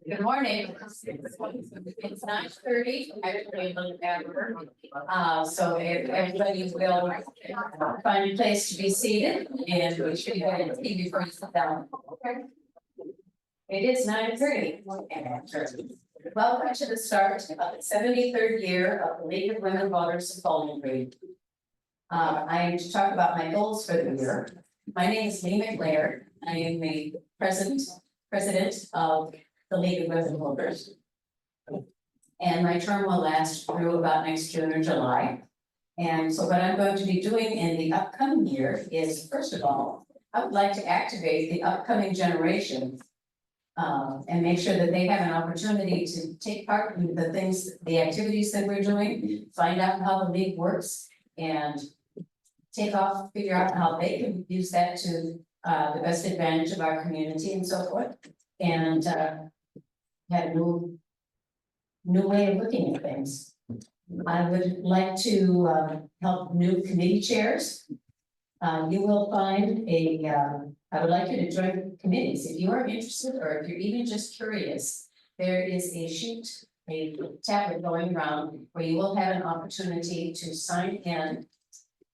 Good morning. It's 9:30. Actually, a little after. So if everybody will find a place to be seated, and we should go ahead and see before you sit down. Okay. It is 9:30. Welcome to the start of the 73rd year of the League of Women Voters of Bowling Green. I am to talk about my goals for the year. My name is Lee McLeod. I am the president of the League of Women Voters. And my term will last through about next June or July. And so what I'm going to be doing in the upcoming year is, first of all, I would like to activate the upcoming generation and make sure that they have an opportunity to take part in the activities that we're doing, find out how the league works, and figure out how they can use that to the best advantage of our community and so forth. And have a new way of looking at things. I would like to help new committee chairs. You will find I would like you to join committees if you are interested, or if you're even just curious. There is a tablet going around where you will have an opportunity to sign in,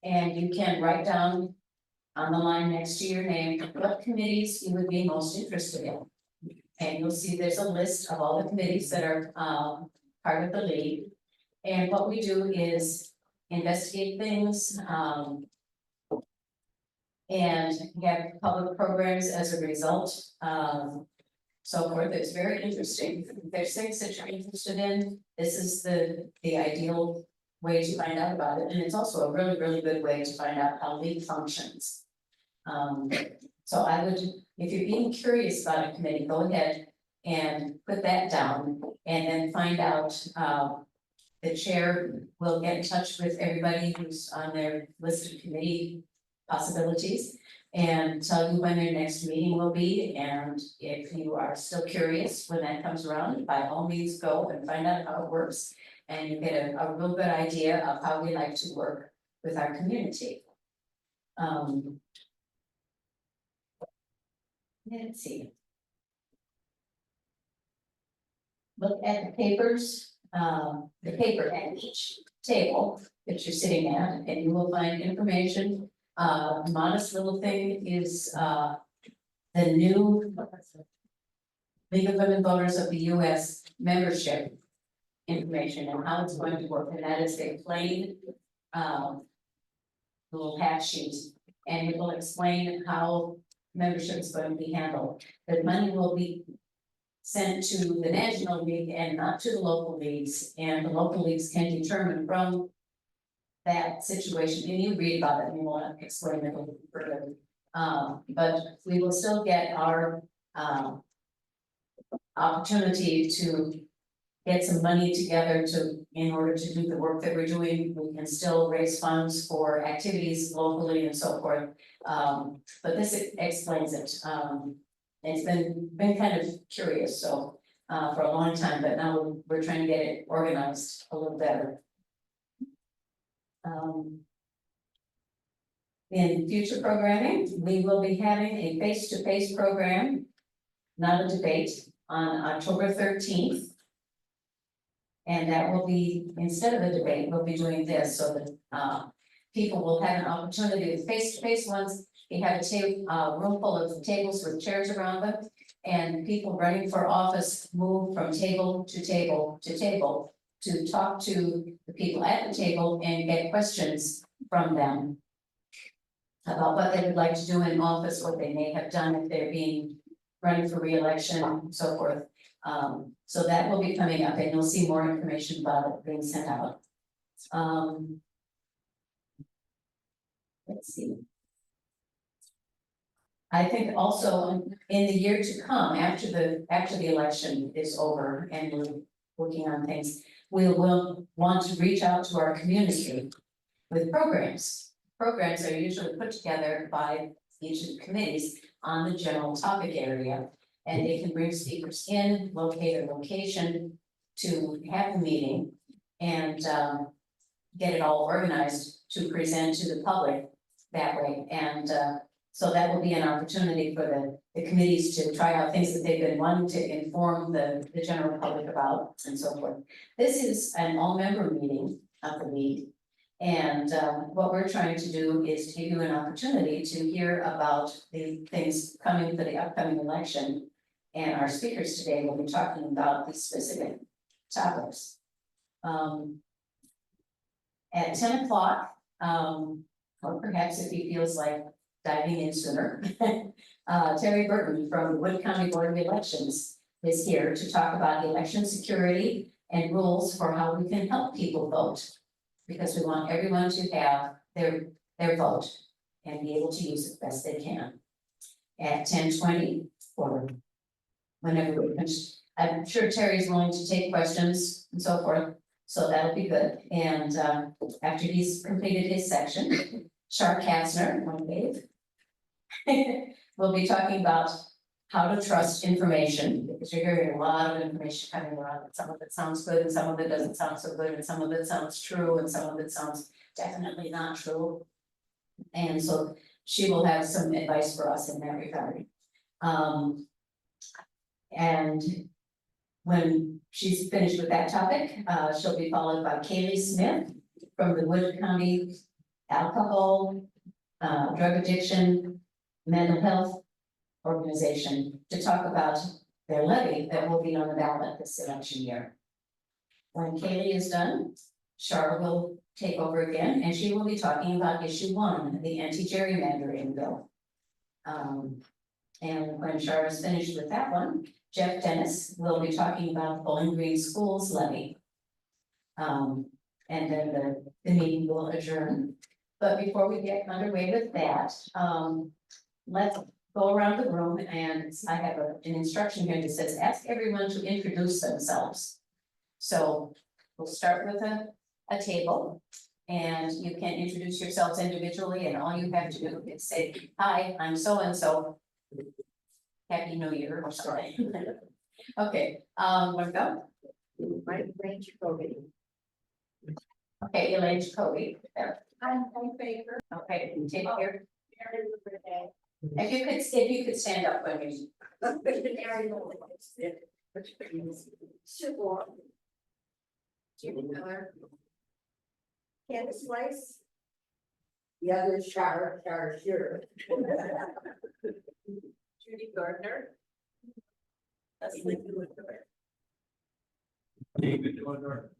and you can write down on the line next to your name what committees you would be most interested in. And you'll see there's a list of all the committees that are part of the league. And what we do is investigate things and have public programs as a result. So forth. It's very interesting. If there's things that you're interested in, this is the ideal way to find out about it. And it's also a really, really good way to find out how league functions. So I would, if you're being curious about a committee, go ahead and put that down, and then find out, the chair will get in touch with everybody who's on their list of committee possibilities and tell you when their next meeting will be. And if you are still curious when that comes around, by all means go and find out how it works, and you get a real good idea of how we like to work with our community. Let's see. Look at the papers, the paper at each table that you're sitting at, and you will find information. Modest little thing is the new League of Women Voters of the U.S. membership information and how it's going to work, and that is a plain little half sheet, and it will explain how membership is going to be handled. The money will be sent to the National League and not to the local leagues, and the local leagues can determine from that situation, and you read about it and you want to explain it a little further. But we will still get our opportunity to get some money together in order to do the work that we're doing. We can still raise funds for activities locally and so forth. But this explains it. It's been kind of curious, so for a long time, but now we're trying to get it organized a little better. In future programming, we will be having a face-to-face program, not a debate, on October 13th. And that will be, instead of a debate, we'll be doing this so that people will have an opportunity. The face-to-face ones, we have a room full of tables with chairs around them, and people running for office move from table to table to table to talk to the people at the table and get questions from them about what they would like to do in office, what they may have done if they're running for re-election, and so forth. So that will be coming up, and you'll see more information about it being sent out. Let's see. I think also in the year to come, after the election is over and we're working on things, we will want to reach out to our community with programs. Programs are usually put together by each of the committees on the general topic area, and they can bring speakers in, locate a location to have the meeting, and get it all organized to present to the public that way. And so that will be an opportunity for the committees to try out things that they've been wanting to inform the general public about and so forth. This is an all-member meeting of the league. And what we're trying to do is to give you an opportunity to hear about the things coming for the upcoming election. And our speakers today will be talking about these specific topics. At 10 o'clock, or perhaps if he feels like diving in sooner, Terry Burton from the Wood County Board of Elections is here to talk about election security and rules for how we can help people vote. Because we want everyone to have their vote and be able to use it best they can. At 10:20 or whenever we finish, I'm sure Terry's willing to take questions and so forth, so that'll be good. And after he's completed his section, Shar Katzner, one wave, we'll be talking about how to trust information, because you're hearing a lot of information coming around. Some of it sounds good and some of it doesn't sound so good, and some of it sounds true and some of it sounds definitely not true. And so she will have some advice for us in that regard. And when she's finished with that topic, she'll be followed by Kaylee Smith from the Wood County Alcohol, Drug Addiction, Mental Health Organization to talk about their levy that will be on the ballot this election year. When Kaylee is done, Shar will take over again, and she will be talking about issue 1, the anti-gerrymandering bill. And when Shar is finished with that one, Jeff Dennis will be talking about Bowling Green Schools levy. And then the meeting will adjourn. But before we get underway with that, let's go around the room, and I have an instruction here that says, ask everyone to introduce themselves. So we'll start with a table, and you can introduce yourselves individually, and all you have to do is say, hi, I'm so-and-so. Happy New Year, or sorry. Okay, wanna go? Elaine Jacoby. Okay, Elaine Jacoby. I'm Baker. Okay, take care. If you could stand up when you. Jimmy Miller. Candace Slice. The other is Shar Sure. Judy Gardner. David Gardner.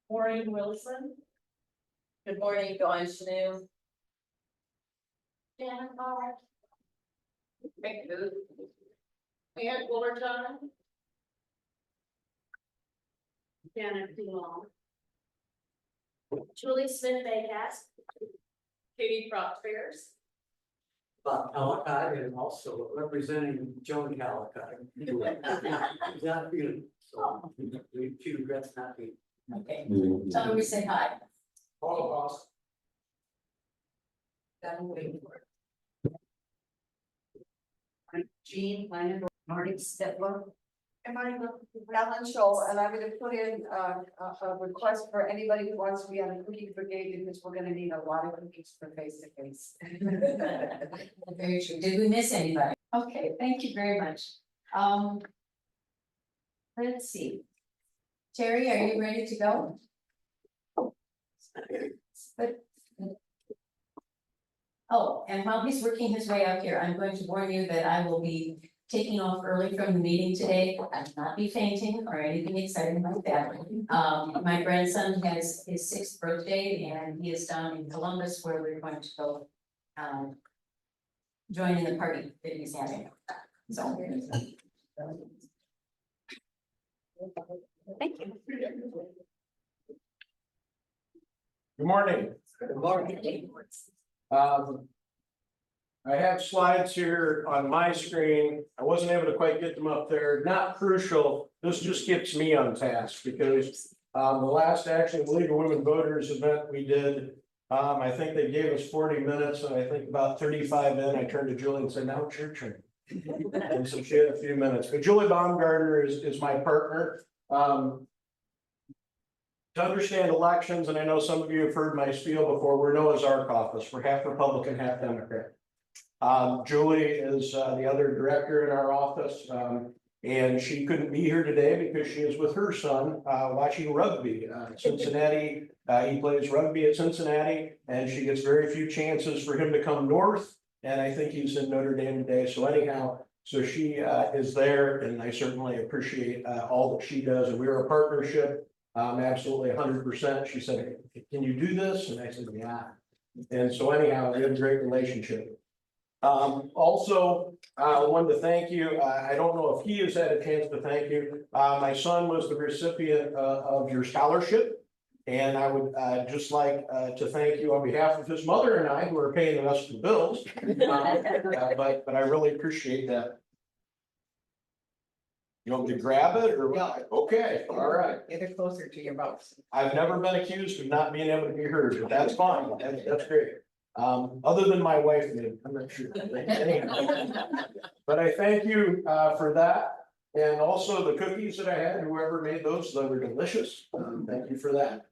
Maureen Wilson. Good morning, Dawn Shanu. Janet Hart. Ann Fullerton. Janet DeLong. Julie Smith Baycast. Katie Prop Fairs. Bob Calicut and also representing Joan Calicut. He's not feeling, so she regrets not being. Okay, tell her we say hi. All of us. I'm waiting for it. I'm Jean Lannon, Marty Stetler. And my name is Alan Scholl, and I'm gonna put in a request for anybody who wants to be on the cookie brigade, because we're gonna need a lot of cookies for face to face. Very true. Did we miss anybody? Okay, thank you very much. Let's see. Terry, are you ready to go? But. Oh, and while he's working his way up here, I'm going to warn you that I will be taking off early from the meeting today. I will not be fainting or anything exciting like that. My grandson has his 6th birthday, and he is down in Columbus, where we're going to go join in the party that he's having. So. Thank you. Good morning. Good morning. I have slides here on my screen. I wasn't able to quite get them up there. Not crucial. This just gets me on task because the last actually League of Women Voters event we did, I think they gave us 40 minutes, and I think about 35 in, I turned to Julie and said, now it's your turn. And so she had a few minutes, but Julie Baumgartner is my partner. To understand elections, and I know some of you have heard my spiel before, we're Noah's Ark office. We're half Republican, half Democrat. Julie is the other director in our office, and she couldn't be here today because she is with her son watching rugby. Cincinnati, he plays rugby at Cincinnati, and she gets very few chances for him to come north. And I think he's in Notre Dame today. So anyhow, so she is there, and I certainly appreciate all that she does. And we are a partnership, absolutely 100%. She said, "Can you do this?" And I said, "Yeah." And so anyhow, we have a great relationship. Also, I wanted to thank you. I don't know if he has had a chance to thank you. My son was the recipient of your scholarship. And I would just like to thank you on behalf of his mother and I, who are paying the rest of the bills. But I really appreciate that. You want me to grab it or what? Okay, all right. Get it closer to your mouth. I've never been accused of not being able to be heard, but that's fine. That's great. Other than my wife, maybe, I'm not sure. But I thank you for that. And also the cookies that I had, whoever made those, they were delicious. Thank you for that.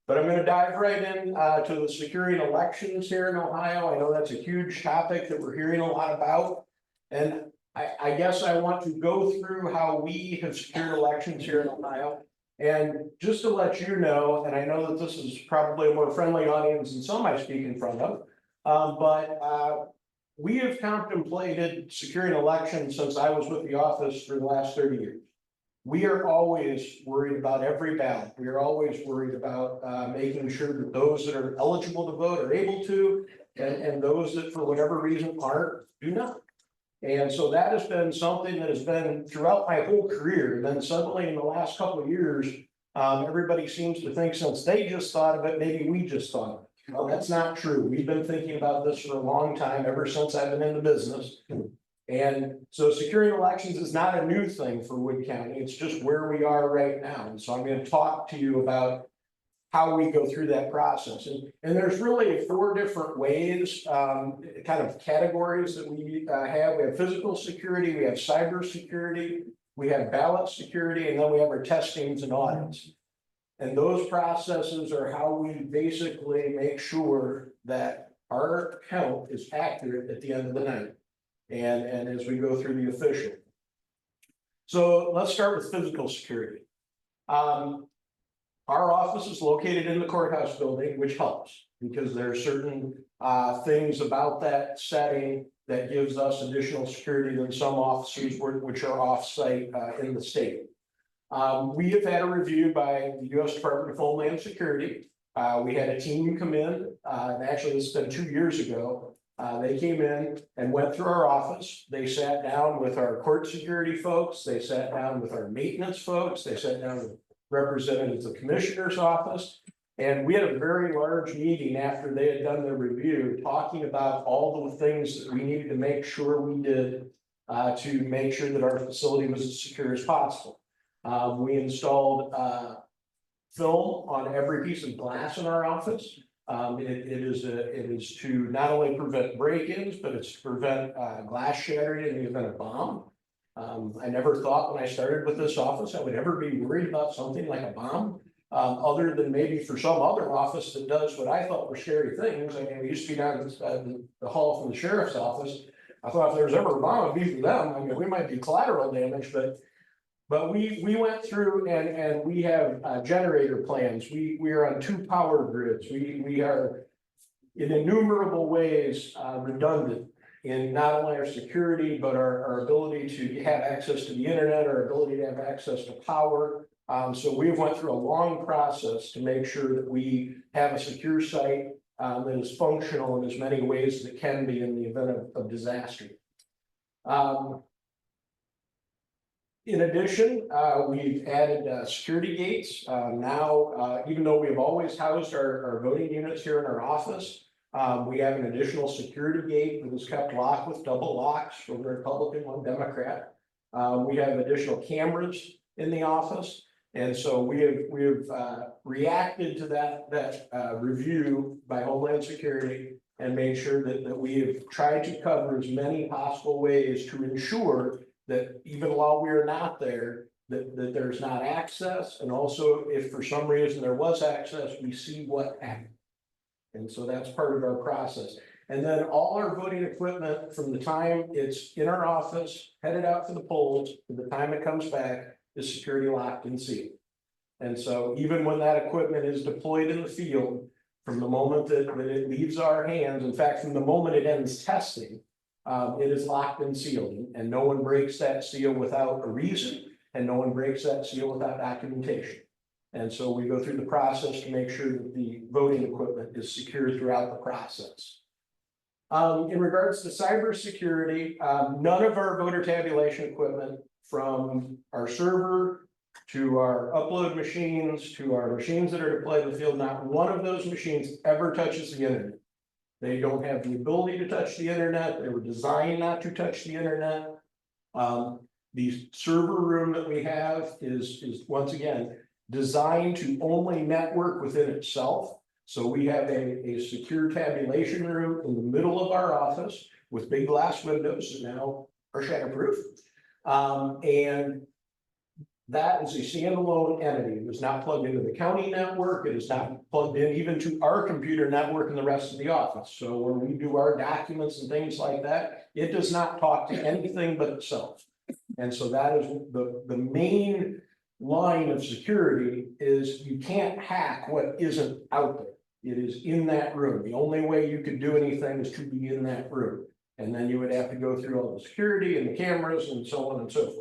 But I'm gonna dive right in to the securing elections here in Ohio. I know that's a huge topic that we're hearing a lot about. And I guess I want to go through how we have secured elections here in Ohio. And just to let you know, and I know that this is probably a more friendly audience than some I speak in front of, but we have contemplated securing elections since I was with the office for the last 30 years. We are always worried about every ballot. We are always worried about making sure that those that are eligible to vote are able to, and those that for whatever reason aren't, do not. And so that has been something that has been throughout my whole career. And then suddenly in the last couple of years, everybody seems to think since they just thought of it, maybe we just thought of it. Well, that's not true. We've been thinking about this for a long time, ever since I've been in the business. And so securing elections is not a new thing for Wood County. It's just where we are right now. And so I'm going to talk to you about how we go through that process. And there's really 4 different ways, kind of categories that we have. We have physical security, we have cyber security, we have ballot security, and then we have our testings and audits. And those processes are how we basically make sure that our count is accurate at the end of the night. And as we go through the official. So let's start with physical security. Our office is located in the courthouse building, which helps because there are certain things about that setting that gives us additional security than some offices which are off-site in the state. We have had a review by the U.S. Department of Homeland Security. We had a team come in, and actually this has been 2 years ago. They came in and went through our office. They sat down with our court security folks. They sat down with our maintenance folks. They sat down with representatives of the commissioner's office. And we had a very large meeting after they had done their review, talking about all the things that we needed to make sure we did to make sure that our facility was as secure as possible. We installed film on every piece of glass in our office. It is to not only prevent break-ins, but it's to prevent glass shattering in the event of bomb. I never thought when I started with this office I would ever be worried about something like a bomb, other than maybe for some other office that does what I thought were scary things. I mean, we used to be down the hall from the sheriff's office. I thought if there was ever a bomb, it'd be for them. I mean, we might be collateral damage, but we went through and we have generator plans. We are on 2 power grids. We are in innumerable ways redundant in not only our security, but our ability to have access to the internet, our ability to have access to power. So we've went through a long process to make sure that we have a secure site that is functional in as many ways as it can be in the event of disaster. In addition, we've added security gates. Now, even though we've always housed our voting units here in our office, we have an additional security gate that is kept locked with double locks for the Republican, 1 Democrat. We have additional cameras in the office. And so we have reacted to that review by Homeland Security and made sure that we have tried to cover as many possible ways to ensure that even while we are not there, that there's not access. And also if for some reason there was access, we see what happened. And so that's part of our process. And then all our voting equipment from the time it's in our office, headed out to the polls, to the time it comes back, is security locked and sealed. And so even when that equipment is deployed in the field, from the moment that it leaves our hands, in fact, from the moment it ends testing, it is locked and sealed, and no one breaks that seal without a reason, and no one breaks that seal without documentation. And so we go through the process to make sure that the voting equipment is secure throughout the process. In regards to cybersecurity, none of our voter tabulation equipment, from our server to our upload machines to our machines that are deployed in the field, not one of those machines ever touches the internet. They don't have the ability to touch the internet. They were designed not to touch the internet. The server room that we have is once again designed to only network within itself. So we have a secure tabulation room in the middle of our office with big glass windows that now are shatterproof. And that is a standalone entity. It is not plugged into the county network. It is not plugged in even to our computer network and the rest of the office. So when we do our documents and things like that, it does not talk to anything but itself. And so that is the main line of security is you can't hack what isn't out there. It is in that room. The only way you could do anything is to be in that room. And then you would have to go through all the security and the cameras and so on and so forth.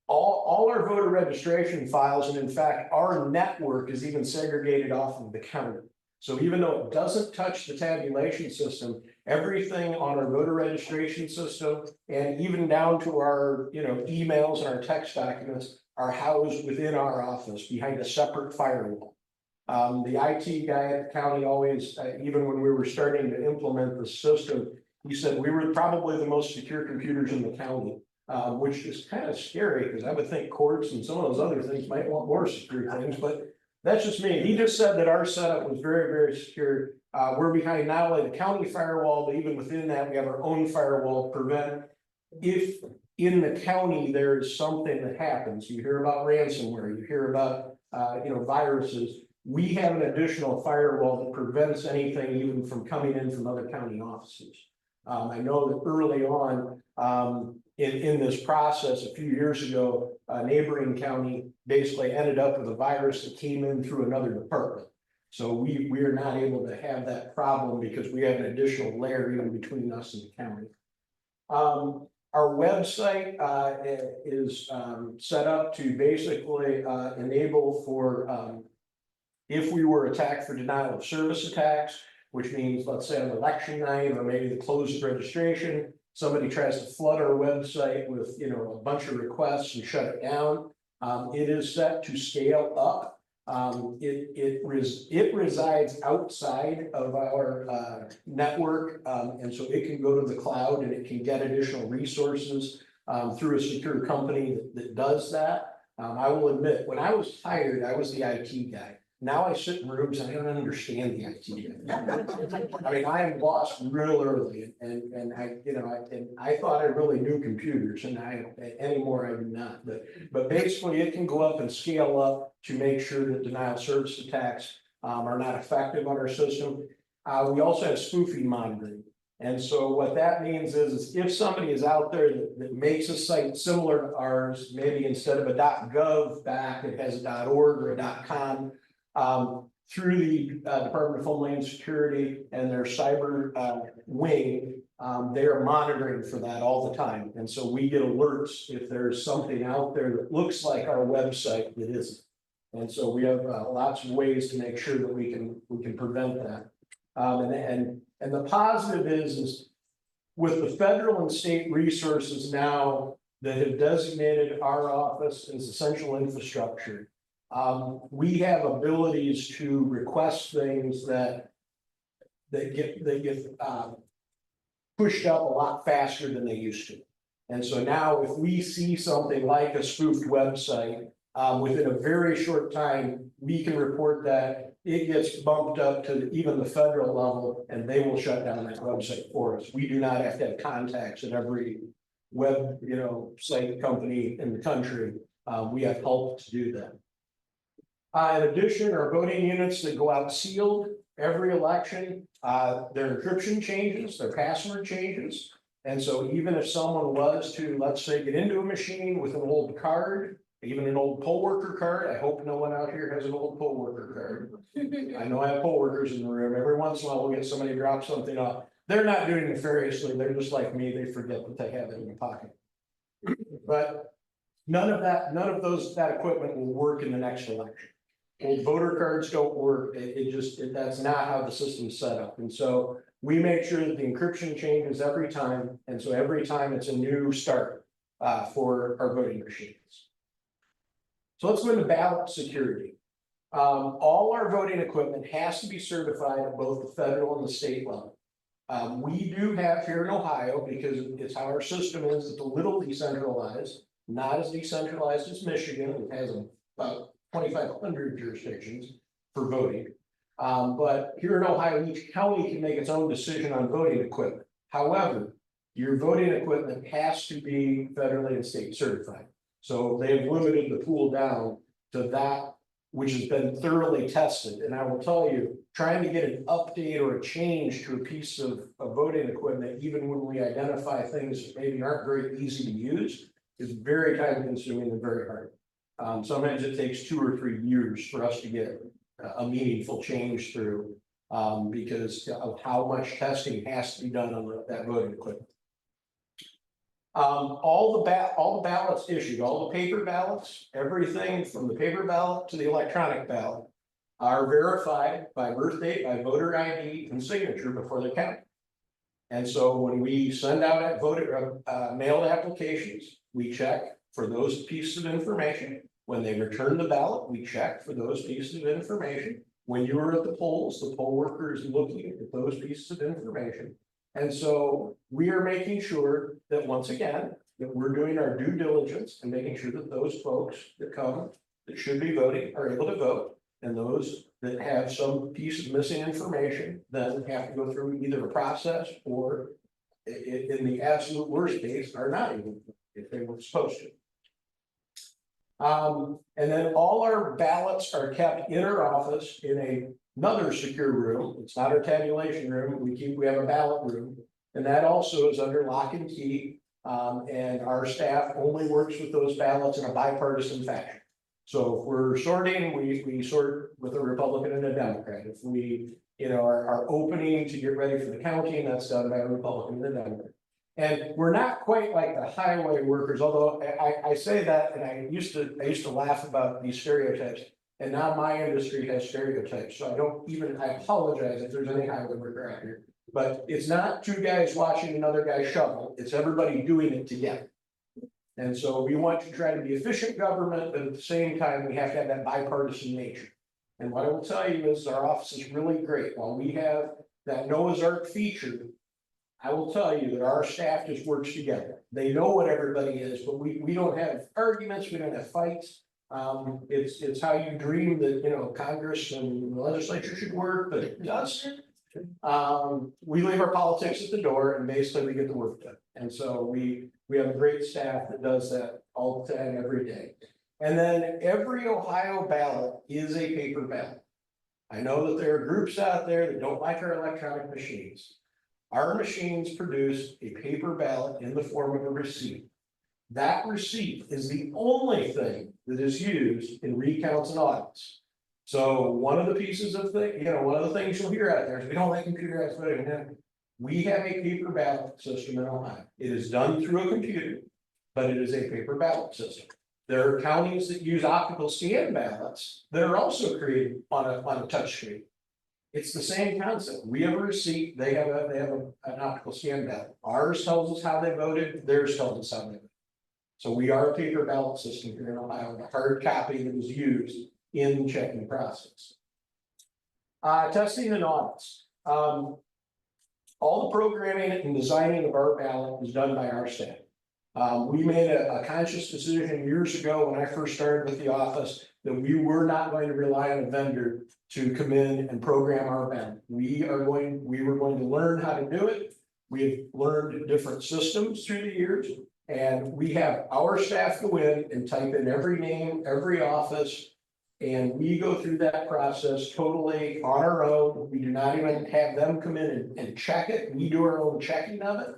All our voter registration files, and in fact, our network is even segregated off of the county. So even though it doesn't touch the tabulation system, everything on our voter registration system and even down to our emails and our text documents are housed within our office behind a separate firewall. The IT guy at the county always, even when we were starting to implement the system, he said we were probably the most secure computers in the county, which is kind of scary because I would think courts and some of those other things might want more secure things, but that's just me. He just said that our setup was very, very secure. We're behind not only the county firewall, but even within that, we have our own firewall to prevent if in the county there is something that happens. You hear about ransomware, you hear about viruses. We have an additional firewall that prevents anything even from coming in from other county offices. I know that early on in this process a few years ago, a neighboring county basically ended up with a virus that came in through another department. So we are not able to have that problem because we have an additional layer even between us and the county. Our website is set up to basically enable for if we were attacked for denial of service attacks, which means, let's say on election night or maybe the close of registration, somebody tries to flood our website with a bunch of requests and shut it down. It is set to scale up. It resides outside of our network, and so it can go to the cloud and it can get additional resources through a secure company that does that. I will admit, when I was hired, I was the IT guy. Now I sit in rooms and I don't understand the IT. I mean, I am lost real early, and I thought I really knew computers, and anymore I do not. But basically, it can go up and scale up to make sure that denial of service attacks are not effective on our system. We also have spoofing monitoring, and so what that means is if somebody is out there that makes a site similar to ours, maybe instead of a .gov back, it has a .org or a .com. Through the Department of Homeland Security and their cyber wing, they are monitoring for that all the time. And so we get alerts if there's something out there that looks like our website that isn't. And so we have lots of ways to make sure that we can prevent that. And the positive is with the federal and state resources now that have designated our office as essential infrastructure, we have abilities to request things that get pushed up a lot faster than they used to. And so now if we see something like a spoofed website, within a very short time, we can report that. It gets bumped up to even the federal level and they will shut down that website for us. We do not have to have contacts at every web site company in the country. We have help to do that. In addition, our voting units that go out sealed, every election, their encryption changes, their password changes. And so even if someone was to, let's say, get into a machine with an old card, even an old poll worker card, I hope no one out here has an old poll worker card. I know I have poll workers in the room. Every once in a while, we'll get somebody to drop something off. They're not doing it nefariously. They're just like me. They forget that they have it in their pocket. But none of that equipment will work in the next election. Old voter cards don't work. That's not how the system's set up. And so we make sure that the encryption changes every time. And so every time it's a new start for our voting machines. So let's go into ballot security. All our voting equipment has to be certified at both the federal and the state level. We do have here in Ohio, because it's how our system is, it's a little decentralized, not as decentralized as Michigan. It has about 2,500 jurisdictions for voting. But here in Ohio, each county can make its own decision on voting equipment. However, your voting equipment has to be federally and state certified. So they've limited the pool down to that which has been thoroughly tested. And I will tell you, trying to get an update or a change to a piece of voting equipment, even when we identify things that maybe aren't very easy to use, is very time consuming and very hard. Sometimes it takes 2 or 3 years for us to get a meaningful change through because of how much testing has to be done on that voting equipment. All the ballots issued, all the paper ballots, everything from the paper ballot to the electronic ballot are verified by birth date, by voter ID and signature before they're counted. And so when we send out mailed applications, we check for those pieces of information. When they return the ballot, we check for those pieces of information. When you were at the polls, the poll worker is looking at those pieces of information. And so we are making sure that once again, that we're doing our due diligence and making sure that those folks that come that should be voting are able to vote. And those that have some piece of missing information then have to go through either a process or in the absolute worst case are not able to, if they were supposed to. And then all our ballots are kept in our office in another secure room. It's not our tabulation room. We have a ballot room, and that also is under lock and key. And our staff only works with those ballots in a bipartisan fashion. So if we're sorting, we sort with a Republican and a Democrat. If we, are opening to get ready for the counting, that's done by a Republican and a Democrat. And we're not quite like the highway workers, although I say that, and I used to laugh about these stereotypes. And now my industry has stereotypes, so I apologize if there's any highway worker out here. But it's not 2 guys watching another guy shovel, it's everybody doing it together. And so we want to try to be efficient government, but at the same time, we have to have that bipartisan nature. And what I will tell you is our office is really great. While we have that Noah's Ark feature, I will tell you that our staff just works together. They know what everybody is, but we don't have arguments, we don't have fights. It's how you dream that, Congress and the legislature should work, but it doesn't. We leave our politics at the door and basically we get the work done. And so we have a great staff that does that all the time, every day. And then every Ohio ballot is a paper ballot. I know that there are groups out there that don't like our electronic machines. Our machines produce a paper ballot in the form of a receipt. That receipt is the only thing that is used in recounts and audits. So one of the pieces of one of the things you'll hear out there is we don't like computerized voting. We have a paper ballot system in Ohio. It is done through a computer, but it is a paper ballot system. There are counties that use optical scan ballots that are also created on a touch screen. It's the same concept. We have a receipt, they have an optical scan ballot. Ours tells us how they voted, theirs tells us how they voted. So we are a paper ballot system here in Ohio, the hard copy that was used in the checking process. Testing and audits. All the programming and designing of our ballot is done by our staff. We made a conscious decision years ago when I first started with the office that we were not going to rely on a vendor to come in and program our ballot. We were going to learn how to do it. We've learned different systems through the years, and we have our staff go in and type in every name, every office, And we go through that process totally on our own. We do not even have them come in and check it. We do our own checking of it.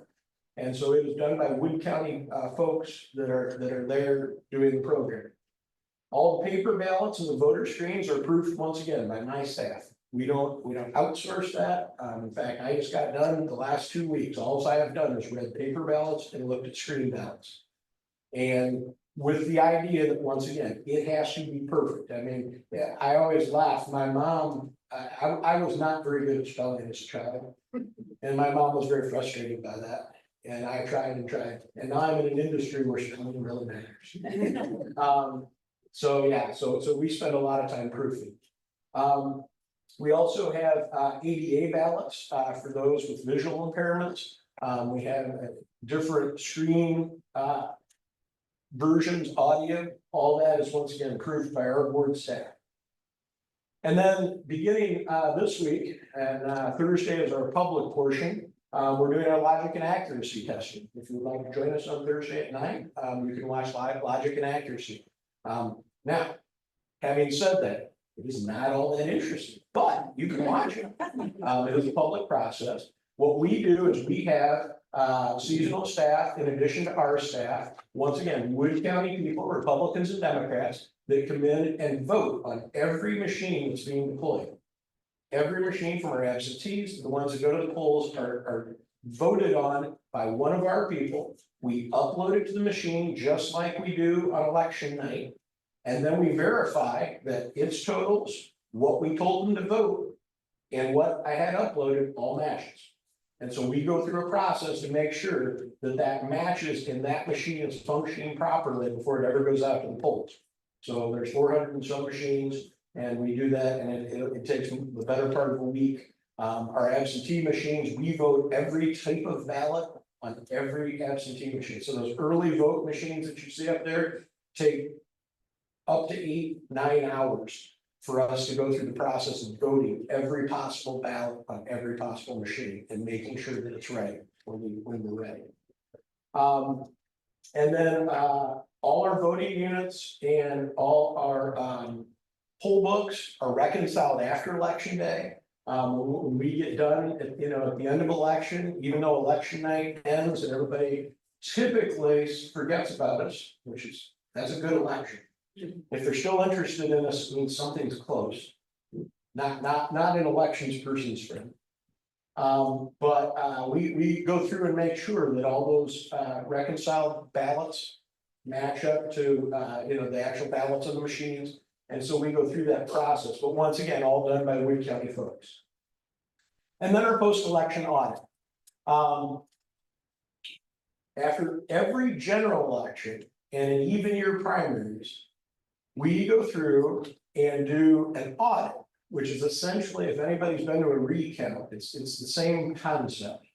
And so it is done by Wood County folks that are there doing the program. All the paper ballots and the voter screens are proofed once again by my staff. We don't outsource that. In fact, I just got done the last 2 weeks. All I have done is read paper ballots and looked at screen ballots. And with the idea that, once again, it has to be perfect. I mean, I always laugh. My mom, I was not very good at spelling as a child. And my mom was very frustrated by that. And I tried and tried. And now I'm in an industry where spelling really matters. So yeah, so we spend a lot of time proofing. We also have ADA ballots for those with visual impairments. We have different screen versions, audio, all that is once again approved by our board staff. And then beginning this week, and Thursday is our public portion, we're doing our logic and accuracy testing. If you would like to join us on Thursday at 9, you can watch live logic and accuracy. Now, having said that, it is not all that interesting, but you can watch it. It is a public process. What we do is we have seasonal staff in addition to our staff. Once again, Wood County people, Republicans and Democrats, that come in and vote on every machine that's being deployed. Every machine, from our absentees to the ones that go to the polls, are voted on by one of our people. We upload it to the machine just like we do on election night. And then we verify that its totals, what we told them to vote, and what I had uploaded all matches. And so we go through a process to make sure that that matches and that machine is functioning properly before it ever goes out to the polls. So there's 400 and some machines, and we do that, and it takes the better part of a week. Our absentee machines, we vote every type of ballot on every absentee machine. So those early vote machines that you see up there take up to 8-9 hours for us to go through the process of voting every possible ballot on every possible machine and making sure that it's right when we're ready. And then all our voting units and all our poll books are reconciled after election day. When we get done at the end of election, even though election night ends and everybody typically forgets about us, that's a good election. If they're still interested in us, it means something's close. Not an elections person's friend. But we go through and make sure that all those reconciled ballots match up to the actual ballots of the machines. And so we go through that process, but once again, all done by Wood County folks. And then our post-election audit. After every general election and an even year primaries, we go through and do an audit, which is essentially, if anybody's been to a recount, it's the same concept.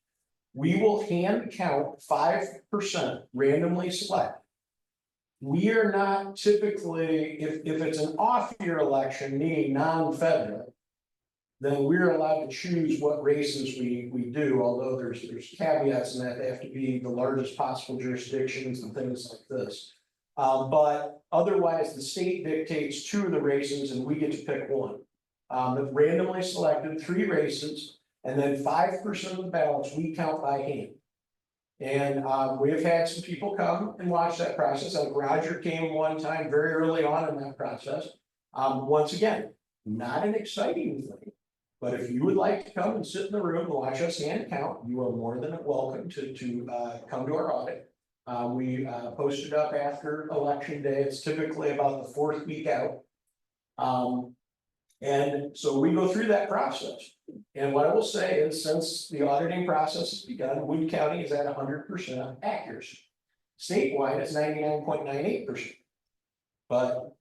We will hand count 5% randomly selected. We are not typically, if it's an off-year election, meaning non-federal, then we're allowed to choose what races we do, although there's caveats in that they have to be the largest possible jurisdictions and things like this. But otherwise, the state dictates 2 of the races and we get to pick 1. But randomly selected 3 races, and then 5% of the ballots we count by hand. And we have had some people come and watch that process. Like Roger came one time very early on in that process. Once again, not an exciting thing, but if you would like to come and sit in the room and watch us hand count, you are more than welcome to come to our audit. We post it up after election day. It's typically about the 4th week out. And so we go through that process. And what I will say is, since the auditing process has begun, Wood County is at 100% accuracy. Statewide, it's 99.98%. But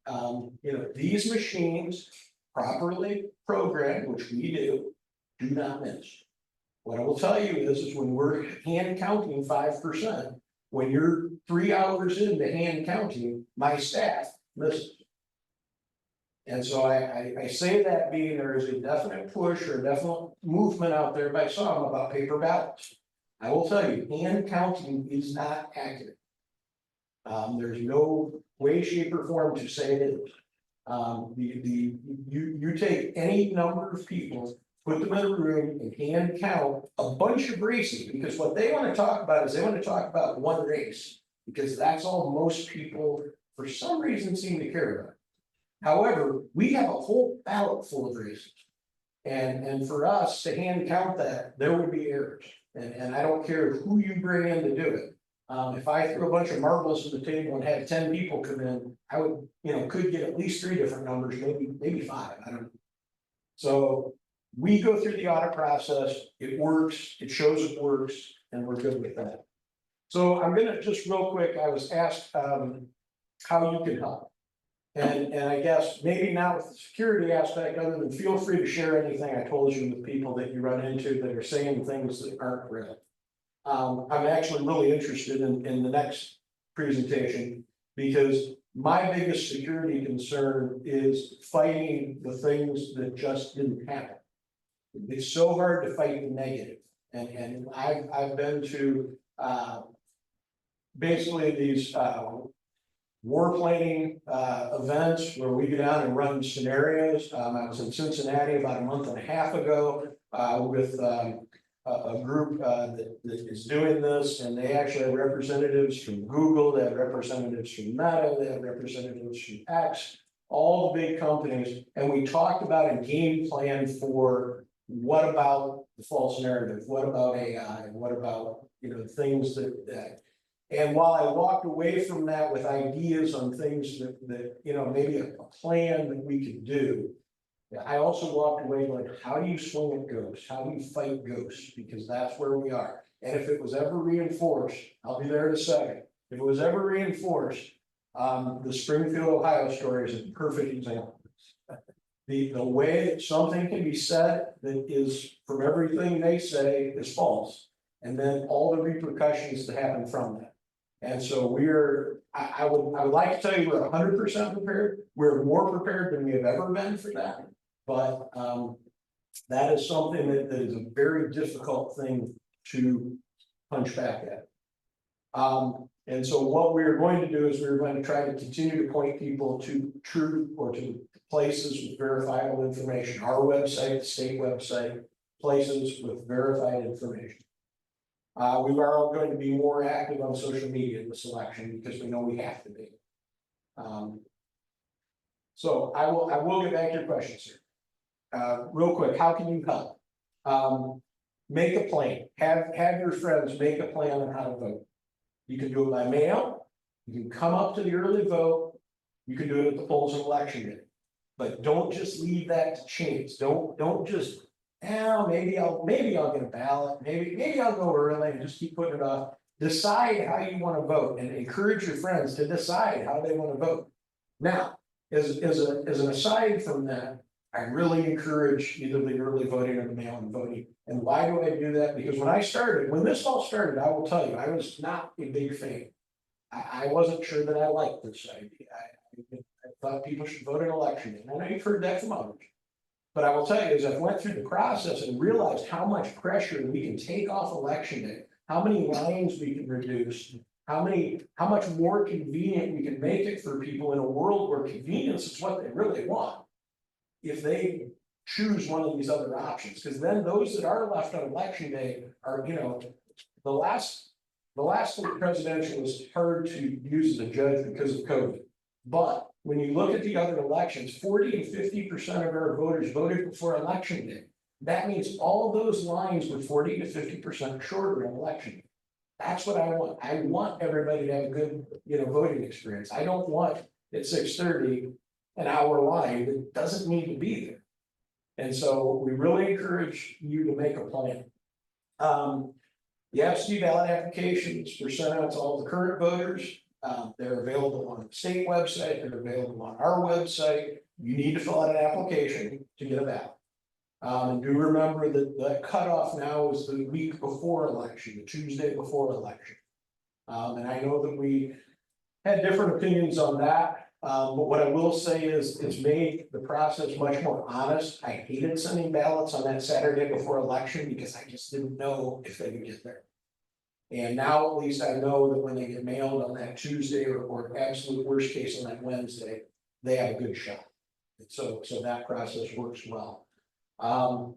these machines, properly programmed, which we do not miss. What I will tell you is when we're hand counting 5%, when you're 3 hours into hand counting, my staff misses. And so I say that being there is a definite push or definite movement out there by some about paper ballots. I will tell you, hand counting is not accurate. There's no way, shape, or form to say it is. You take any number of people, put them in a room and hand count a bunch of races, because what they want to talk about is they want to talk about one race. Because that's all most people, for some reason, seem to care about. However, we have a whole ballot full of races. And for us to hand count that, there would be errors. And I don't care who you bring in to do it. If I threw a bunch of marbles on the table and had 10 people come in, I would, could get at least 3 different numbers, maybe 5, I don't know. So we go through the audit process, it works, it shows it works, and we're good with that. So I'm gonna just real quick, I was asked how you can help. And I guess maybe not with the security aspect, other than feel free to share anything I told you with people that you run into that are saying things that aren't real. I'm actually really interested in the next presentation, because my biggest security concern is fighting the things that just didn't happen. It's so hard to fight the negative. And I've been to basically these war planning events where we go down and run scenarios. I was in Cincinnati about a month and a half ago with a group that is doing this, and they actually have representatives from Google, they have representatives from Meta, they have representatives from X, all the big companies, and we talked about a game plan for what about the false narrative, what about AI, what about things that. And while I walked away from that with ideas on things that maybe a plan that we could do, I also walked away like, how do you swing at ghosts? How do you fight ghosts? Because that's where we are. And if it was ever reinforced, I'll be there in a second. If it was ever reinforced, the Springfield, Ohio story is a perfect example. The way that something can be said that is, from everything they say, is false. And then all the repercussions that happen from that. And so I would like to tell you we're 100% prepared. We're more prepared than we have ever been for that. But that is something that is a very difficult thing to punch back at. And so what we're going to do is we're going to try to continue to point people to true or to places with verifiable information. Our website, the state website, places with verified information. We are all going to be more active on social media in this election because we know we have to be. So I will get back to your questions here. Real quick, how can you help? Make a plan. Have your friends make a plan on how to vote. You can do it by mail. You can come up to the early vote. You can do it at the polls on election day. But don't just leave that to chance. Don't just, maybe I'll get a ballot. Maybe I'll go early and just keep putting it off. Decide how you want to vote and encourage your friends to decide how they want to vote. Now, as an aside from that, I really encourage either the early voting or the mail-in voting. And why do I do that? Because when this all started, I will tell you, I was not a big fan. I wasn't sure that I liked this idea. I thought people should vote in election day. And I know you've heard that from others. But I will tell you, as I went through the process and realized how much pressure we can take off election day, how many lines we can reduce, how much more convenient we can make it for people in a world where convenience is what they really want. If they choose one of these other options, because then those that are left on election day are, the last presidential was hard to use as a judge because of COVID. But when you look at the other elections, 40 and 50% of our voters voted before election day. That means all of those lines were 40 to 50% shorter in election day. That's what I want. I want everybody to have a good, voting experience. I don't want at 6:30 an hour line that doesn't need to be there. And so we really encourage you to make a plan. The absentee ballot applications were sent out to all the current voters. They're available on the state website. They're available on our website. You need to fill out an application to get a ballot. And do remember that the cutoff now is the week before election, the Tuesday before election. And I know that we had different opinions on that. But what I will say is it's made the process much more honest. I hated sending ballots on that Saturday before election because I just didn't know if they would get there. And now at least I know that when they get mailed on that Tuesday or absolute worst case on that Wednesday, they have a good shot. So that process works well. And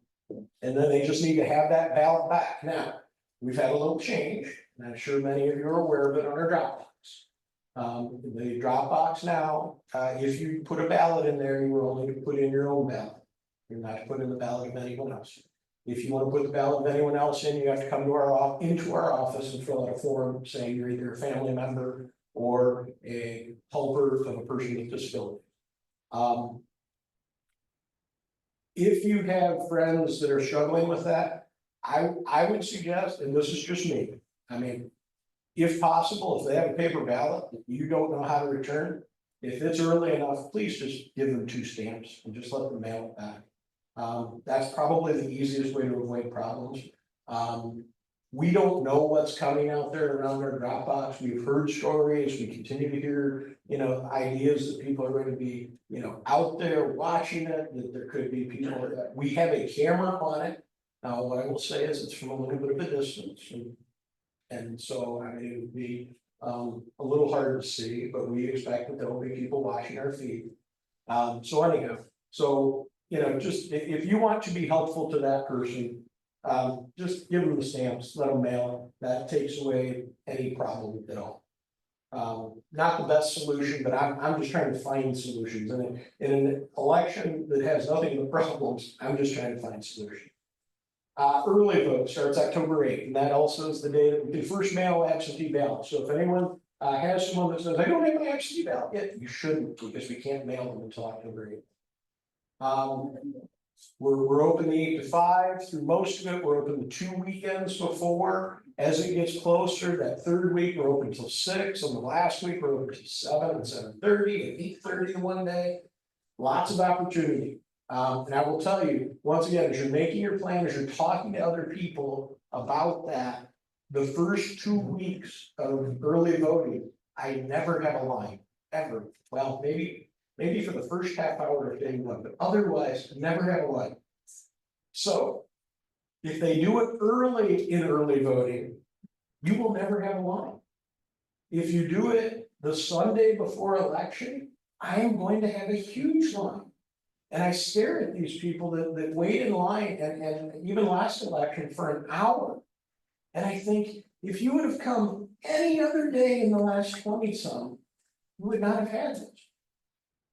then they just need to have that ballot back. Now, we've had a little change, and I'm sure many of you are aware of it on our Dropbox. The Dropbox now, if you put a ballot in there, you are only to put in your own ballot. You're not to put in the ballot of anyone else. If you want to put the ballot of anyone else in, you have to come to into our office and fill out a form saying you're either a family member or a helper of a person with disability. If you have friends that are struggling with that, I would suggest, and this is just me, I mean, if possible, if they have a paper ballot that you don't know how to return, if it's early enough, please just give them 2 stamps and just let them mail it back. That's probably the easiest way to avoid problems. We don't know what's coming out there around our Dropbox. We've heard stories. We continue to hear, ideas that people are going to be, out there watching it, that there could be people that we have a camera on it. Now, what I will say is it's from a little bit of a distance. And so, I mean, it would be, a little hard to see, but we expect that there will be people watching our feed. So anyhow, just if you want to be helpful to that person, just give them the stamps, let them mail it. That takes away any problem at all. Not the best solution, but I'm just trying to find solutions. And in an election that has nothing but problems, I'm just trying to find solutions. Early vote starts October 8th, and that also is the day that we do first mail absentee ballot. So if anyone has someone that says, I don't have an absentee ballot yet, you shouldn't, because we can't mail them until October 8th. We're open 8 to 5 through most of it. We're open the 2 weekends before. As it gets closer, that 3rd week, we're open till 6. And the last week, we're open till 7 and 7:30 and 8:30 one day. Lots of opportunity. And I will tell you, once again, as you're making your plan, as you're talking to other people about that, the first 2 weeks of early voting, I never have a line, ever. Well, maybe for the first half hour if anyone, but otherwise never have a line. So if they do it early in early voting, you will never have a line. If you do it the Sunday before election, I am going to have a huge line. And I stare at these people that wait in line and even last election for an hour. And I think if you would have come any other day in the last 20 some, you would not have had this.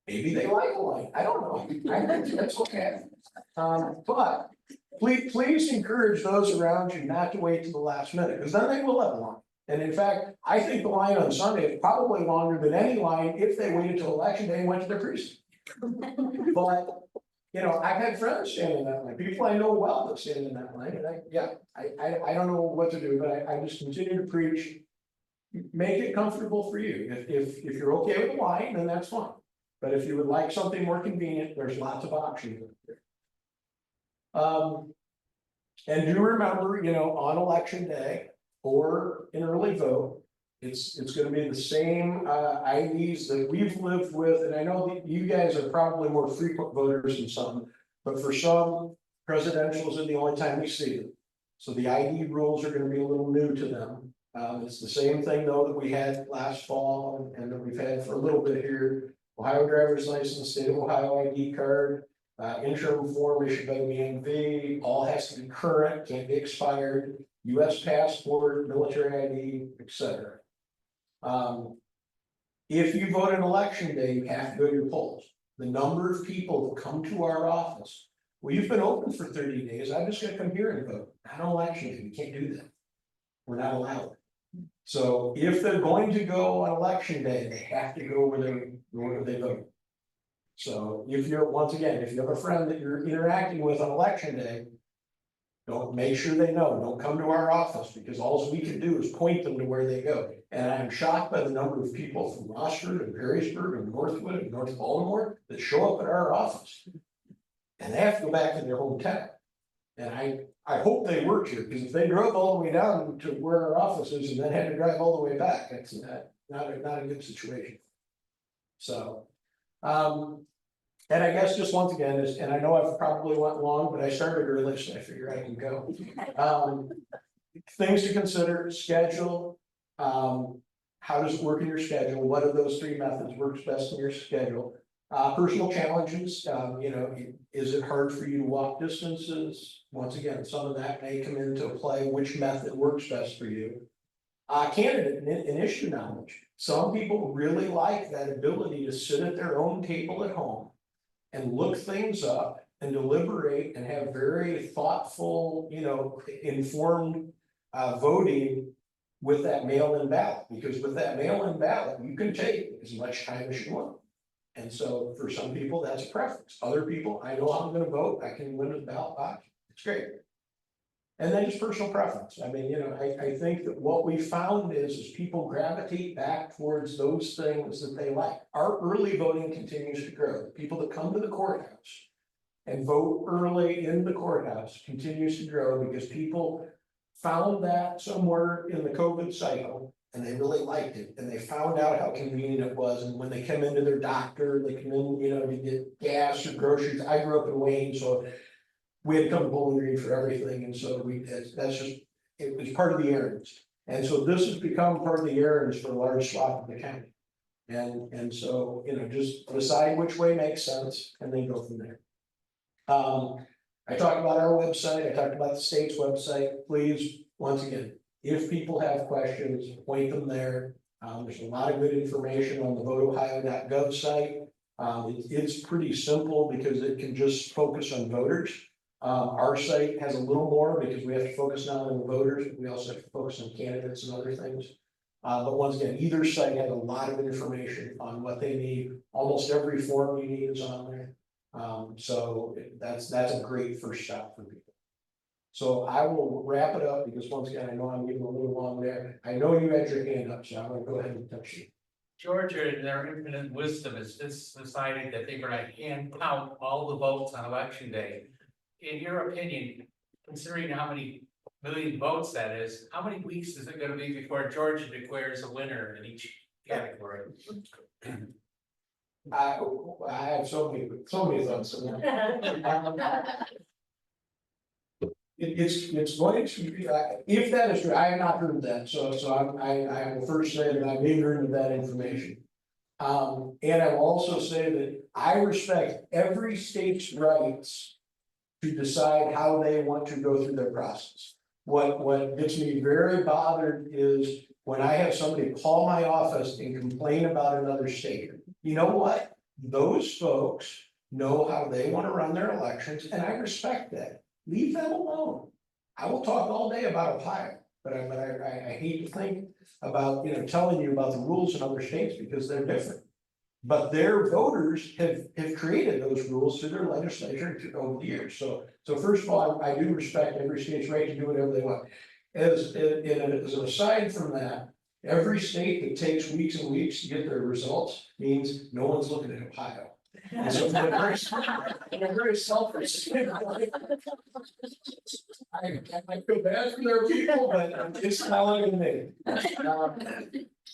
Maybe they like a line, I don't know, I think that's okay. But please encourage those around you not to wait to the last minute, because then they will have a line. And in fact, I think the line on Sunday is probably longer than any line if they waited till election day and went to their precinct. But, I've had friends stand in that line, people I know well that stand in that line, and I don't know what to do, but I just continue to preach. Make it comfortable for you. If you're okay with the line, then that's fine. But if you would like something more convenient, there's lots of options out there. And do remember, on election day or an early vote, it's going to be the same IDs that we've lived with. And I know that you guys are probably more frequent voters than some, but for some, presidentials are the only time we see them. So the ID rules are going to be a little new to them. It's the same thing though that we had last fall and that we've had for a little bit here. Ohio driver's license, state of Ohio ID card, interim form issued by the BMV, all has to be current, can't be expired, US passport, military ID, etc. If you vote on election day, you have to go to your polls. The number of people who come to our office, we've been open for 30 days, I'm just gonna come here and vote. Not on election day, we can't do that. We're not allowed. So if they're going to go on election day, they have to go where they vote. So if once again, if you have a friend that you're interacting with on election day, don't make sure they know, don't come to our office, because all we can do is point them to where they go. And I'm shocked by the number of people from Rossford and Perrysburg and Northwood and North Baltimore that show up at our office. And they have to go back to their hometown. And I hope they work here, because if they drove all the way down to where our office is and then had to drive all the way back, that's not a good situation. So, and I guess just once again, and I know I've probably went long, but I started early, so I figure I can go. Things to consider: schedule. How does it work in your schedule? What of those 3 methods works best in your schedule? Personal challenges, is it hard for you to walk distances? Once again, some of that may come into play, which method works best for you. Candidate and issue knowledge. Some people really like that ability to sit at their own table at home and look things up and deliberate and have very thoughtful, informed voting with that mail-in ballot. Because with that mail-in ballot, you can take as much time as you want. And so for some people, that's a preference. Other people, I know I'm gonna vote, I can win a ballot box, it's great. And then just personal preference. I mean, I think that what we found is people gravitate back towards those things that they like. Our early voting continues to grow. The people that come to the courthouse and vote early in the courthouse continues to grow because people found that somewhere in the COVID cycle and they really liked it. And they found out how convenient it was. And when they come into their doctor, they come in, to get gas or groceries. I grew up in Wayne, so we had to come to Bowling Green for everything, and so it was part of the errands. And so this has become part of the errands for a large swath of the county. And so, just decide which way makes sense and then go from there. I talked about our website, I talked about the state's website. Please, once again, if people have questions, point them there. There's a lot of good information on the voteohio.gov site. It's pretty simple because it can just focus on voters. Our site has a little more because we have to focus not only on the voters, but we also have to focus on candidates and other things. But once again, either site has a lot of information on what they need. Almost every form you need is on there. So that's a great first step for people. So I will wrap it up because once again, I know I'm getting a little long there. I know you had your hand up, so I'm gonna go ahead and touch you. Georgia, in their infinite wisdom, has just decided that they're gonna hand count all the votes on election day. In your opinion, considering how many million votes that is, how many weeks is it gonna be before Georgia declares a winner in each category? I have so many thoughts on that. It's going to be, if that is true, I have not heard that, so I will first say that I'm ignorant of that information. And I will also say that I respect every state's rights to decide how they want to go through their process. What gets me very bothered is when I have somebody call my office and complain about another state. You know what? Those folks know how they want to run their elections, and I respect that. Leave them alone. I will talk all day about Ohio, but I hate to think about, telling you about the rules in other states because they're different. But their voters have created those rules through their legislature over the years. So first of all, I do respect every state's right to do whatever they want. As an aside from that, every state that takes weeks and weeks to get their results means no one's looking at Ohio. And so they're very selfish. I feel bad for their people, but it's not like me. All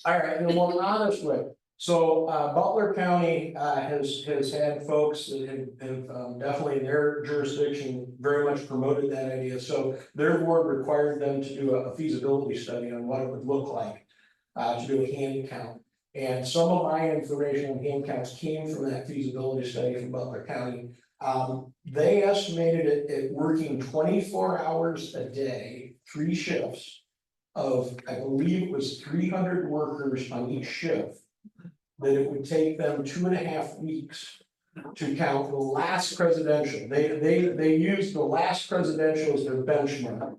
right, in a more honest way. So Butler County has had folks that have definitely in their jurisdiction very much promoted that idea. So their board required them to do a feasibility study on what it would look like to do a hand count. And some of my information on hand counts came from that feasibility study from Butler County. They estimated it working 24 hours a day, 3 shifts of, I believe it was 300 workers on each shift, that it would take them 2.5 weeks to count the last presidential. They used the last presidential as their benchmark.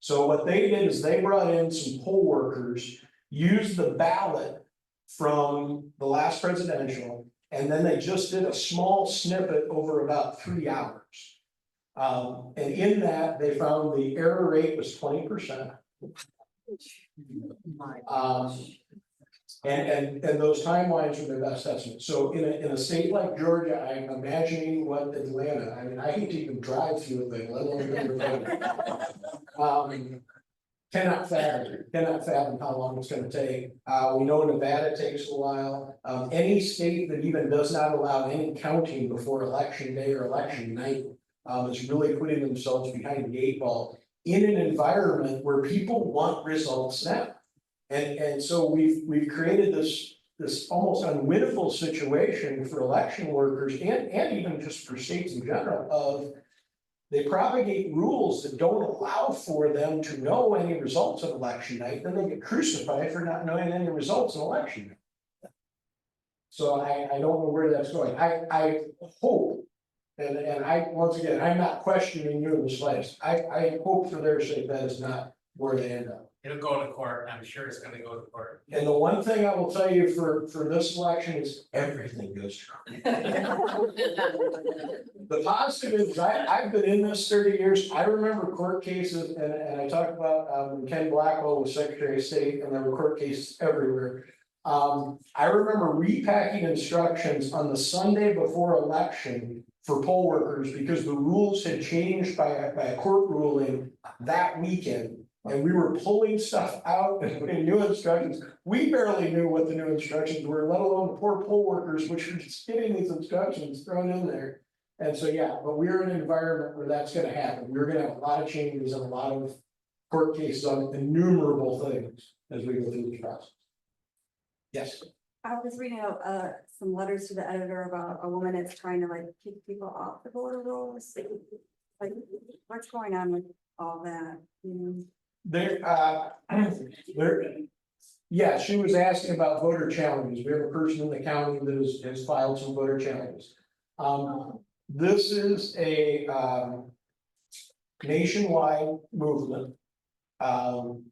So what they did is they brought in some poll workers, used the ballot from the last presidential, and then they just did a small snippet over about 3 hours. And in that, they found the error rate was 20%. And those timelines were their best estimate. So in a state like Georgia, I'm imagining what Atlanta, I mean, I hate to even drive through a thing, let alone cannot fathom how long it's gonna take. We know Nevada takes a while. Any state that even does not allow any counting before election day or election night is really putting themselves behind the 8 ball in an environment where people want results now. And so we've created this this almost unwinnable situation for election workers and even just for states in general of they propagate rules that don't allow for them to know any results of election night, then they get crucified for not knowing any results in election night. So I don't know where that's going. I hope, and once again, I'm not questioning you in the slightest. I hope for their sake that is not where they end up. It'll go to court, I'm sure it's gonna go to court. And the one thing I will tell you for this election is everything goes to court. The positive is I've been in this 30 years. I remember court cases and I talked about when Ken Blackwell was Secretary of State and there were court cases everywhere. I remember repacking instructions on the Sunday before election for poll workers because the rules had changed by a court ruling that weekend. And we were pulling stuff out and putting new instructions. We barely knew what the new instructions were, let alone the poor poll workers, which were just getting these instructions thrown in there. And so, yeah, but we're in an environment where that's gonna happen. We're gonna have a lot of changes and a lot of court cases on innumerable things as we go through this process. Yes. I was reading some letters to the editor about a woman that's trying to like kick people off the voter rolls. Like, what's going on with all that? Yeah, she was asking about voter challenges. We have a person in the county that has filed some voter challenges. This is a nationwide movement.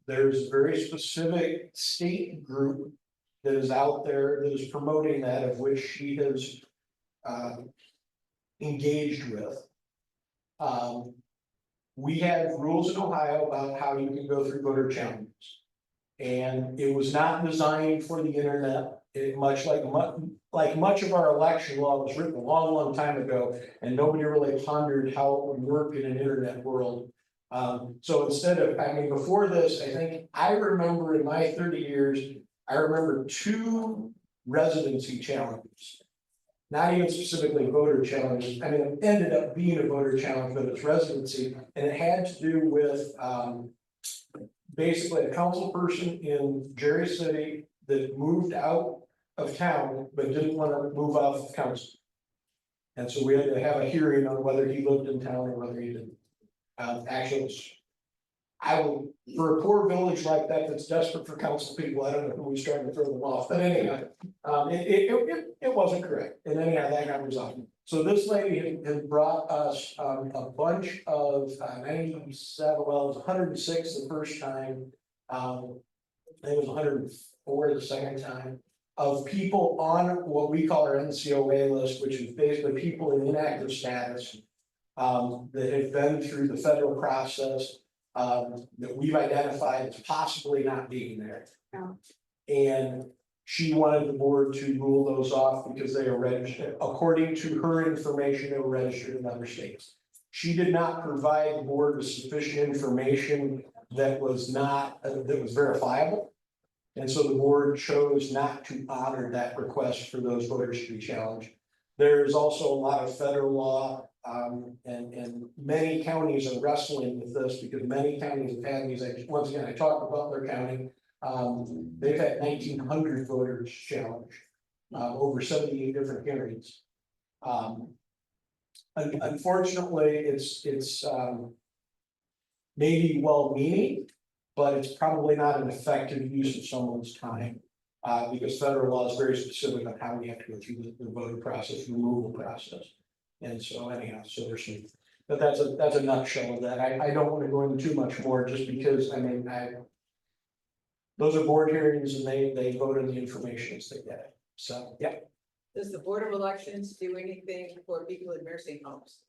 There's a very specific state group that is out there that is promoting that, of which she has engaged with. We have rules in Ohio about how you can go through voter challenges. And it was not designed for the internet. It much like much of our election law was written a long time ago, and nobody really pondered how it would work in an internet world. So instead of, I mean, before this, I remember in my 30 years, I remember 2 residency challenges. Not even specifically voter challenges. I mean, it ended up being a voter challenge, but it's residency, and it had to do with basically a council person in Jerry City that moved out of town but didn't want to move off of council. And so we had to have a hearing on whether he lived in town or whether he didn't. Actually, for a poor village like that that's desperate for council people, I don't know who was trying to throw them off, but anyhow, it wasn't correct, and anyhow, that got resolved. So this lady had brought us a bunch of 97, well, it was 106 the first time, it was 104 the second time, of people on what we call our NCOA list, which is basically people in inactive status that have been through the federal process. That we've identified as possibly not being there. Oh. And she wanted the board to rule those off because they are registered, according to her information, they were registered in other states. She did not provide the board with sufficient information that was verifiable. And so the board chose not to honor that request for those voters to be challenged. There is also a lot of federal law. And many counties are wrestling with this because many counties have had these, once again, I talked about their county. They've had 1,900 voters challenged, over 78 different hearings. Unfortunately, it's maybe well-meaning, but it's probably not an effective use of someone's time. Because federal law is very specific on how we have to go through the voting process, removal process. And so anyhow, so there's some, but that's a nutshell of that. I don't want to go into too much more just because, I mean, those are board hearings and they vote on the information as they get it. So, yeah. Does the Board of Elections do anything for people in nursing homes?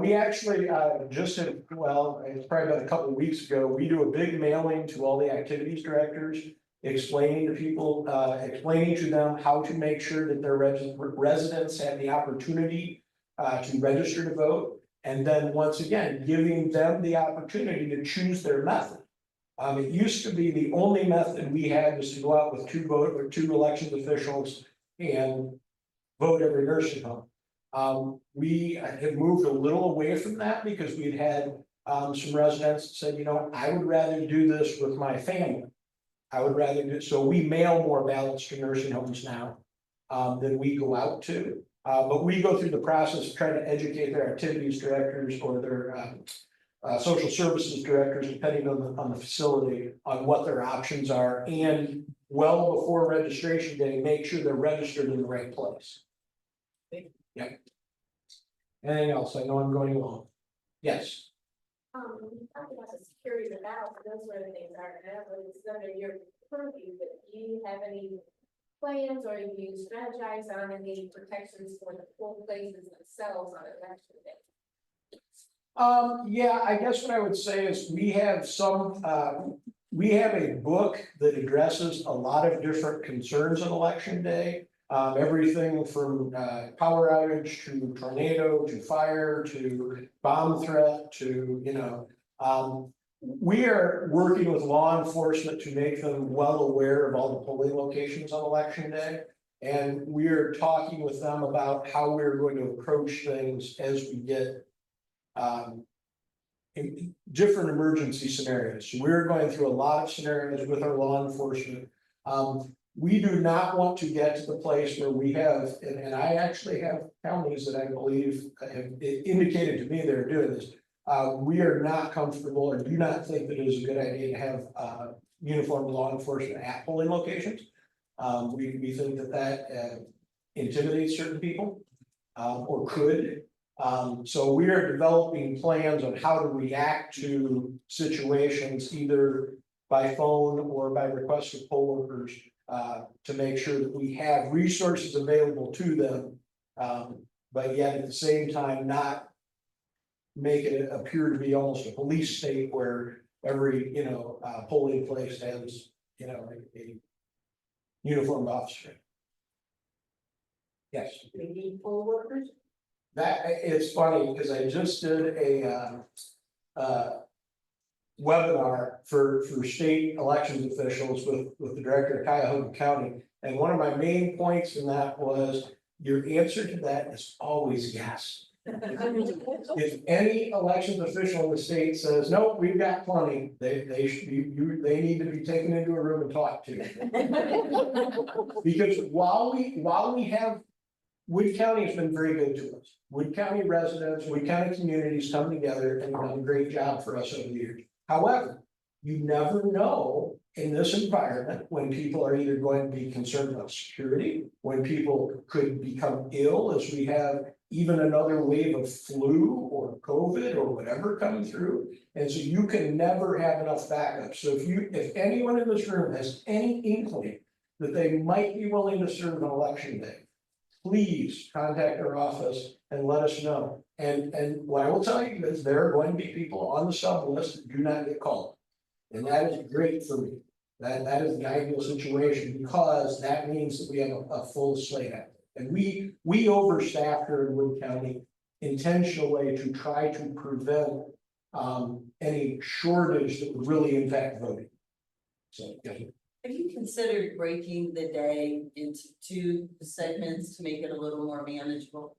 We actually just had, well, it's probably about a couple of weeks ago, we do a big mailing to all the activities directors, explaining to people, explaining to them how to make sure that their residents have the opportunity to register to vote. And then once again, giving them the opportunity to choose their method. It used to be the only method we had was to go out with 2 elections officials and vote every nursing home. We have moved a little away from that because we'd had some residents that said, you know, I would rather do this with my family. I would rather do, so we mail more ballots to nursing homes now than we go out to. But we go through the process of trying to educate their activities directors or their social services directors, depending on the facility, on what their options are. And well before registration day, make sure they're registered in the right place. Yeah. Anything else? I know I'm going along. Yes. Talking about the security of the ballot, those sort of things are, it's under your purview, but do you have any plans or do you strategize on any protections for the poll places themselves on election day? Yeah, I guess what I would say is we have we have a book that addresses a lot of different concerns on election day. Everything from power outage to tornado to fire to bomb threat to, we are working with law enforcement to make them well aware of all the polling locations on election day. And we are talking with them about how we're going to approach things as we get in different emergency scenarios. So we're going through a lot of scenarios with our law enforcement. We do not want to get to the place where we have, and I actually have counties that I believe have indicated to me they're doing this. We are not comfortable or do not think that it is a good idea to have uniformed law enforcement at polling locations. We think that intimidates certain people or could. So we are developing plans on how to react to situations either by phone or by request of poll workers to make sure that we have resources available to them, but yet at the same time not make it appear to be almost a police state where every polling place has a uniformed officer. Yes. We need poll workers? That, it's funny, because I just did a webinar for state elections officials with the director of Cuyahoga County. And one of my main points in that was, your answer to that is always yes. If any elections official in the state says, nope, we've got plenty, they need to be taken into a room and talked to. Because while we have, Wood County has been very good to us. Wood County residents, Wood County communities come together and done a great job for us over the years. However, you never know in this environment when people are either going to be concerned about security, when people could become ill, as we have even another wave of flu or COVID or whatever coming through. And so you can never have enough backup. So if anyone in this room has any inkling that they might be willing to serve on election day, please contact our office and let us know. And what I will tell you is there are going to be people on the sub list that do not get called. And that is great for me. That is the ideal situation, because that means that we have a full slate out there. And we overstaffed here in Wood County intentionally to try to prevent any shortage that would really impact voting. So, yeah. Have you considered breaking the day into 2 segments to make it a little more manageable?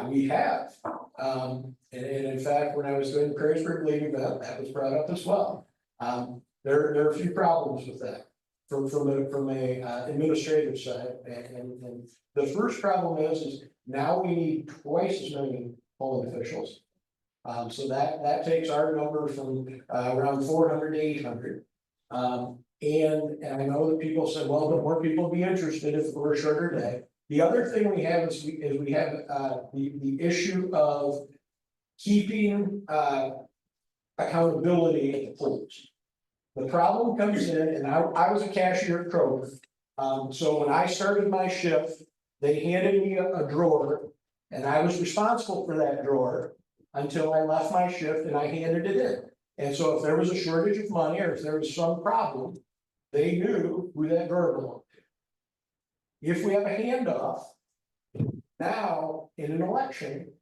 We have, and in fact, when I was doing the Perrysburg League event, that was brought up as well. There are a few problems with that from a administrative side, and the first problem is now we need twice as many polling officials. So that takes our number from around 400 to 800. And I know that people said, well, but more people be interested if it were a shorter day. The other thing we have is we have the issue of keeping accountability at the polls. The problem comes in, and I was a cashier at Kroger. So when I started my shift, they handed me a drawer, and I was responsible for that drawer until I left my shift and I handed it in. And so if there was a shortage of money or if there was some problem, they knew who that drawer belonged to. If we have a handoff, now in an election,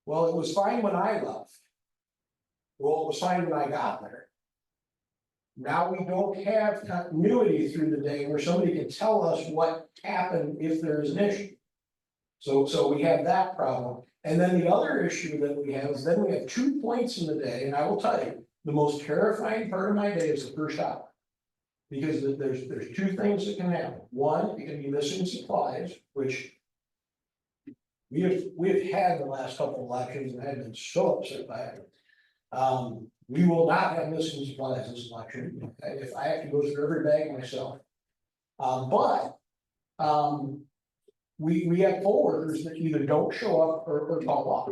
well, it was fine when I left. Well, it was fine when I got there. Now we don't have continuity through the day where somebody can tell us what happened if there is an issue. So we have that problem. And then the other issue that we have is then we have 2 points in the day, and I will tell you, the most terrifying part of my day is the first hour. Because there's two things that can happen. One, you can be missing supplies, which we have had the last couple of elections and I've been so upset by it. We will not have missing supplies this election, if I have to go through every bag myself. We have poll workers that either don't show up or call off.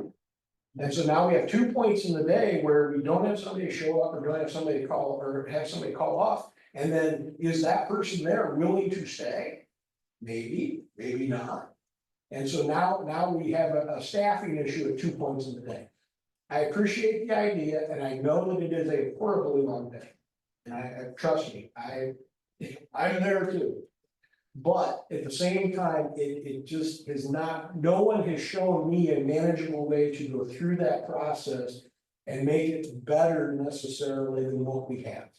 And so now we have 2 points in the day where we don't have somebody show up or don't have somebody call or have somebody call off. And then is that person there willing to stay? Maybe, maybe not. And so now we have a staffing issue at 2 points in the day. I appreciate the idea and I know that it is a horribly long day. And I trust me, I'm there too. But at the same time, it just is not, no one has shown me a manageable way to go through that process and make it better necessarily than what we have.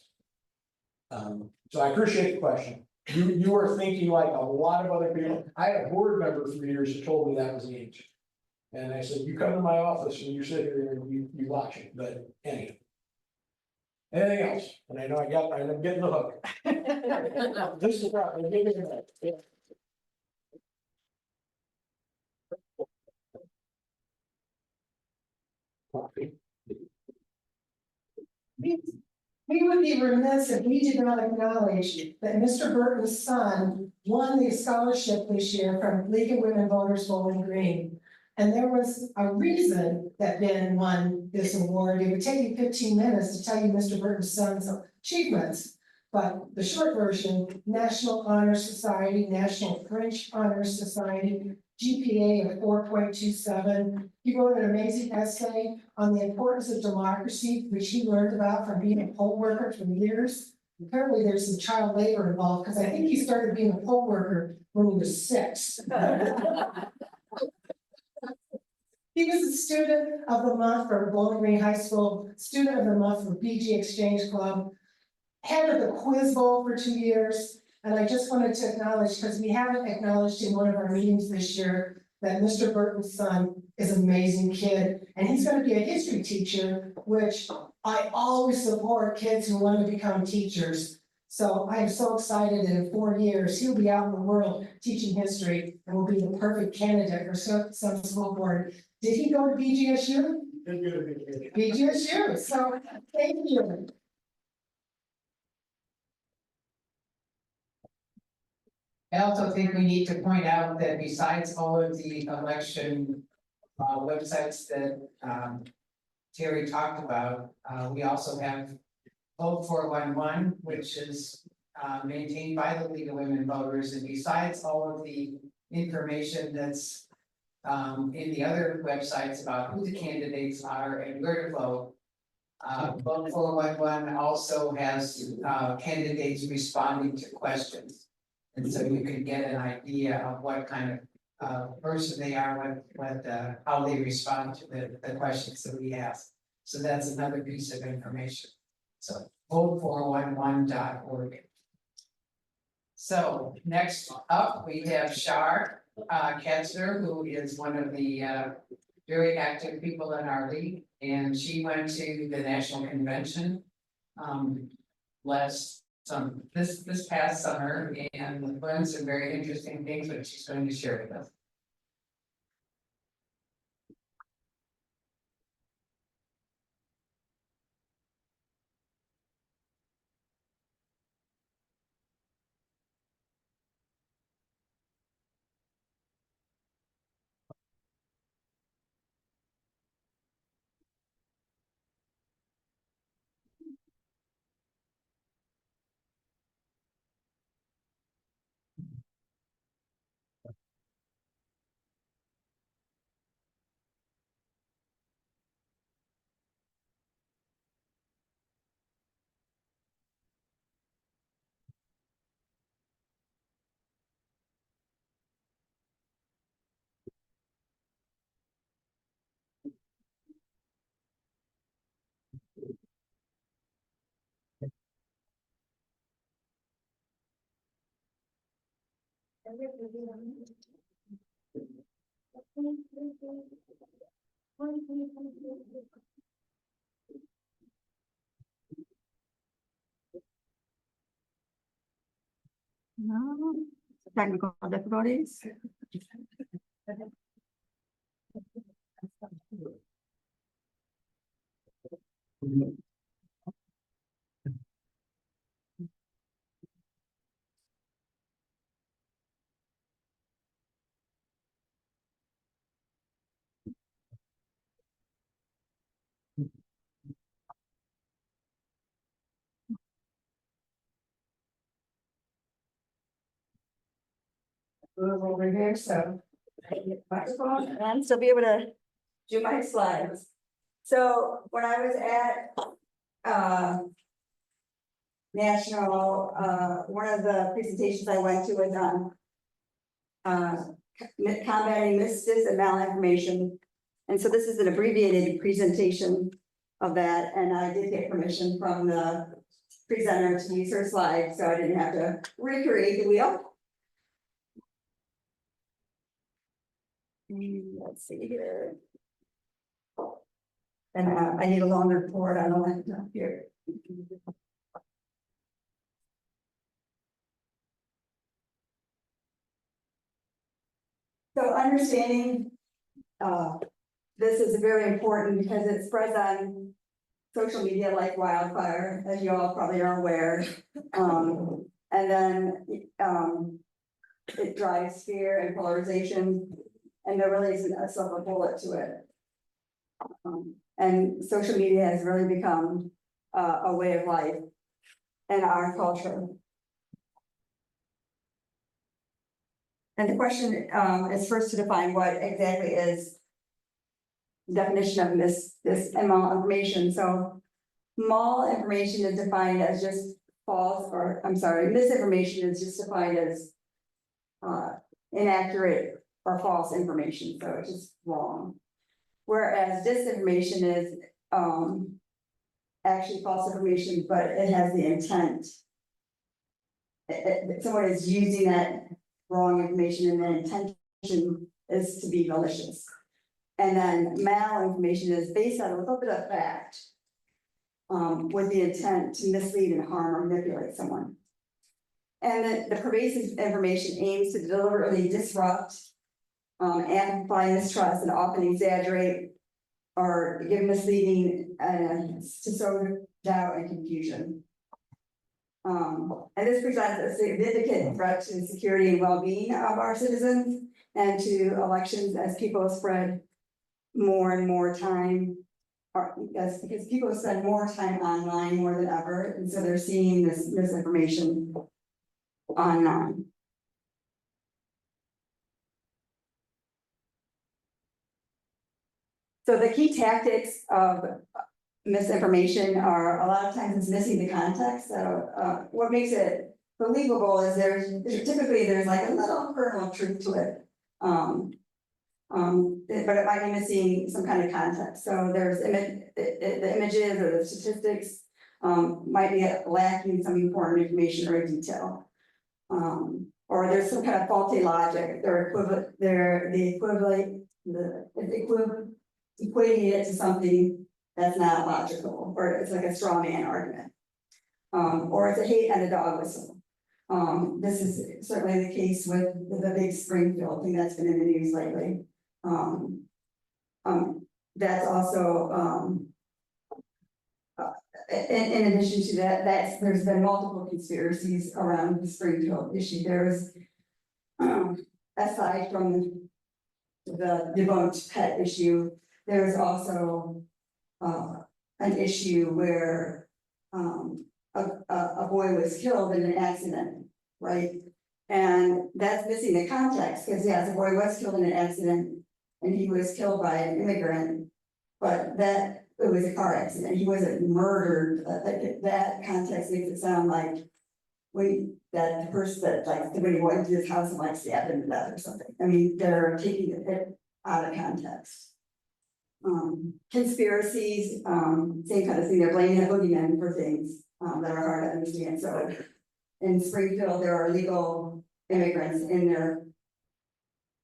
So I appreciate the question. You are thinking like a lot of other people. I had a board member for years who told me that was the answer. And I said, you come to my office and you sit here and you watch it, but anyway. Anything else? And I know I'm getting the hook. This is the problem. I'm getting the hook. We would be remiss if we did not acknowledge that Mr. Burton's son won the scholarship this year from League of Women Voters Bowling Green. And there was a reason that Ben won this award. It would take you 15 minutes to tell you Mr. Burton's son's achievements. But the short version, National Honor Society, National French Honor Society, GPA of 4.27. He wrote an amazing essay on the importance of democracy, which he learned about from being a poll worker for years. Apparently there's some child labor involved because I think he started being a poll worker when he was 6. He was a student of the month for Bowling Green High School, student of the month for BG Exchange Club, head of the Quiz Bowl for 2 years. And I just wanted to acknowledge, because we haven't acknowledged in one of our meetings this year, that Mr. Burton's son is an amazing kid. And he's going to be a history teacher, which I always support kids who want to become teachers. So I am so excited that in 4 years, he'll be out in the world teaching history and will be the perfect candidate for some school board. Did he go to BGSU? BGSU, so thank you. I also think we need to point out that besides all of the election websites that Terry talked about, we also have Vote 411, which is maintained by the League of Women Voters, and besides all of the information that's in the other websites about who the candidates are and where to vote. Vote 411 also has candidates responding to questions. And so you can get an idea of what kind of person they are, how they respond to the questions that we ask. So that's another piece of information. So vote411.org. So next up, we have Shar Katzner, who is one of the very active people in our league, and she went to the national convention this past summer and learned some very interesting things that she's going to share with us. technical difficulties. Move over here, so. I can get the microphone and I'm still be able to do my slides. So when I was at, national, one of the presentations I went to was on combating misses and malinformation. And so this is an abbreviated presentation of that, and I did get permission from the presenter to use her slides, so I didn't have to recreate the wheel. Let's see here. And I need a longer cord on the laptop here. So understanding, this is very important because it spreads on social media like wildfire, as you all probably are aware. And then, it drives fear and polarization, and there really isn't a silver bullet to it. And social media has really become a way of life in our culture. And the question is first to define what exactly is the definition of this malinformation. So malinformation is defined as just false, or I'm sorry, misinformation is just defined as inaccurate or false information, so it's just wrong. Whereas disinformation is actually false information, but it has the intent. Someone is using that wrong information and the intention is to be malicious. And then malinformation is based on a little bit of fact with the intent to mislead and harm or manipulate someone. And the pervasive information aims to deliberately disrupt, amplify mistrust, and often exaggerate or give misleading to sow doubt and confusion. And this presents a significant threat to the security and well-being of our citizens and to elections as people spread more and more time. Because people spend more time online more than ever, and so they're seeing this misinformation online. So the key tactics of misinformation are a lot of times it's missing the context. So what makes it believable is there's typically like a little kernel of truth to it. But it might be missing some kind of context. So there's the images or the statistics might be lacking some important information or detail. Or there's some kind of faulty logic. Equating it to something that's not logical, or it's like a straw man argument. Or it's a hate and a dog whistle. This is certainly the case with the big Springfield thing that's been in the news lately. That's also, in addition to that, there's been multiple conspiracies around the Springfield issue. There's, aside from the debunked pet issue, there's also an issue where a boy was killed in an accident, right? And that's missing the context, because yes, the boy was killed in an accident and he was killed by an immigrant, but it was a car accident. He wasn't murdered. That context makes it sound like that the person that somebody went into his house and stabbed him to death or something. I mean, they're taking it out of context. Conspiracies, same kind of thing. They're blaming a boogeyman for things that are hard to understand. So in Springfield, there are illegal immigrants in their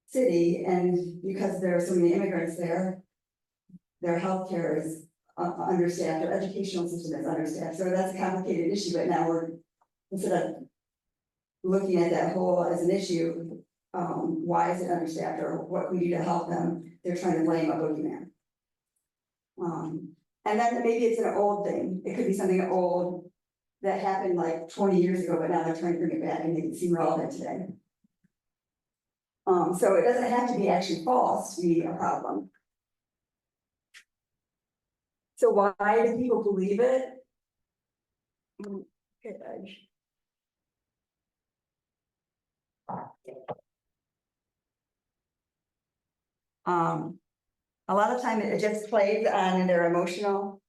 city, and because there are so many immigrants there, their healthcare is understaffed, their educational system is understaffed. So that's a complicated issue, but now instead of looking at that whole as an issue. Why is it understaffed or what we do to help them? They're trying to blame a boogeyman. And then maybe it's an old thing. It could be something old that happened like 20 years ago, but now they're trying to bring it back and make it seem relevant today. So it doesn't have to be actually false to be a problem. So why do people believe it? Okay. A lot of time it just plays on their emotional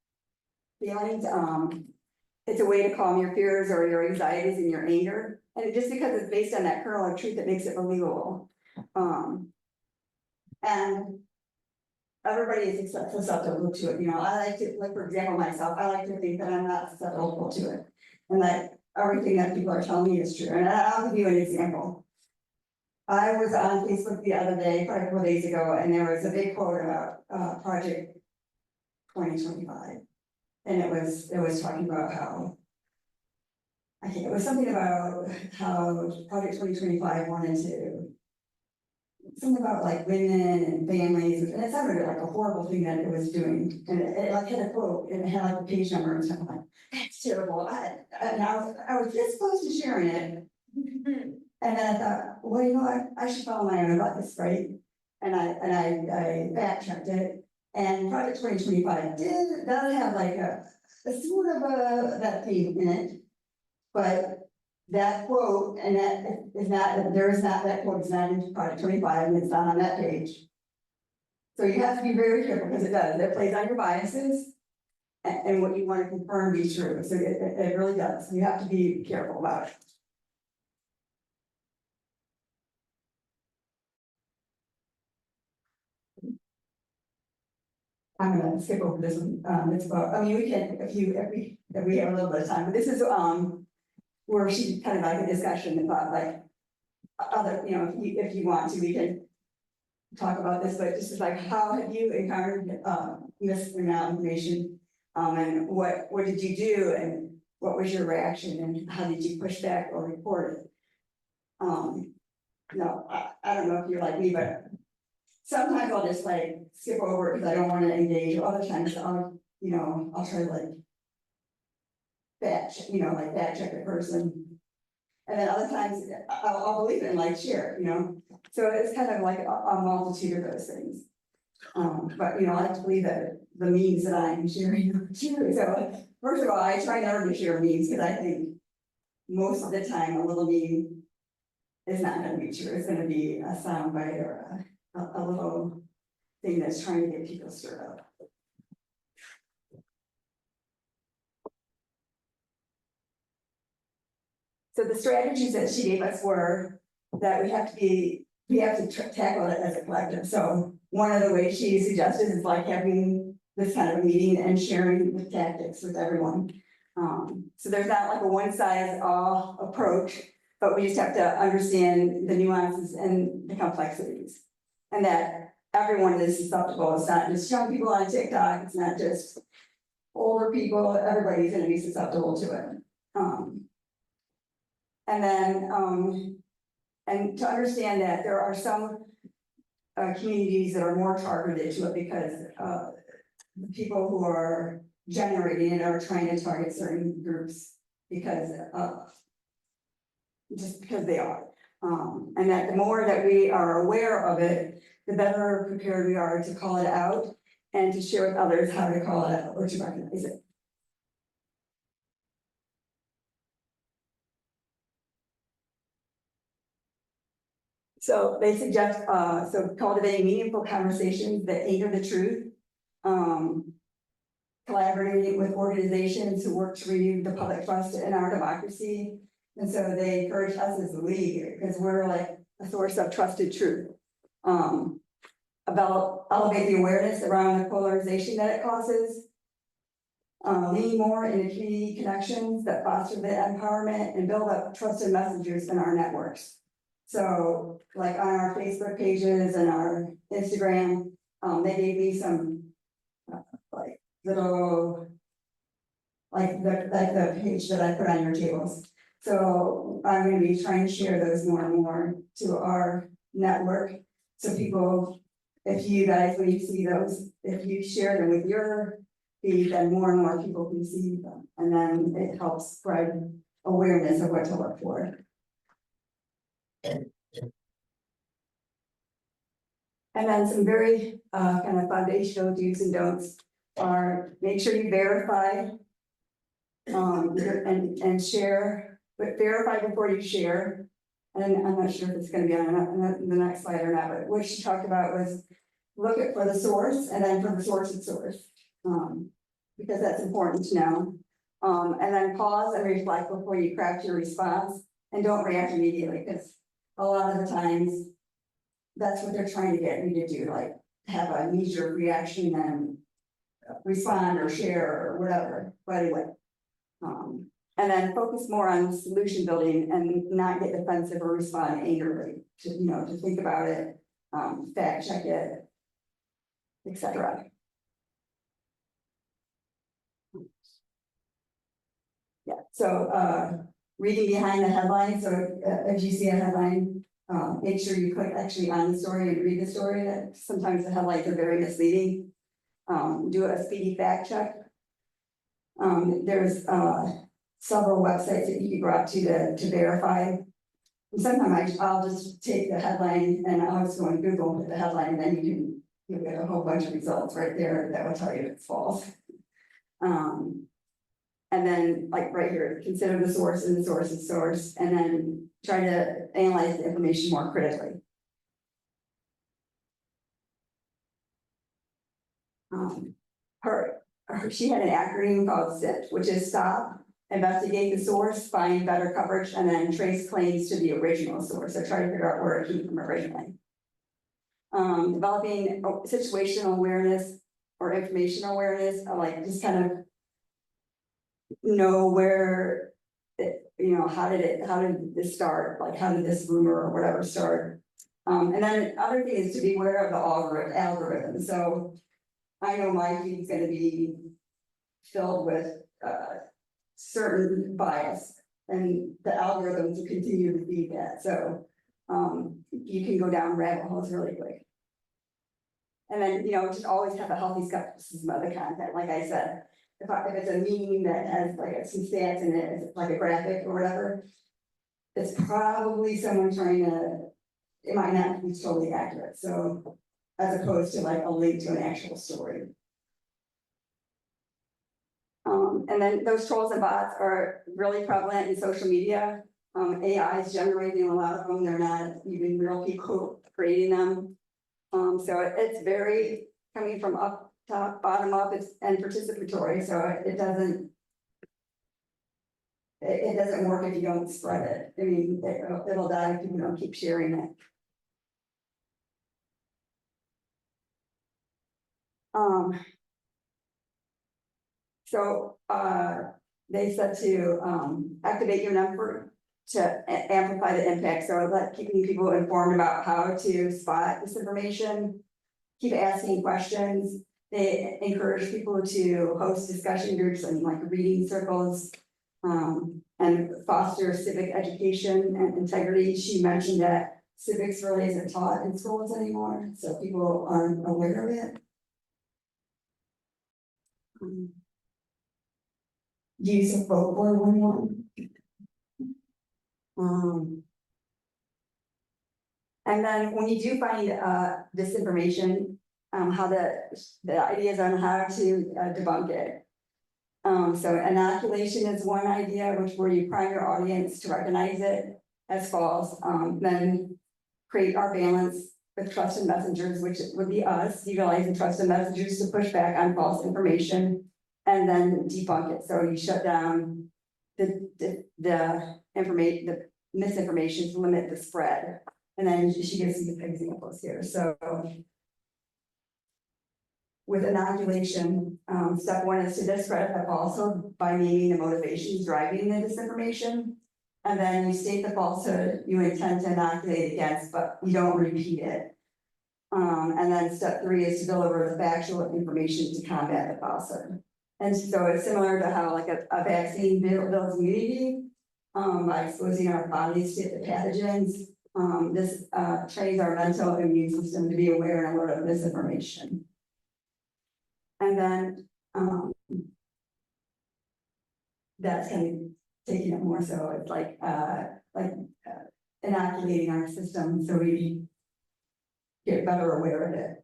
feelings. It's a way to calm your fears or your anxieties and your anger. And just because it's based on that kernel of truth, that makes it believable. And everybody is susceptible to it. You know, I like to, like, for example, myself, I like to think that I'm not susceptible to it. And that everything that people are telling me is true. And I'll give you an example. I was on Facebook the other day, probably a couple days ago, and there was a big quote about Project 2025. And it was talking about how, I think it was something about how Project 2025 wanted to, something about like women and families, and it sounded like a horrible thing that it was doing. And it like had a quote, and it had like a page number and stuff. I'm like, that's terrible. I was this close to sharing it. And then I thought, well, you know what, I should follow my own advice, right? And I fact checked it, and Project 2025 does have like a sort of that theme in it. But that quote, and that is not, there is not, that quote is not in Project 25, and it's not on that page. So you have to be very careful, because it plays on your biases and what you want to confirm be true. So it really does. You have to be careful about it. I'm gonna skip over this one. It's about, I mean, we can, if we have a little bit of time, but this is where she kind of like a discussion about like other, you know, if you want to, we can talk about this, but this is like, how have you encountered misinformation? And what did you do, and what was your reaction, and how did you push back or report it? No, I don't know if you're like me, but sometimes I'll just like skip over it because I don't want to engage. Other times I'll try to like fact check the person. And then other times I'll believe it and like share, you know. So it's kind of like a multitude of those things. But you know, I like to believe that the memes that I'm sharing are true. So first of all, I try never to share memes, because I think most of the time a little meme is not going to be true. It's going to be a soundbite or a little thing that's trying to get people stirred up. So the strategies that she gave us were that we have to tackle it as a collective. So one of the ways she suggested is like having this kind of a meeting and sharing the tactics with everyone. So there's not like a one size all approach, but we just have to understand the nuances and the complexities. And that everyone is susceptible. It's not just young people on TikTok. It's not just older people. Everybody's going to be susceptible to it. And then, and to understand that there are some communities that are more targeted to it, because the people who are generating it are trying to target certain groups because just because they are. And that the more that we are aware of it, the better prepared we are to call it out and to share with others how to call it out or to recognize it. So they suggest, so cultivating meaningful conversations that anchor the truth, collaborating with organizations who work to renew the public trust in our democracy. And so they encourage us as a league, because we're like a source of trusted truth. About elevate the awareness around the polarization that it causes. Lean more into community connections that foster the empowerment and build up trusted messengers in our networks. So like on our Facebook pages and our Instagram, they gave me some like the page that I put on your tables. So I'm gonna be trying to share those more and more to our network. So people, if you guys, when you see those, if you share them with your feed, then more and more people can see them. And then it helps spread awareness of what to look for. And then some very kind of foundational do's and don'ts are make sure you verify. And share, but verify before you share. And I'm not sure if it's gonna be on the next slide or not, but what she talked about was look at for the source and then for the source of source. Because that's important to know. And then pause and reflect before you craft your response and don't react immediately, because a lot of the times that's what they're trying to get you to do, like have a knee-jerk reaction and respond or share or whatever, but anyway. And then focus more on solution building and not get defensive or respond angrily, to, you know, to think about it, fact check it, etc. Yeah, so, reading behind the headline, so if you see a headline, make sure you click actually on the story and read the story. That sometimes the headlines are very misleading. Do a speedy fact check. There's several websites that you can go out to verify. And sometimes I'll just take the headline and I'll just go on Google with the headline, and then you'll get a whole bunch of results right there that will tell you it's false. And then like right here, consider the source and the source's source, and then try to analyze the information more critically. She had an acronym called SIP, which is stop, investigate the source, find better coverage, and then trace claims to the original source. So try to figure out where it came from originally. Developing situational awareness or informational awareness, like just kind of know where it, you know, how did this start? Like how did this rumor or whatever start? And then other thing is to be aware of the algorithm. So I know my feed's gonna be filled with certain bias, and the algorithms will continue to feed that. So you can go down rabbit holes really quick. And then, you know, just always have a healthy skepticism of the content. Like I said, if it's a meme that has like some stats in it, it's like a graphic or whatever, it's probably someone trying to, it might not be totally accurate. So as opposed to like a link to an actual story. And then those trolls and bots are really prevalent in social media. AI is generating a lot of them. They're not even real people creating them. So it's very coming from up top, bottom up, and participatory. So it doesn't work if you don't spread it. I mean, it'll die if you don't keep sharing it. So they said to activate your number to amplify the impact. So like keeping people informed about how to spot this information, keep asking questions. They encourage people to host discussion groups and like reading circles, and foster civic education and integrity. She mentioned that civics really isn't taught in schools anymore, so people aren't aware of it. Use of vote for 111. And then when you do find this information, how the ideas on how to debunk it. So inoculation is one idea, where you prime your audience to recognize it as false. Then create our balance with trusted messengers, which would be us, utilizing trusted messengers to push back on false information. And then debunk it. So you shut down the misinformation to limit the spread. And then she gives some examples here. So with inoculation, step one is to discredit the falsehood by naming the motivations driving the disinformation. And then you state the falsehood you intend to inoculate against, but you don't repeat it. And then step three is to deliver the factual information to combat the falsehood. And so it's similar to how like a vaccine builds immunity. by exposing our bodies to the pathogens. This trains our mental immune system to be aware and alert of this information. And then, that's kind of taking it more so, it's like inoculating our system so we get better aware of it.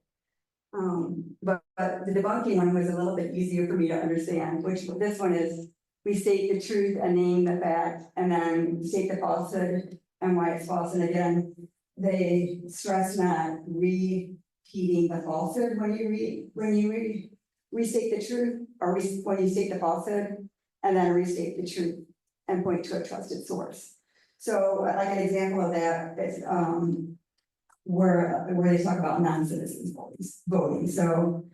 But the debunking one was a little bit easier for me to understand, which this one is, we state the truth and name the fact, and then state the falsehood and why it's false. And again, they stress not repeating the falsehood when you restate the truth, or when you state the falsehood, and then restate the truth and point to a trusted source. So like an example of that is where they talk about non-citizens voting. So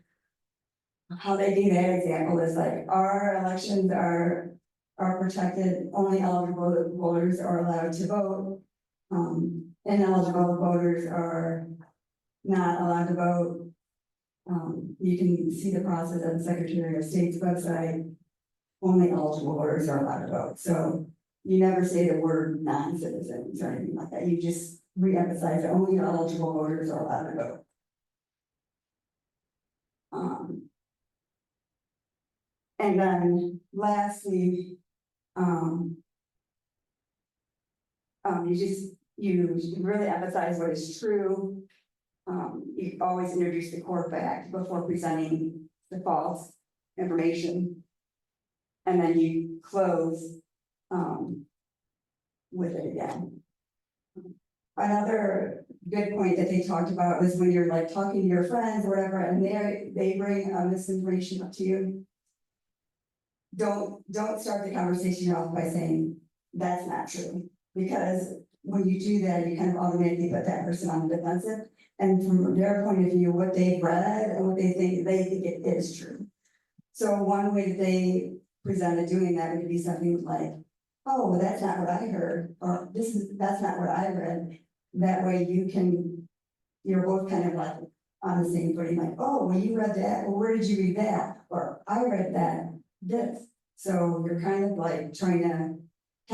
how they do that example is like, our elections are protected, only eligible voters are allowed to vote. Ineligible voters are not allowed to vote. You can see the process at the Secretary of State's website. Only eligible voters are allowed to vote. So you never say the word non-citizens or anything like that. You just re-emphasize that only eligible voters are allowed to vote. And then lastly, you really emphasize what is true. You always introduce the core fact before presenting the false information. And then you close with it again. Another good point that they talked about was when you're like talking to your friends or whatever, and they bring misinformation up to you. Don't start the conversation off by saying that's not true, because when you do that, you kind of automatically put that person on the defensive. And from their point of view, what they've read and what they think it is true. So one way that they presented doing that would be something like, oh, well, that's not what I heard, or that's not what I read. That way you're both kind of like on the same footing, like, oh, well, you read that, well, where did you read that? Or I read this. So you're kind of like trying to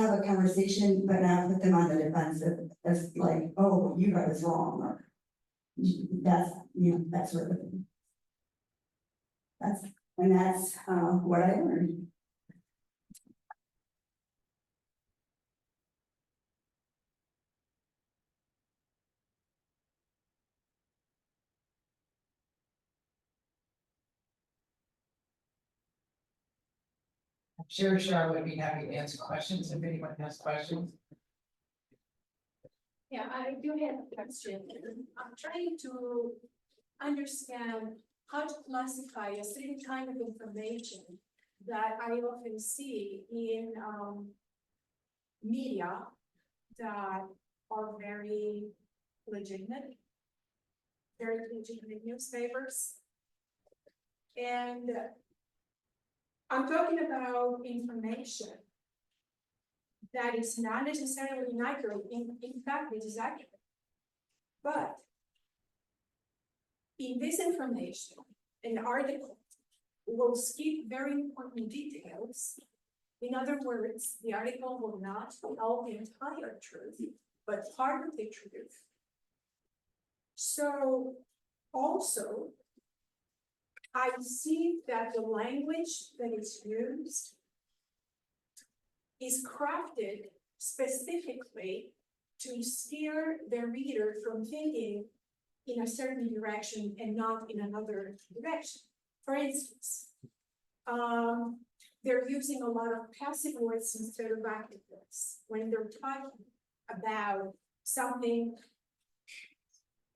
have a conversation, but not put them on the defensive as like, oh, what you read is wrong, or that sort of thing. That's what I learned. I'm sure Shar would be happy to answer questions if anyone has questions. Yeah, I do have a question. I'm trying to understand how to classify a certain kind of information that I often see in media that are very legitimate newspapers. And I'm talking about information that is not necessarily inaccurate. In fact, it is accurate. But in this information, an article will skip very important details. In other words, the article will not tell the entire truth, but part of the truth. So also, I see that the language that is used is crafted specifically to steer the reader from thinking in a certain direction and not in another direction. For instance, they're using a lot of passive words instead of active words when they're talking about something,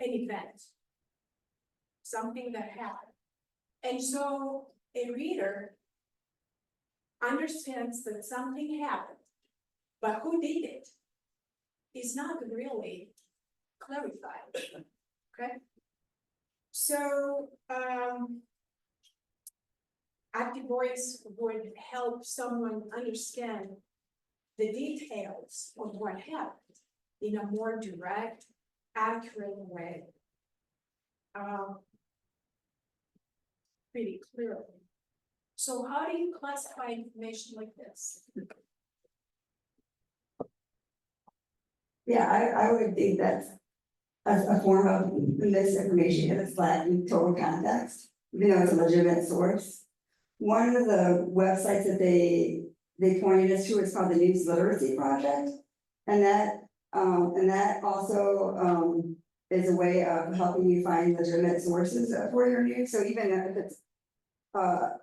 an event, something that happened. And so a reader understands that something happened, but who did it is not really clarified. Okay. So active voice would help someone understand the details of what happened in a more direct, accurate way. Pretty clearly. So how do you classify information like this? Yeah, I would think that's a form of misinformation if it's lacking total context, even though it's a legitimate source. One of the websites that they pointed us to is called the News Literacy Project. And that also, is a way of helping you find legitimate sources for your news, so even if it's a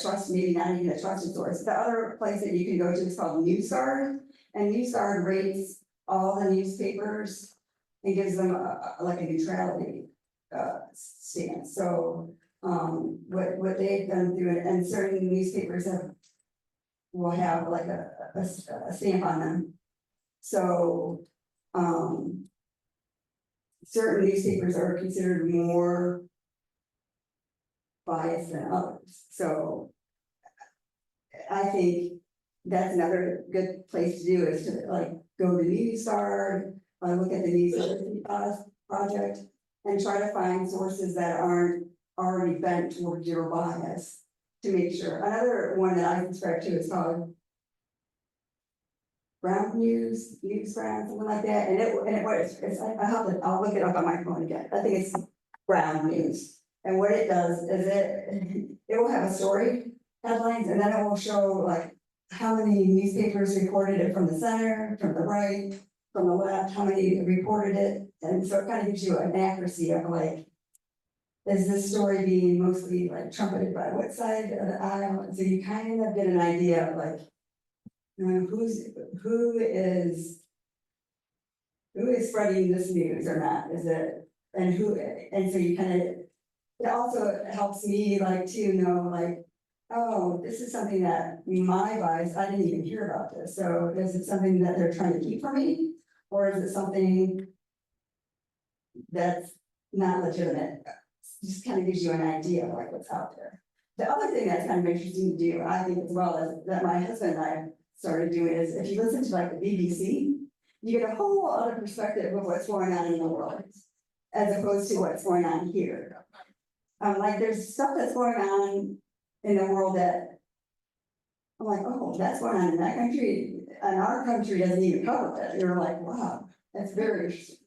trust, maybe not even a trusted source. The other place that you can go to is called NewsGuard, and NewsGuard rates all the newspapers and gives them like a neutrality stance. So what they've done through it, and certain newspapers will have like a stamp on them. So certain newspapers are considered more biased than others, so I think that's another good place to do is to like go to NewsGuard, look at the News Literacy Project, and try to find sources that aren't already bent towards your bias to make sure. Another one that I subscribe to is called Brown News Brown, something like that, and it was, I'll look it up on my phone again, I think it's Brown News. And what it does is it will have a story headlines, and then it will show like how many newspapers reported it from the center, from the right, from the left, how many reported it, and so it kind of gives you an accuracy of like, is this story being mostly like trumpeted by what side of the aisle, and so you kind of get an idea of like, who is spreading this news or not, is it, and so you kind of, it also helps me like to know like, oh, this is something that my bias, I didn't even hear about this, so is it something that they're trying to keep from me? Or is it something that's not legitimate? Just kind of gives you an idea of like what's out there. The other thing that's kind of interesting to do, I think as well, is that my husband and I started doing is if you listen to like the BBC, you get a whole other perspective of what's going on in the world, as opposed to what's going on here. Like there's stuff that's going on in the world that I'm like, oh, that's going on in that country, and our country doesn't even cover it. You're like, wow, that's very interesting.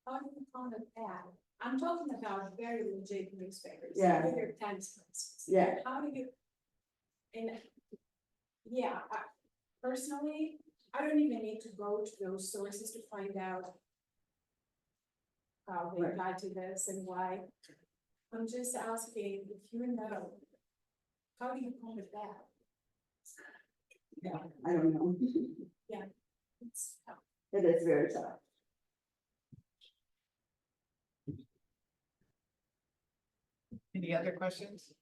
On that, I'm talking about very legit newspapers. Yeah. New York Times, for instance. Yeah. How do you? And yeah, personally, I don't even need to go to those sources to find out how they got to this and why. I'm just asking if you know, how do you combat that? Yeah, I don't know. Yeah. It's tough. It is very tough. Any other questions?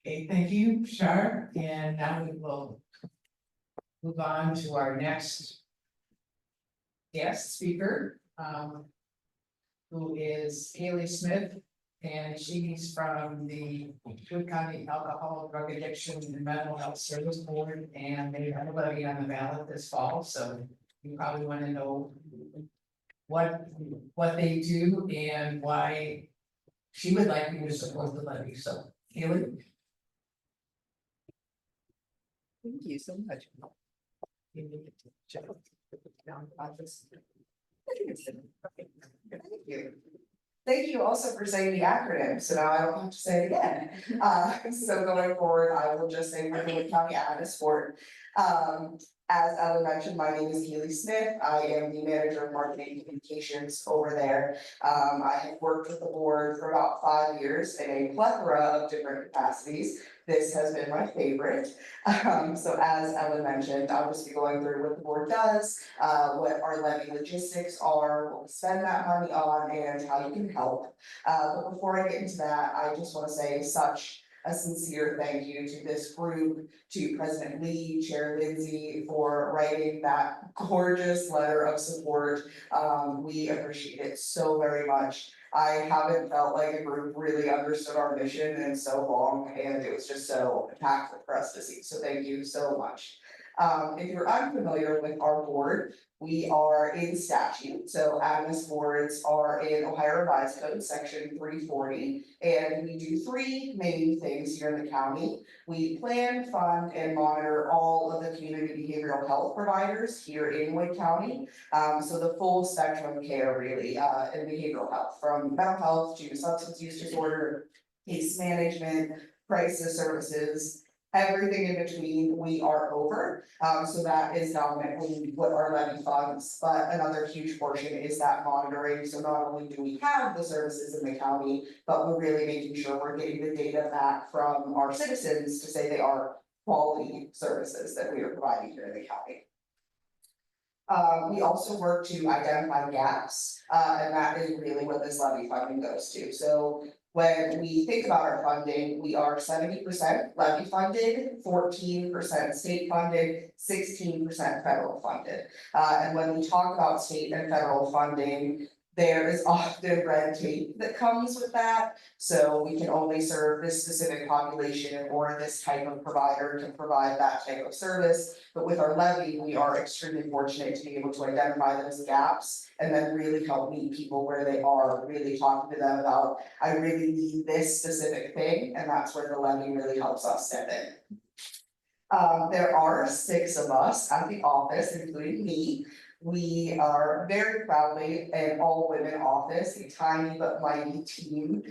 Okay, thank you, Shar, and now we will move on to our next guest speaker, who is Kaylee Smith, and she's from the Wood County Alcohol, Drug Addiction and Mental Health Service Board, and they have a levy on the ballot this fall, so you probably want to know what they do and why she would like you to support the levy, so Kaylee. Thank you so much. Thank you. Thank you also for saying the acronym, so now I don't have to say it again. So going forward, I will just say we're the Wood County ADMAMHS Board. As Ellen mentioned, my name is Kaylee Smith. I am the manager of marketing and communications over there. I have worked with the board for about 5 years in a plethora of different capacities. This has been my favorite. So as Ellen mentioned, I'll just be going through what the board does, what our levy logistics are, what we spend that money on, and how you can help. But before I get into that, I just want to say such a sincere thank you to this group, to President Lee, Chair Lindsay, for writing that gorgeous letter of support. We appreciate it so very much. I haven't felt like a group really understood our mission in so long, and it was just so impactful for us to see. So thank you so much. If you're unfamiliar with our board, we are in statute, so ADMAMHS boards are in Ohio Revised Code, section 340. And we do three main things here in the county. We plan, fund, and monitor all of the community behavioral health providers here in Wood County. So the full spectrum of care really, in behavioral health, from mental health to substance use disorder, case management, crisis services, everything in between we are over. So that is dominantly what our levy funds, but another huge portion is that monitoring. So not only do we have the services in the county, but we're really making sure we're getting the data back from our citizens to say they are quality services that we are providing here in the county. We also work to identify gaps, and that is really what this levy funding goes to. So when we think about our funding, we are 70% levy funded, 14% state funded, 16% federal funded. And when we talk about state and federal funding, there is often red tape that comes with that. So we can only serve this specific population, or this type of provider can provide that type of service. But with our levy, we are extremely fortunate to be able to identify those gaps and then really help meet people where they are, really talking to them about, I really need this specific thing, and that's where the levy really helps us step in. There are 6 of us at the office, including me. We are very proudly an all-women office, a tiny but mighty team.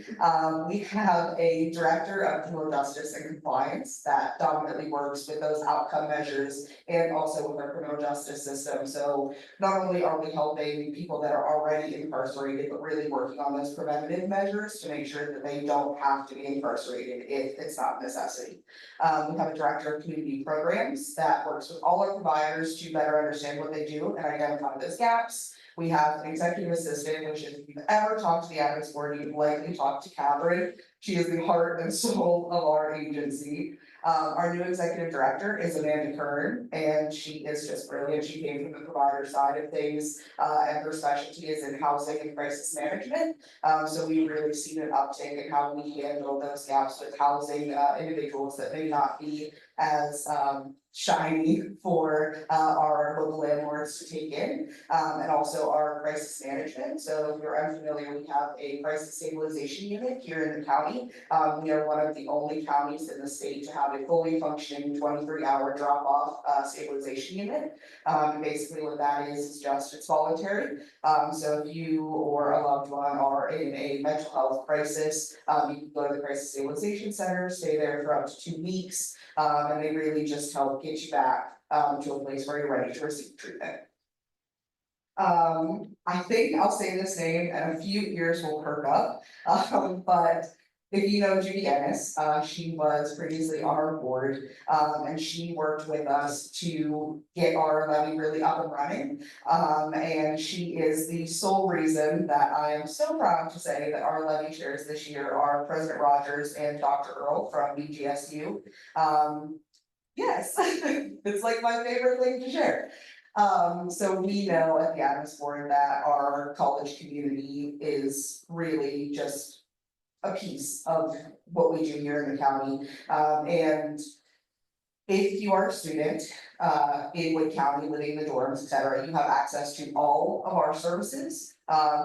We have a director of criminal justice and compliance that dominantly works with those outcome measures and also with our criminal justice system. So not only are we helping people that are already incarcerated, but really working on those preventative measures to make sure that they don't have to be incarcerated if it's not a necessity. We have a director of community programs that works with all our providers to better understand what they do and identify those gaps. We have an executive assistant, which if you've ever talked to the ADMAMHS board, you've likely talked to Catherine. She is the heart and soul of our agency. Our new executive director is Amanda Kern, and she is just brilliant. She came from the provider side of things, and her specialty is in housing and crisis management. So we've really seen an uptick in how we handle those gaps with housing individuals that may not be as shiny for our local landlords to take in, and also our crisis management. So if you're unfamiliar, we have a crisis stabilization unit here in the county. We are one of the only counties in the state to have a fully functioning 23-hour drop-off stabilization unit. Basically what that is just, it's voluntary. So if you or a loved one are in a mental health crisis, you can go to the crisis stabilization center, stay there for up to 2 weeks, and they really just help get you back to a place where you're ready to receive treatment. I think I'll say this name and a few ears will perk up, but if you know Judy Ennis, she was previously on our board, and she worked with us to get our levy really up and running. And she is the sole reason that I am so proud to say that our levy chairs this year are President Rogers and Dr. Earl from BGSU. Yes, it's like my favorite thing to share. So we know at the ADMAMHS board that our college community is really just a piece of what we do here in the county. And if you are a student in Wood County, living in the dorms, et cetera, you have access to all of our services,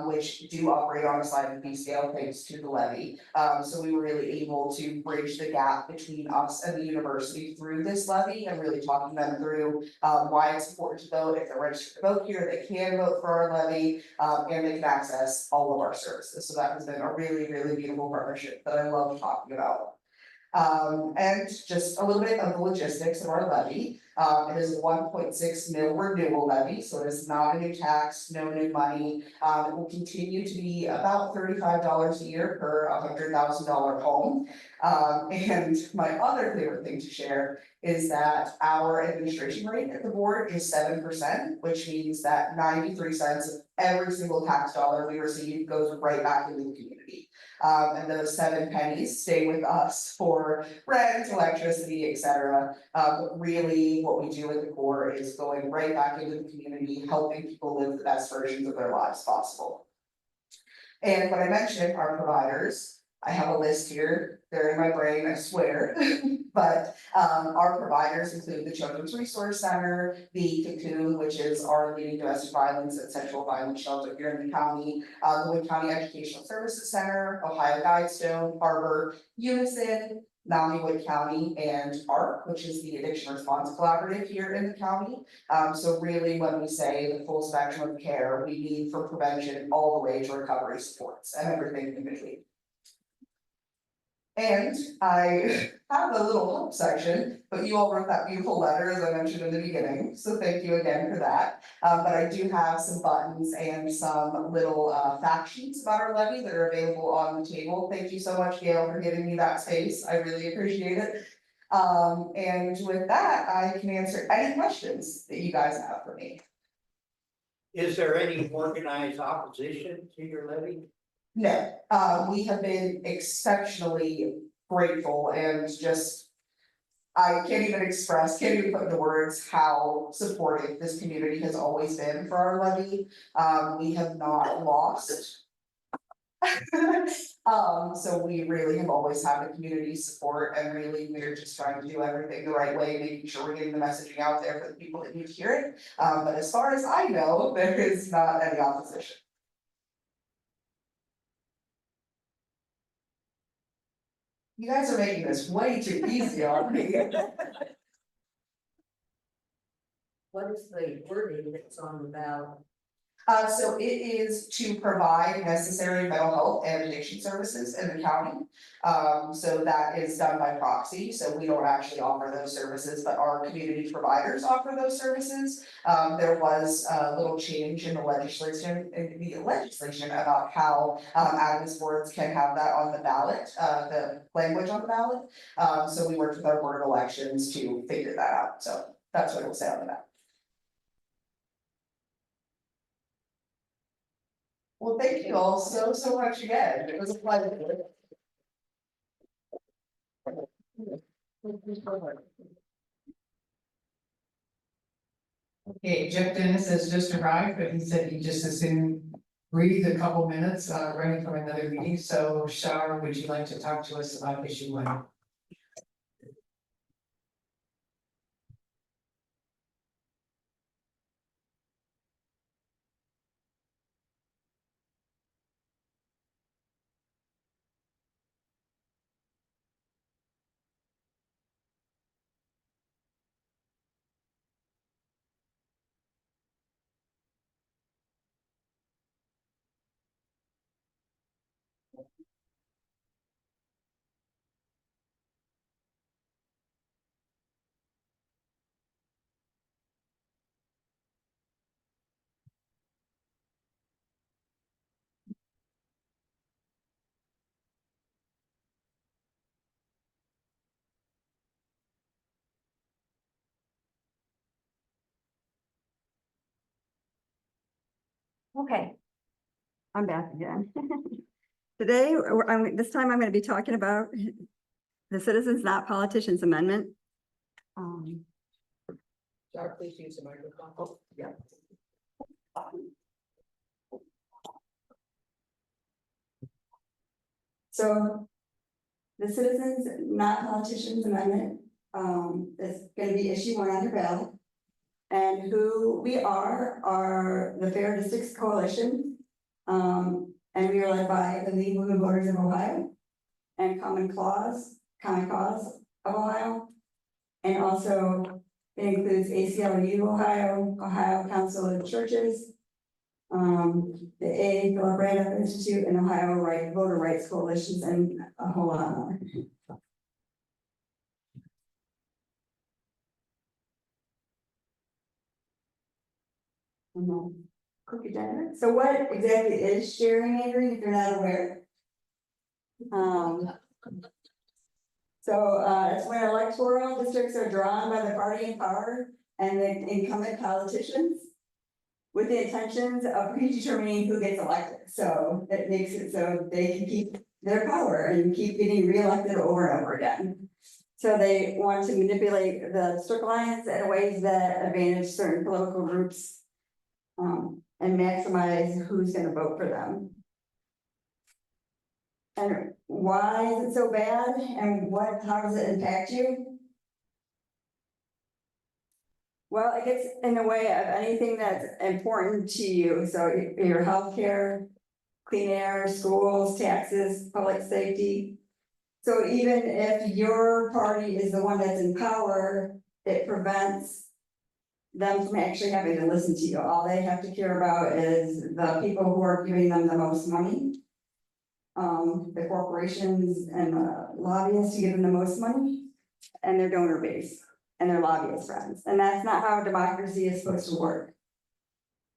which do operate on a sliding fee scale thanks to the levy. So we were really able to bridge the gap between us and the university through this levy and really talking them through why it's important to vote. If they're registered to vote here, they can vote for our levy, and they can access all of our services. So that has been a really, really beautiful partnership that I love talking about. And just a little bit of the logistics of our levy. It is a 1.6 mil renewal levy, so it is not a new tax, no new money. It will continue to be about $35 a year per $100,000 home. And my other favorite thing to share is that our administration rate at the board is 7%, which means that 93 cents of every single tax dollar we receive goes right back into the community. And those 7 pennies stay with us for rent, electricity, etc. But really what we do at the core is going right back into the community, helping people live the best versions of their lives possible. And when I mentioned our providers, I have a list here, they're in my brain, I swear. But our providers include the Children's Resource Center, the Cocoon, which is our leading domestic violence and sexual violence shelter here in the county. The Wood County Educational Services Center, Ohio Guidestone, Harbor, Unison, Maui Wood County, and ARC, which is the Addiction Response Collaborative here in the county. So really, when we say the full spectrum of care, we need from prevention all the way to recovery supports and everything in between. And I have a little help section, but you all wrote that beautiful letter, as I mentioned in the beginning, so thank you again for that. But I do have some buttons and some little fact sheets about our levy that are available on the table. Thank you so much, Gail, for giving me that space, I really appreciate it. And with that, I can answer any questions that you guys have for me. Is there any organized opposition to your levy? No, we have been exceptionally grateful and just. I can't even put into words how supportive this community has always been for our levy. We have not lost. So we really have always had the community support, and really we're just trying to do everything the right way, making sure we're getting the messaging out there for the people that need to hear it. But as far as I know, there is not any opposition. You guys are making this way too easy on me. What is the wording that's on the ballot? So it is to provide necessary mental health and addiction services in the county. So that is done by proxy, so we don't actually offer those services, but our community providers offer those services. There was a little change in the legislation about how ADMAMHS boards can have that on the ballot, the language on the ballot. So we worked with our board of elections to figure that out, so that's what it will say on the ballot. Well, thank you all so much again. It was a pleasure. Okay, Jeff Dennis has just arrived, but he said he just as soon breathe a couple minutes, running from another meeting. So Shar, would you like to talk to us about issue 1? Okay. I'm back again. Today, this time I'm going to be talking about the Citizens Not Politicians Amendment. Shar, please use the microphone. Oh, yeah. So the Citizens Not Politicians Amendment is going to be issue 1 on your ballot. And who we are the Fair Districts Coalition. And we are led by the League of Women Voters of Ohio and Common Cause of Ohio. And also it includes ACLU Ohio, Ohio Council of Churches, the A. Philip Randolph Institute, and Ohio Voter Rights Coalitions, and a whole lot more. Quick agenda. So what exactly is gerrymandering, if you're not aware? It's when electoral districts are drawn by the party in power and the incumbent politicians with the intentions of predetermining who gets elected. So it makes it so they can keep their power and keep getting reelected over and over again. So they want to manipulate the district lines in ways that advantage certain political groups and maximize who's going to vote for them. And why is it so bad and how does it impact you? Well, it gets in the way of anything that's important to you, so your healthcare, clean air, schools, taxes, public safety. So even if your party is the one that's in power, it prevents them from actually having to listen to you. All they have to care about is the people who are giving them the most money. The corporations and the lobbyists who give them the most money, and their donor base, and their lobbyist friends. And that's not how democracy is supposed to work.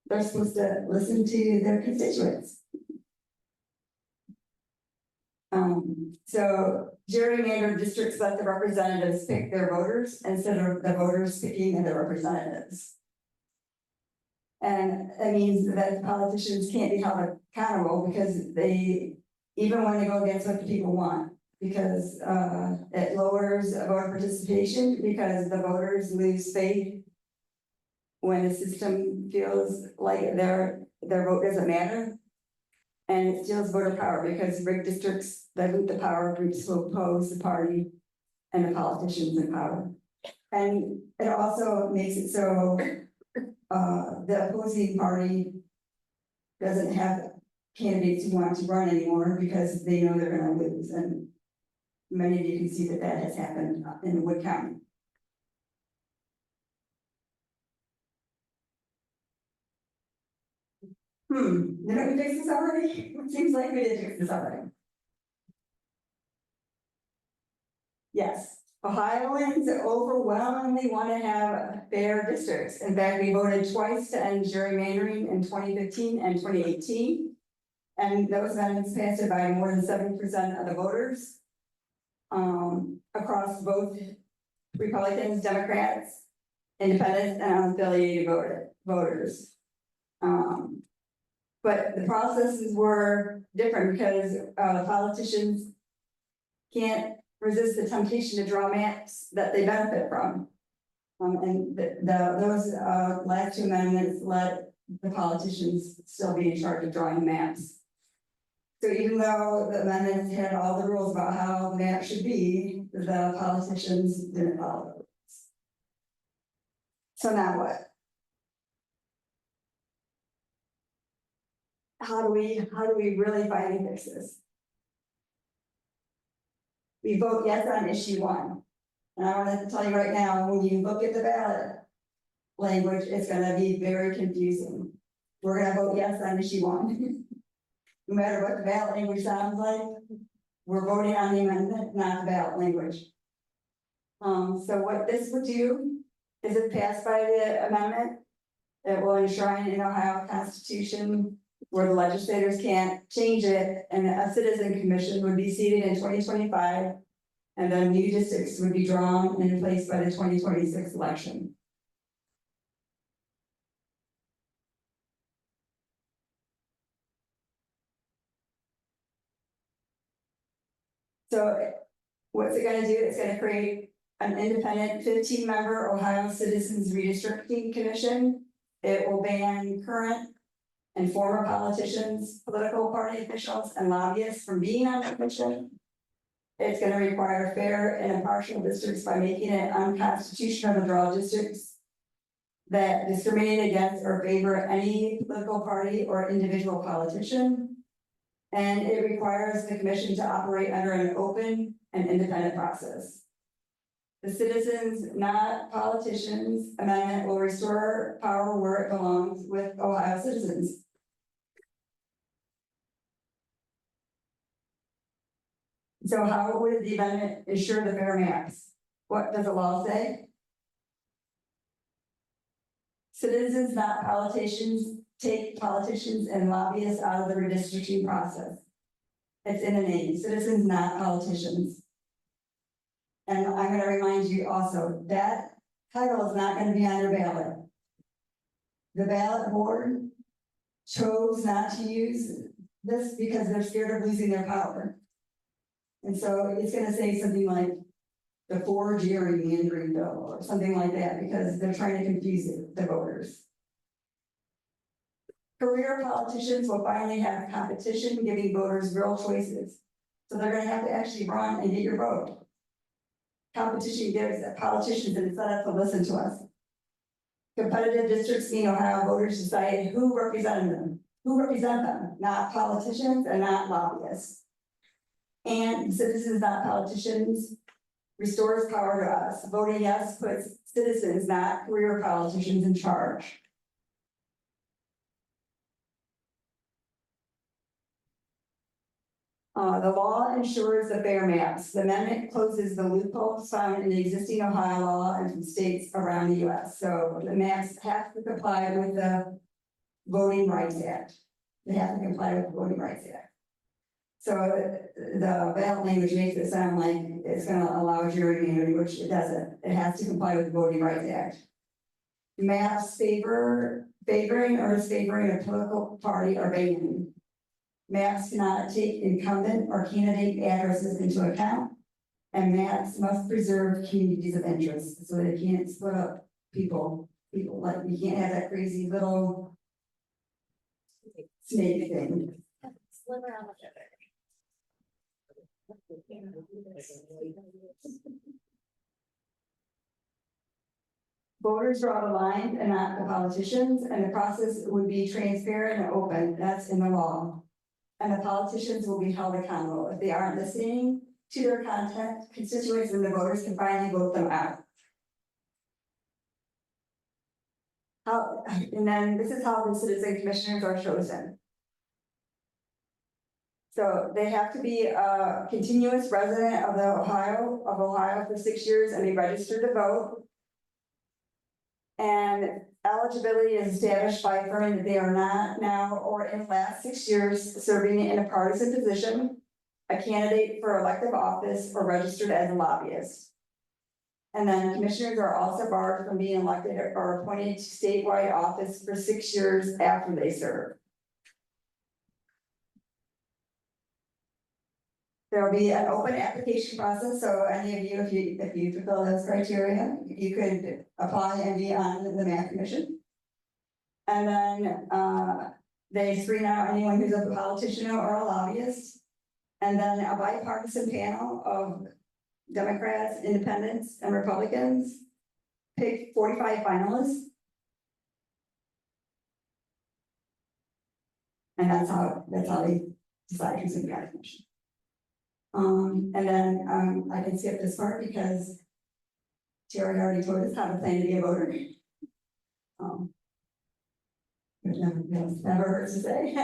They're supposed to listen to their constituents. So gerrymandered districts let the representatives pick their voters instead of the voters picking their representatives. And it means that politicians can't be held accountable because they, even when they go against what the people want, because it lowers voter participation because the voters lose faith when the system feels like their vote doesn't matter. And it steals voter power because rigged districts dilute the power groups who oppose the party and the politicians in power. And it also makes it so the opposing party doesn't have candidates who want to run anymore because they know they're gonna lose. And many of you can see that that has happened in Wood County. Didn't we fix this already? It seems like we did fix this already. Yes, Ohioans overwhelmingly want to have fair districts. In fact, we voted twice to end gerrymandering in 2015 and 2018. And those amendments passed by more than 70% of the voters. Across both Republicans, Democrats, independents, and unaffiliated voters. But the processes were different because politicians can't resist the temptation to draw maps that they benefit from. And those last two amendments let the politicians still be in charge of drawing maps. So even though the amendments had all the rules about how the map should be, the politicians didn't follow those. So now what? How do we really finally fix this? We vote yes on issue 1. And I want to tell you right now, when you look at the ballot language, it's gonna be very confusing. We're gonna vote yes on issue 1. No matter what the ballot language sounds like, we're voting on the amendment, not the ballot language. So what this would do is if passed by the amendment, it will enshrine in Ohio Constitution where the legislators can't change it, and a citizen commission would be seated in 2025, and then new districts would be drawn and in place by the 2026 election. So what's it gonna do? It's gonna create an independent 15-member Ohio Citizens Redistricting Commission. It will ban current and former politicians, political party officials, and lobbyists from being on the commission. It's gonna require fair and impartial districts by making it unconstitutional to draw districts that discriminate against or favor any political party or individual politician. And it requires the commission to operate under an open and independent process. The Citizens, Not Politicians amendment will restore power where it belongs with Ohio citizens. So how would the amendment ensure the fair maps? What does the law say? Citizens, not politicians, take politicians and lobbyists out of the redistricting process. It's in the name, citizens, not politicians. And I'm gonna remind you also, that title is not gonna be on your ballot. The ballot board chose not to use this because they're scared of losing their power. And so it's gonna say something like the for gerrymandering bill or something like that, because they're trying to confuse the voters. Career politicians will finally have competition, giving voters real choices. So they're gonna have to actually run and get your vote. Competition gives politicians an incentive to listen to us. Competitive districts mean Ohio voters decide who represent them, not politicians and not lobbyists. And citizens, not politicians, restores power to us. Voting yes puts citizens, not career politicians, in charge. The law ensures the fair maps. The amendment closes the loopholes found in the existing Ohio law and from states around the US. So the maps have to comply with the Voting Rights Act. They have to comply with the Voting Rights Act. So the ballot language makes it sound like it's gonna allow jury immunity, which it doesn't. It has to comply with the Voting Rights Act. Maps favoring or disfavoring a political party are banned. Maps cannot take incumbent or candidate addresses into account. And maps must preserve communities of interest, so they can't split up people. People, like, you can't have that crazy little snake thing. Voters draw the line and not the politicians, and the process would be transparent and open. That's in the law. And the politicians will be held accountable. If they aren't listening to their constituents, then the voters can finally vote them out. And then this is how the citizen commissioners are chosen. So they have to be a continuous resident of Ohio for 6 years and be registered to vote. And eligibility is established by affirming that they are not now or in the last 6 years serving in a partisan position, a candidate for elective office, or registered as a lobbyist. And then commissioners are also barred from being elected or appointed to statewide office for 6 years after they serve. There will be an open application process, so any of you, if you fulfill those criteria, you could apply and be on the map commission. And then they screen out anyone who's a politician or a lobbyist. And then a bipartisan panel of Democrats, Independents, and Republicans pick 45 finalists. And that's how they decide who's in the commission. And then I can skip this part because Terry already told us how to plan to be a voter. Which never hurts to say,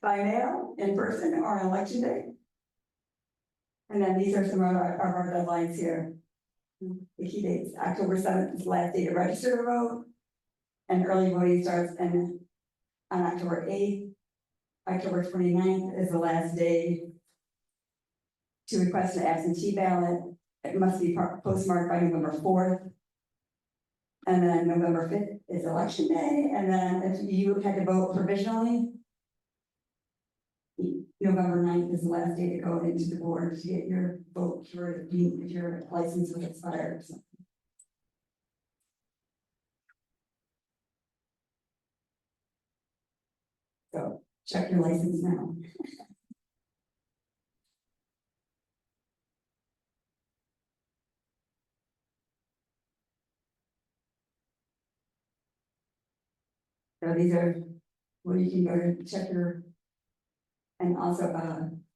by mail, in person, or on election day. And then these are some of our deadlines here. The key dates: October 7th is the last day to register to vote, and early voting starts on October 8th. October 29th is the last day to request an absentee ballot. It must be postmarked by November 4th. And then November 5th is election day. And then if you had to vote provisionally, November 9th is the last day to go into the board to get your vote cured if your license was expired or something. So check your license now. So these are where you can go to check your, and also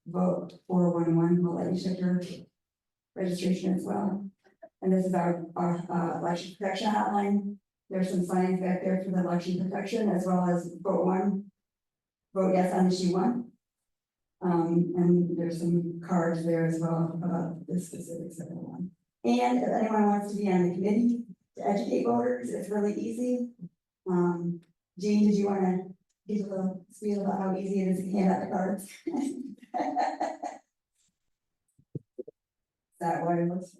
vote 411 will let you check your registration as well. And this is our election protection hotline. There's some signs back there for the election protection, as well as vote yes on issue 1. And there's some cards there as well about the specifics of the one. And if anyone wants to be on the committee to educate voters, it's really easy. Jean, did you want to give a little spiel about how easy it is to hand out the cards? Is that what it was?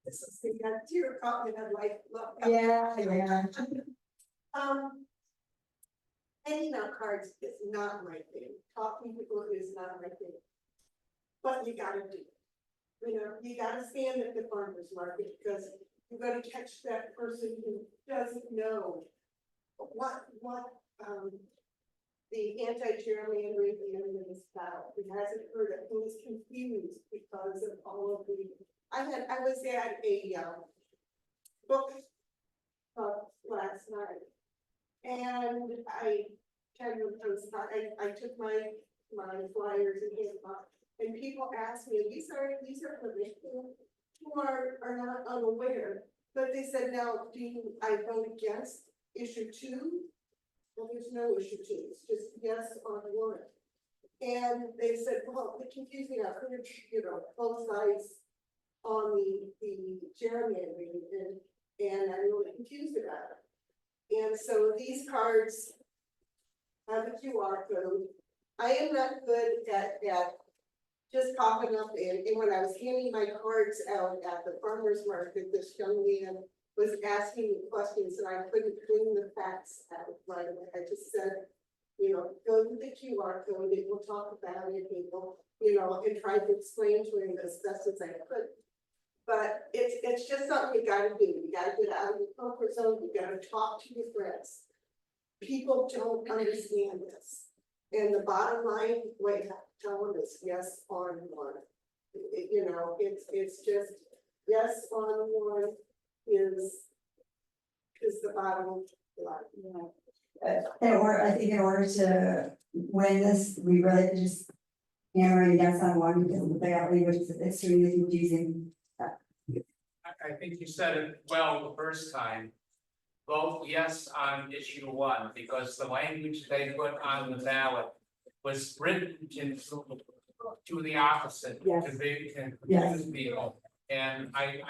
This is the tear caught me, I'm like, look. Yeah. Handing out cards is not my thing. Talking to people is not my thing. But you gotta do it. You know, you gotta stand at the farmer's market because you gotta catch that person who doesn't know what the anti-gerrymandering in the municipality. He hasn't heard it. He was confused because of all of the, I was at a, book last night. And I I took my flyers and handed them out, and people asked me, these are for people who are not unaware, but they said, now, I vote against issue 2? Well, there's no issue 2, it's just yes on 1. And they said, well, it confused me, I've heard, both sides on the gerrymandering, and I'm really confused about it. And so these cards have a QR code. I am not good at just popping up and when I was handing my cards out at the farmer's market, this young man was asking me questions and I couldn't bring the facts out right away. I just said, go to the QR code, and we'll talk about it, people, and tried to explain to him as best as I could. But it's just something you gotta do. You gotta get out of your comfort zone. You gotta talk to your friends. People don't understand this. And the bottom line, what you have to tell them is yes on 1. It's just yes on 1 is the bottom line. I think in order to win this, we really have to just hammer yes on 1 because the layout language is extremely confusing. I think you said it well the first time. Vote yes on issue 1, because the language they put on the ballot was written to the opposite. Yes. To be Yes. confuse people. And I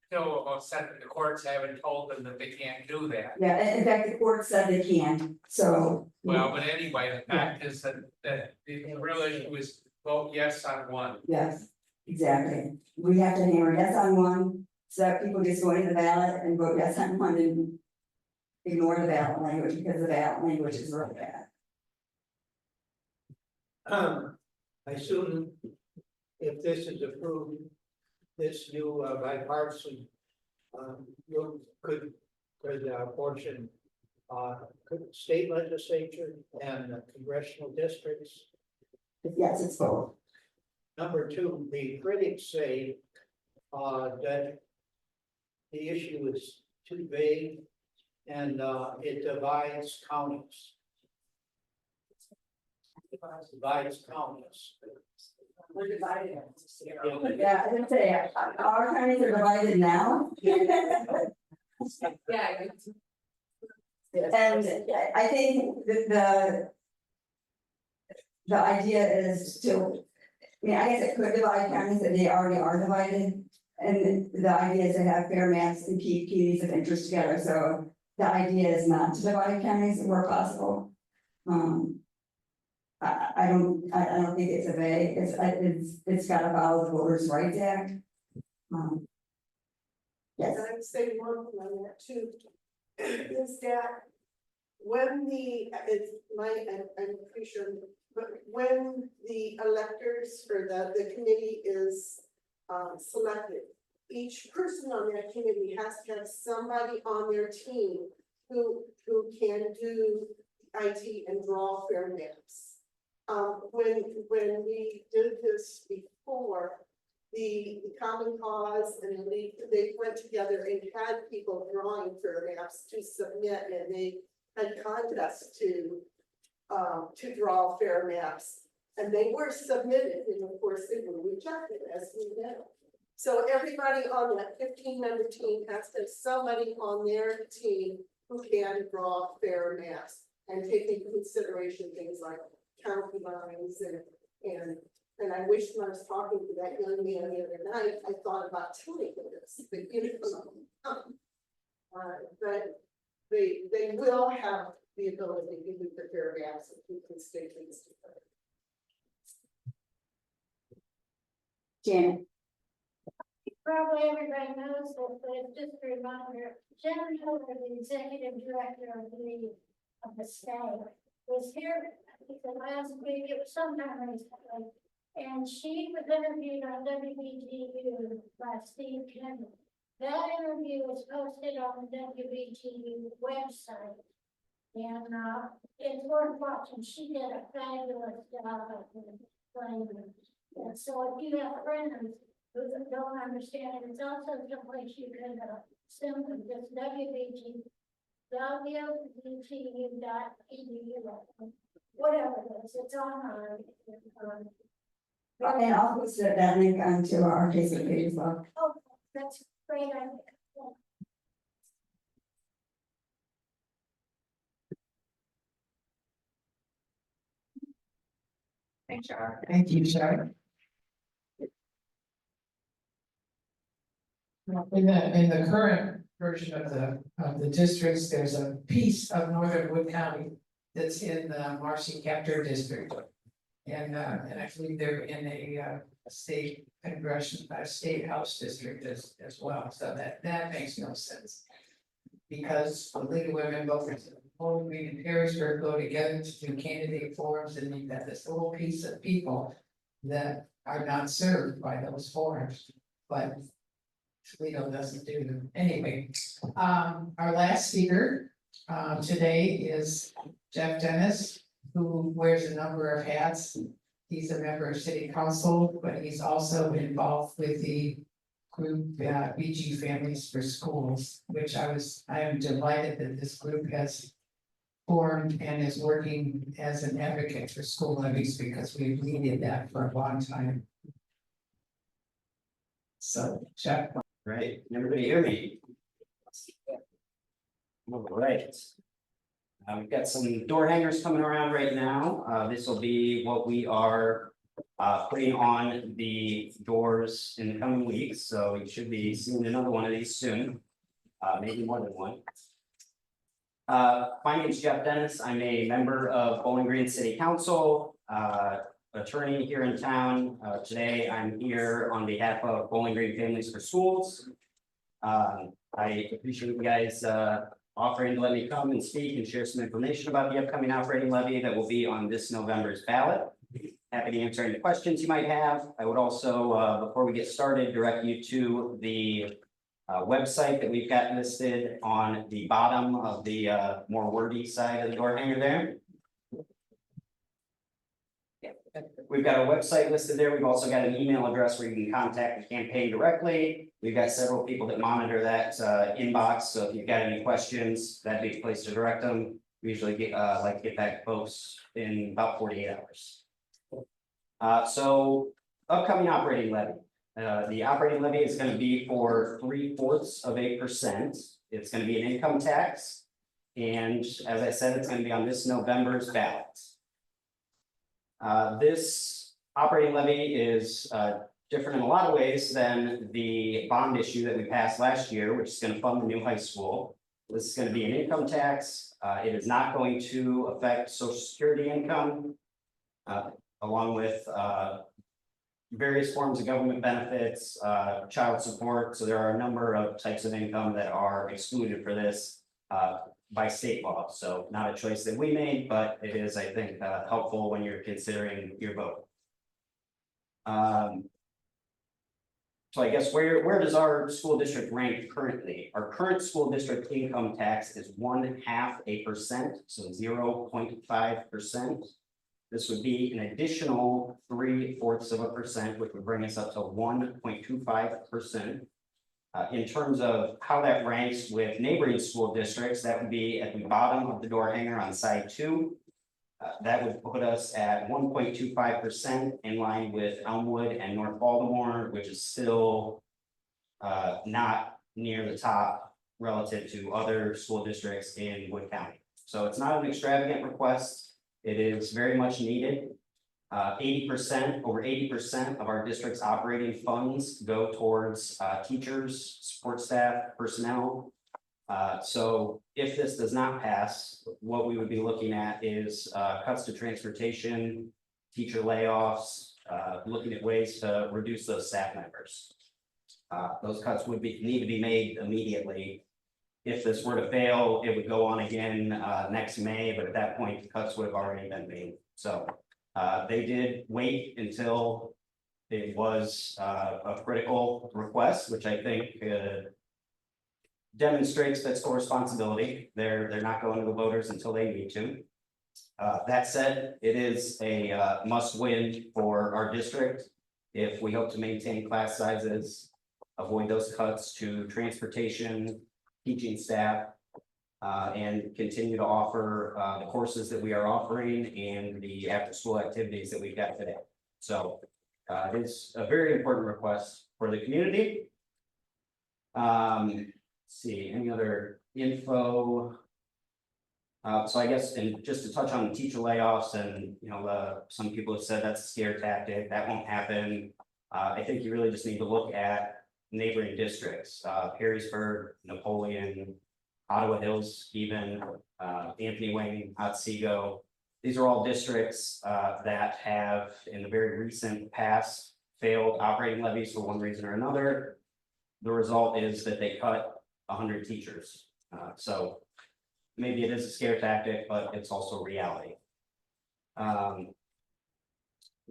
still upset that the courts haven't told them that they can't do that. Yeah, and in fact, the court said they can, so. Well, but anyway, the fact is that the real issue is vote yes on 1. Yes, exactly. We have to hammer yes on 1, so that people just go into the ballot and vote yes on 1 and ignore the ballot language because the ballot language is really bad. I assume if this is approved, this new bipartisan, could portion, could state legislature and congressional districts. Yes, it's both. Number 2, the critics say that the issue is too vague and it divides counties. Divides counties. We're divided. Yeah, I didn't say, our counties are divided now. Yeah. And I think that the idea is to, I guess it could divide counties that they already are divided. And the idea is to have fair maps and keep communities of interest together, so the idea is not to divide counties where possible. I don't think it's a vague, it's gotta follow the Voters' Rights Act. Yes. And I would say one thing on that too, is that when I'm pretty sure, but when the electors or the committee is selected, each person on that committee has to have somebody on their team who can do IT and draw fair maps. When we did this before, the Common Cause and the League, they went together and had people drawing fair maps to submit, and they had contests to draw fair maps, and they were submitted, and of course they were rejected, as we know. So everybody on that 15-member team has to have somebody on their team who can draw fair maps and take into consideration things like county lines and I wish when I was talking to that young man the other night, I thought about telling him this, but they will have the ability to do the fair maps and keep constituents together. Janet. Probably everybody knows this, but just a reminder, Jen Miller, the executive director of the state, was here the last week, it was sometime recently, and she was interviewed on WBTU by Steve Kendall. That interview was posted on the WBTU website. And, it's worth watching. She did a fabulous job of explaining. And so if you have friends who don't understand it, it's also some place you can, send them, just WBG, www.edu, whatever it is, it's online. And I'll post that link onto our Facebook page as well. Oh, that's great, idea. Thanks, Shar. Thank you, Shar. In the current version of the districts, there's a piece of northern Wood County that's in the Marcy Capture District. And I believe they're in a state state house district as well, so that makes no sense. Because the League of Women Voters in Bowling Green and Perrysburg go together to do candidate forums, and you've got this little piece of people that are not served by those forums, but Toledo doesn't do them. Anyway, our last speaker today is Jeff Dennis, who wears a number of hats. He's a member of city council, but he's also involved with the group BG Families for Schools, which I am delighted that this group has formed and is working as an advocate for school levies, because we've needed that for a long time. So, Jeff. Right, can everybody hear me? All right. We've got some door hangers coming around right now. This will be what we are putting on the doors in the coming weeks. So you should be seeing another one of these soon, maybe more than one. My name is Jeff Dennis. I'm a member of Bowling Green City Council, attorney here in town. Today I'm here on behalf of Bowling Green Families for Schools. I appreciate you guys offering to let me come and speak and share some information about the upcoming operating levy that will be on this November's ballot. Happy to answer any questions you might have. I would also, before we get started, direct you to the website that we've got listed on the bottom of the more wordy side of the door hanger there. We've got a website listed there. We've also got an email address where you can contact the campaign directly. We've got several people that monitor that inbox. So if you've got any questions, that'd be a place to direct them. We usually like to get back to folks in about 48 hours. So upcoming operating levy. The operating levy is going to be for 0.75%. It's going to be an income tax. And as I said, it's going to be on this November's ballot. This operating levy is different in a lot of ways than the bond issue that we passed last year, which is going to fund the new high school. This is going to be an income tax. It is not going to affect Social Security income, along with various forms of government benefits, child support. So there are a number of types of income that are excluded for this by state law. So not a choice that we made, but it is, I think, helpful when you're considering your vote. So I guess where does our school district rank currently? Our current school district income tax is 0.5%, so 0.5%. This would be an additional 0.75%, which would bring us up to 1.25%. In terms of how that ranks with neighboring school districts, that would be at the bottom of the door hanger on side 2. That would put us at 1.25% in line with Elmwood and North Baltimore, which is still not near the top relative to other school districts in Wood County. So it's not an extravagant request. It is very much needed. 80%, over 80% of our district's operating funds go towards teachers, support staff, personnel. So if this does not pass, what we would be looking at is cuts to transportation, teacher layoffs, looking at ways to reduce those staff members. Those cuts would need to be made immediately. If this were to fail, it would go on again next May, but at that point, the cuts would have already been made. So they did wait until it was a critical request, which I think demonstrates fiscal responsibility. They're not going to the voters until they need to. That said, it is a must win for our district. If we hope to maintain class sizes, avoid those cuts to transportation, teaching staff, and continue to offer the courses that we are offering and the after-school activities that we've got today. So it is a very important request for the community. Let's see, any other info? So I guess, and just to touch on the teacher layoffs, and some people have said that's a scare tactic, that won't happen. I think you really just need to look at neighboring districts, Perrysburg, Napoleon, Ottawa Hills, even Anthony Wayne, Otsego. These are all districts that have, in the very recent past, failed operating levies for one reason or another. The result is that they cut 100 teachers. So maybe it is a scare tactic, but it's also reality. Let's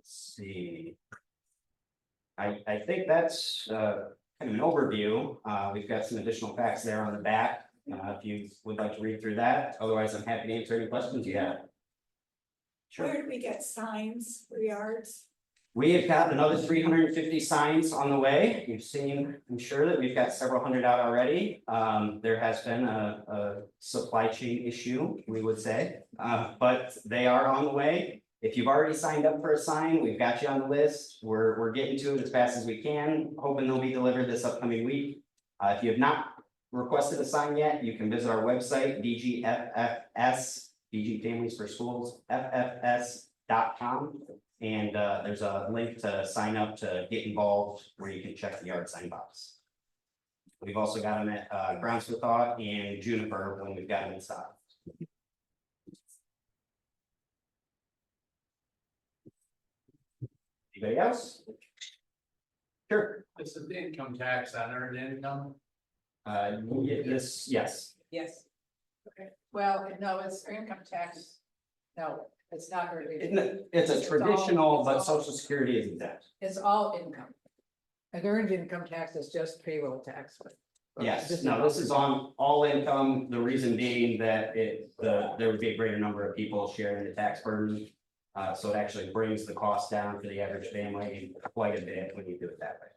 see. I think that's kind of an overview. We've got some additional facts there on the back. If you would like to read through that, otherwise I'm happy to answer any questions you have. Where did we get signs for yards? We have got another 350 signs on the way. You've seen, I'm sure that we've got several hundred out already. There has been a supply chain issue, we would say, but they are on the way. If you've already signed up for a sign, we've got you on the list. We're getting to it as fast as we can, hoping they'll be delivered this upcoming week. If you have not requested a sign yet, you can visit our website, DGFFS, DG Families for Schools, FFS.com. And there's a link to sign up to get involved where you can check the yard sign box. We've also got them at Brownsville and Juniper when we've got them in stock. Anybody else? Sure. This is the income tax on earned income. Yes. Yes. Okay, well, no, it's income tax. No, it's not really. It's a traditional, but Social Security is exempt. It's all income. And earned income tax is just payroll tax, but. Yes, no, this is on all income. The reason being that there would be a greater number of people sharing the tax burden. So it actually brings the cost down for the average family quite a bit when you do it that way.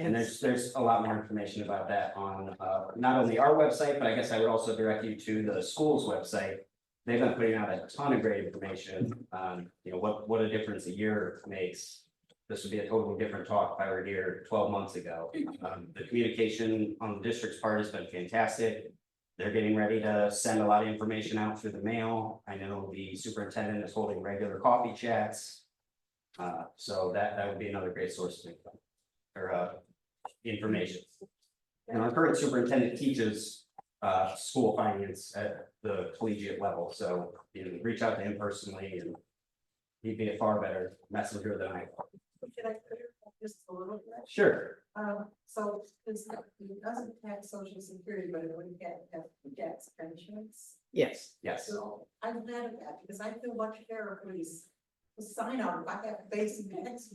And there's a lot more information about that on not only our website, but I guess I would also direct you to the school's website. They've been putting out a ton of great information on, what a difference a year makes. This would be a totally different talk if I were here 12 months ago. The communication on the district's part has been fantastic. They're getting ready to send a lot of information out through the mail. I know the superintendent is holding regular coffee chats. So that would be another great source of income or information. And our current superintendent teaches school finance at the collegiate level. So reach out to him personally and he'd be a far better messenger than I. Should I clear up just a little bit? Sure. So it doesn't tax social security, but it would tax pensions. Yes. Yes. So I'm glad of that because I feel much fairer for these. Sign on, I have basic tax.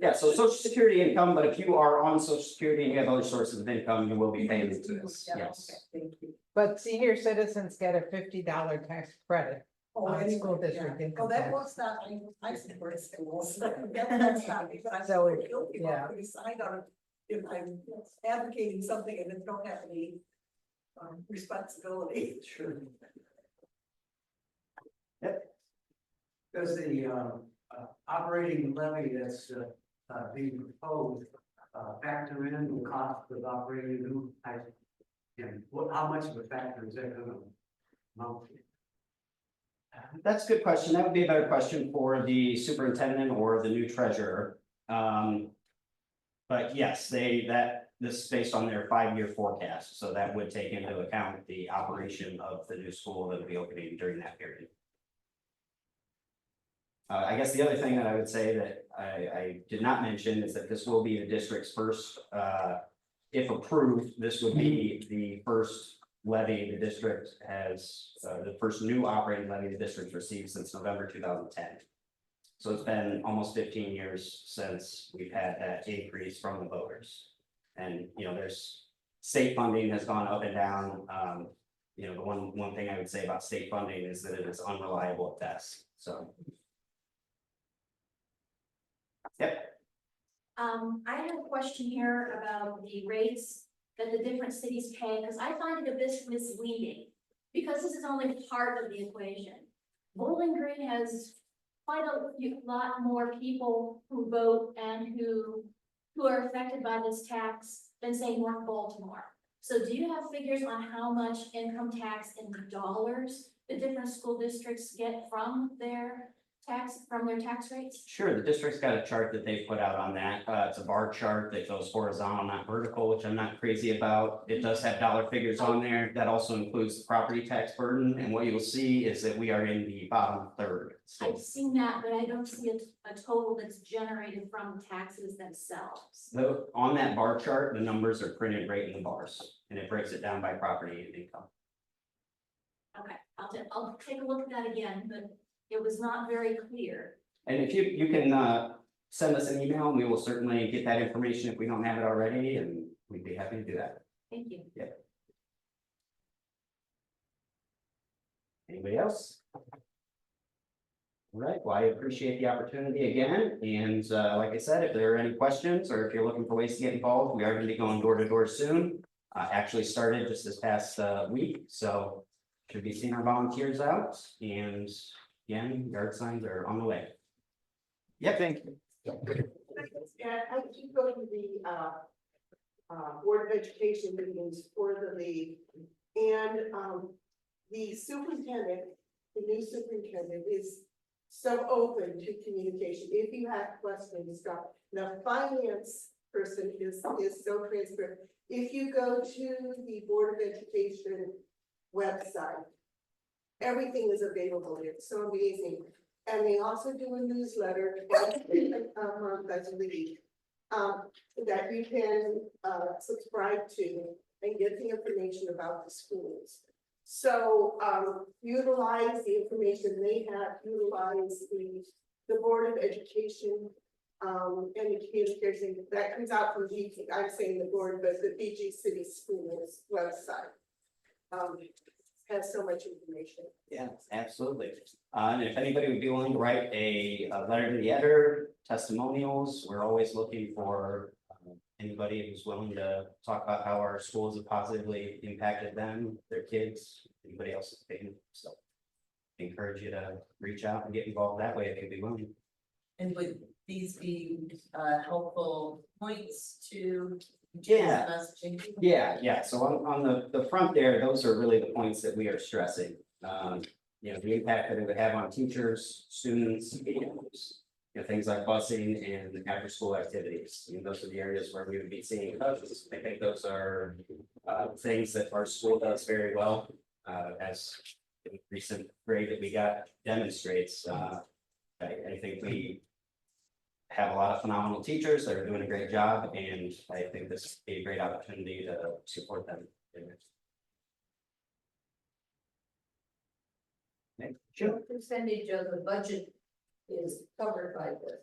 Yeah, so Social Security income, but if you are on Social Security and you have other sources of income, you will be paying into this. Yes. Thank you. But senior citizens get a $50 tax credit. Oh, On anyway, school district yeah. income Oh, that tax. was not, I support schools. That's not me, but I'm So, so guilty yeah. about putting sign on if I'm advocating something and then don't have any responsibility. Sure. Does the operating levy that's being proposed factor in the cost of operating a new type? And how much of a factor is that going to amount to? That's a good question. That would be a better question for the superintendent or the new treasurer. But yes, this is based on their 5-year forecast. So that would take into account the operation of the new school that will be opening during that period. I guess the other thing that I would say that I did not mention is that this will be the district's first, if approved, this would be the first levy the district has, the first new operating levy the district received since November 2010. So it's been almost 15 years since we've had that increase from the voters. And, you know, there's state funding has gone up and down. You know, the one thing I would say about state funding is that it is unreliable at best, so. Yep, I have a question here about the rates that the different cities pay, because I find it a bit misleading. Because this is only part of the equation. Bowling Green has quite a lot more people who vote and who are affected by this tax than say North Baltimore. So do you have figures on how much income tax in dollars the different school districts get from their tax rates? sure, the district's got a chart that they put out on that. It's a bar chart that goes horizontal, not vertical, which I'm not crazy about. It does have dollar figures on there. That also includes the property tax burden, and what you'll see is that we are in the bottom third. So I've seen that, but I don't see a total that's generated from taxes themselves. on that bar chart, the numbers are printed right in the bars, and it breaks it down by property and income. Okay, I'll take a look at that again, but it was not very clear. And if you can send us an email, and we will certainly get that information if we don't have it already, and we'd be happy to do that. Thank you. Anybody else? All right, well, I appreciate the opportunity again, and like I said, if there are any questions, or if you're looking for ways to get involved, we are going to be going door to door soon. Actually started just this past week, so should be seeing our volunteers out, and again, yard signs are on the way. Yeah, thank you. And I do go to the Board of Education meetings for the league. And the superintendent, the new superintendent is so open to communication. If you have questions, stuff. The finance person is so transparent. If you go to the Board of Education website, everything is available. It's so amazing. And they also do a newsletter every month, I believe, that you can subscribe to and get the information about the schools. So utilize the information they have, utilize the Board of Education and the communication that comes out from BG, I'm saying the board, but the BG City Schools website. Has so much information. Yeah, absolutely. And if anybody would be willing to write a letter to the editor, testimonials, we're always looking for anybody who's willing to talk about how our schools have positively impacted them, their kids, anybody else's family. So encourage you to reach out and get involved that way if you'd be willing. And would these be helpful points to? Yeah. Messaging? Yeah, so on the front there, those are really the points that we are stressing. You know, the impact that it would have on teachers, students, things like busing and after school activities. Those are the areas where we would be seeing coaches. I think those are things that our school does very well, as the recent grade that we got demonstrates. I think we have a lot of phenomenal teachers that are doing a great job, and I think this would be a great opportunity to support them. Sure. What percentage of the budget is covered by this?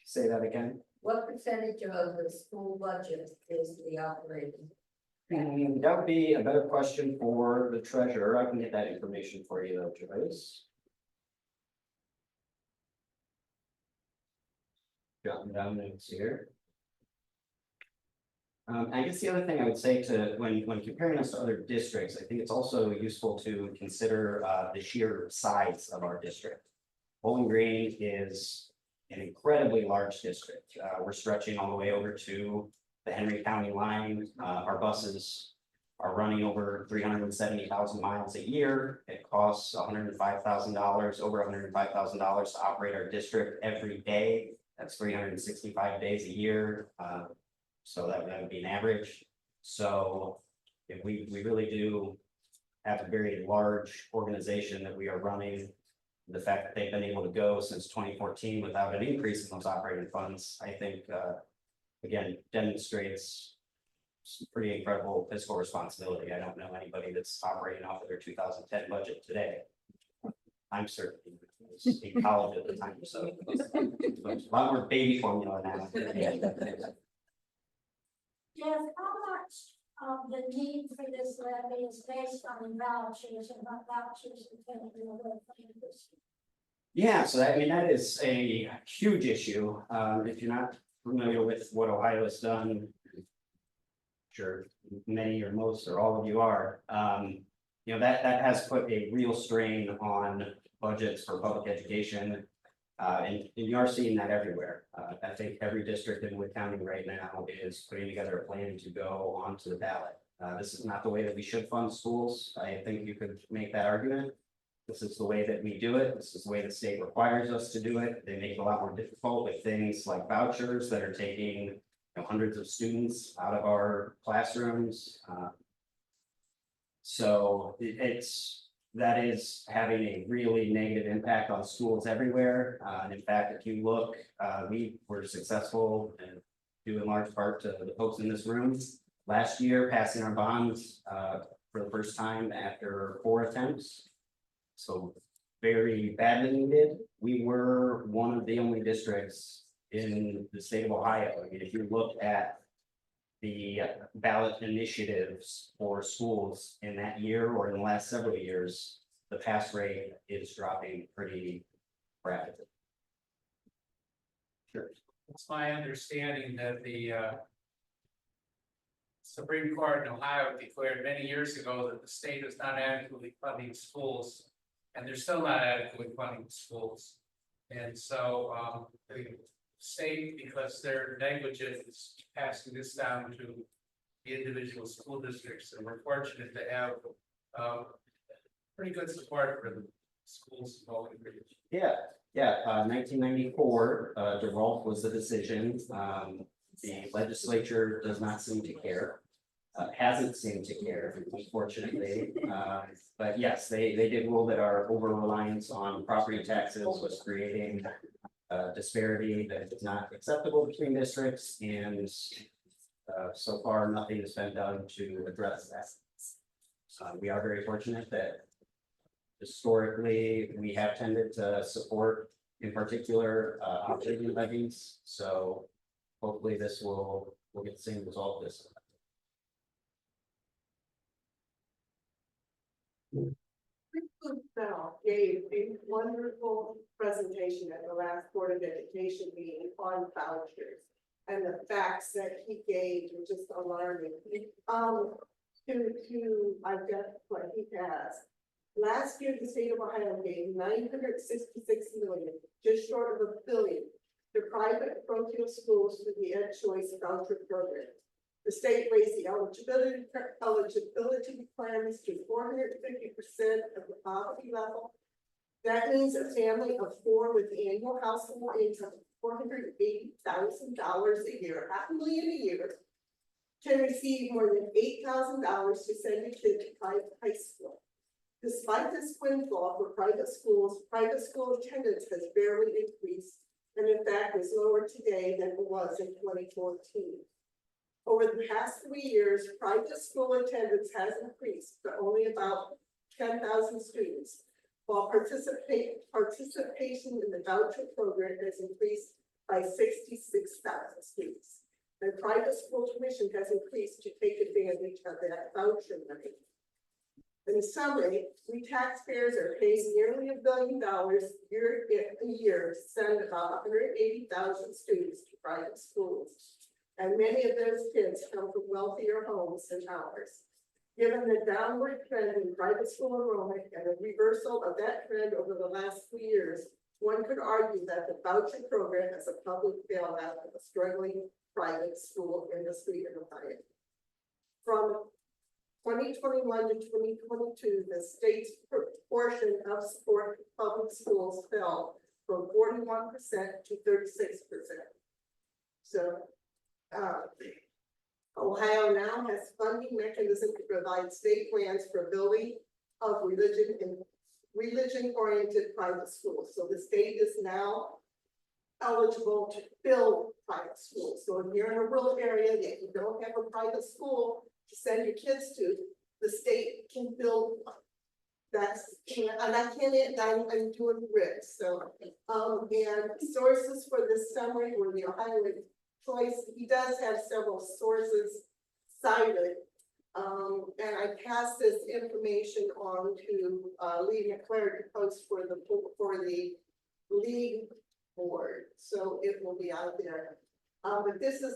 Say that again. What percentage of the school budget is the operating? That would be a better question for the treasurer. I can get that information for you though, Joyce. Jotting down notes here. I guess the other thing I would say to when comparing us to other districts, I think it's also useful to consider the sheer size of our district. Bowling Green is an incredibly large district. We're stretching all the way over to the Henry County line. Our buses are running over 370,000 miles a year. It costs $105,000, over $105,000 to operate our district every day. That's 365 days a year. So that would be an average. So if we really do have a very large organization that we are running, the fact that they've been able to go since 2014 without an increase in those operating funds, I think, again, demonstrates some pretty incredible fiscal responsibility. I don't know anybody that's operating off of their 2010 budget today. I'm certain I was in college at the time, so a lot more baby formula now. Jeff, how much of the need for this levy is based on vouchers and what vouchers are taken away from this? Yeah, so I mean, that is a huge issue. If you're not familiar with what Ohio has done. Sure, many or most or all of you are. You know, that has put a real strain on budgets for public education. And you are seeing that everywhere. I think every district in Wood County right now is putting together a plan to go onto the ballot. This is not the way that we should fund schools. I think you could make that argument. This is the way that we do it. This is the way the state requires us to do it. They make it a lot more difficult with things like vouchers that are taking hundreds of students out of our classrooms. So that is having a really negative impact on schools everywhere. And in fact, if you look, we were successful and due in large part to the folks in this room last year, passing our bonds for the first time after 4 attempts. So very badly needed. We were one of the only districts in the state of Ohio. I mean, if you look at the ballot initiatives for schools in that year or in the last several years, the pass rate is dropping pretty rapidly. Sure. It's my understanding that the Supreme Court in Ohio declared many years ago that the state is not adequately funding schools, and they're still not adequately funding schools. And so the state, because they're negligent, is passing this down to the individual school districts, and we're fortunate to have pretty good support for the schools. Yeah, 1994, DeWalt was the decision. The legislature does not seem to care. Hasn't seemed to care, unfortunately. But yes, they did rule that our over-reliance on property taxes was creating disparity that is not acceptable between districts, and so far nothing has been done to address that. We are very fortunate that historically we have tended to support, in particular, operating levies. So hopefully this will get the same result this time. Bell gave a wonderful presentation at the last Board of Education meeting on vouchers. And the facts that he gave were just alarming. I guess what he has. Last year, the state of Ohio gave 966 million, just short of $1 billion, to private parochial schools through the Ed Choice voucher program. The state raised the eligibility requirements to 450% of the poverty level. That means a family of 4 with annual household income of $480,000 a year, $500,000 a year, can receive more than $8,000 to send a kid to private high school. Despite this windfall for private school attendance has barely increased, and in fact is lower today than it was in 2014. Over the past 3 years, private school attendance has increased, but only about 10,000 students, while participation in the voucher program has increased by 66,000 students. And private school tuition has increased to take advantage of that voucher money. In summary, we taxpayers are paying nearly $1 billion a year to send about 180,000 students to private schools. And many of those kids come from wealthier homes than ours. Given the downward trend in private school enrollment and the reversal of that trend over the last 3 years, one could argue that the voucher program is a public bailout of a struggling private school industry in Ohio. From 2021 to 2022, the state's proportion of support for public schools fell from 41% to 36%. So Ohio now has funding mechanisms to provide state grants for building of religion and religion-oriented private schools. So the state is now eligible to build private schools. So if you're in a rural area that you don't have a private school to send your kids to, the state can build one. And I can't, I'm doing grid. So, and sources for this summary were the Ohio choice, he does have several sources cited. And I passed this information on to, Lee McClure to post for the league board, so it will be out there. But this is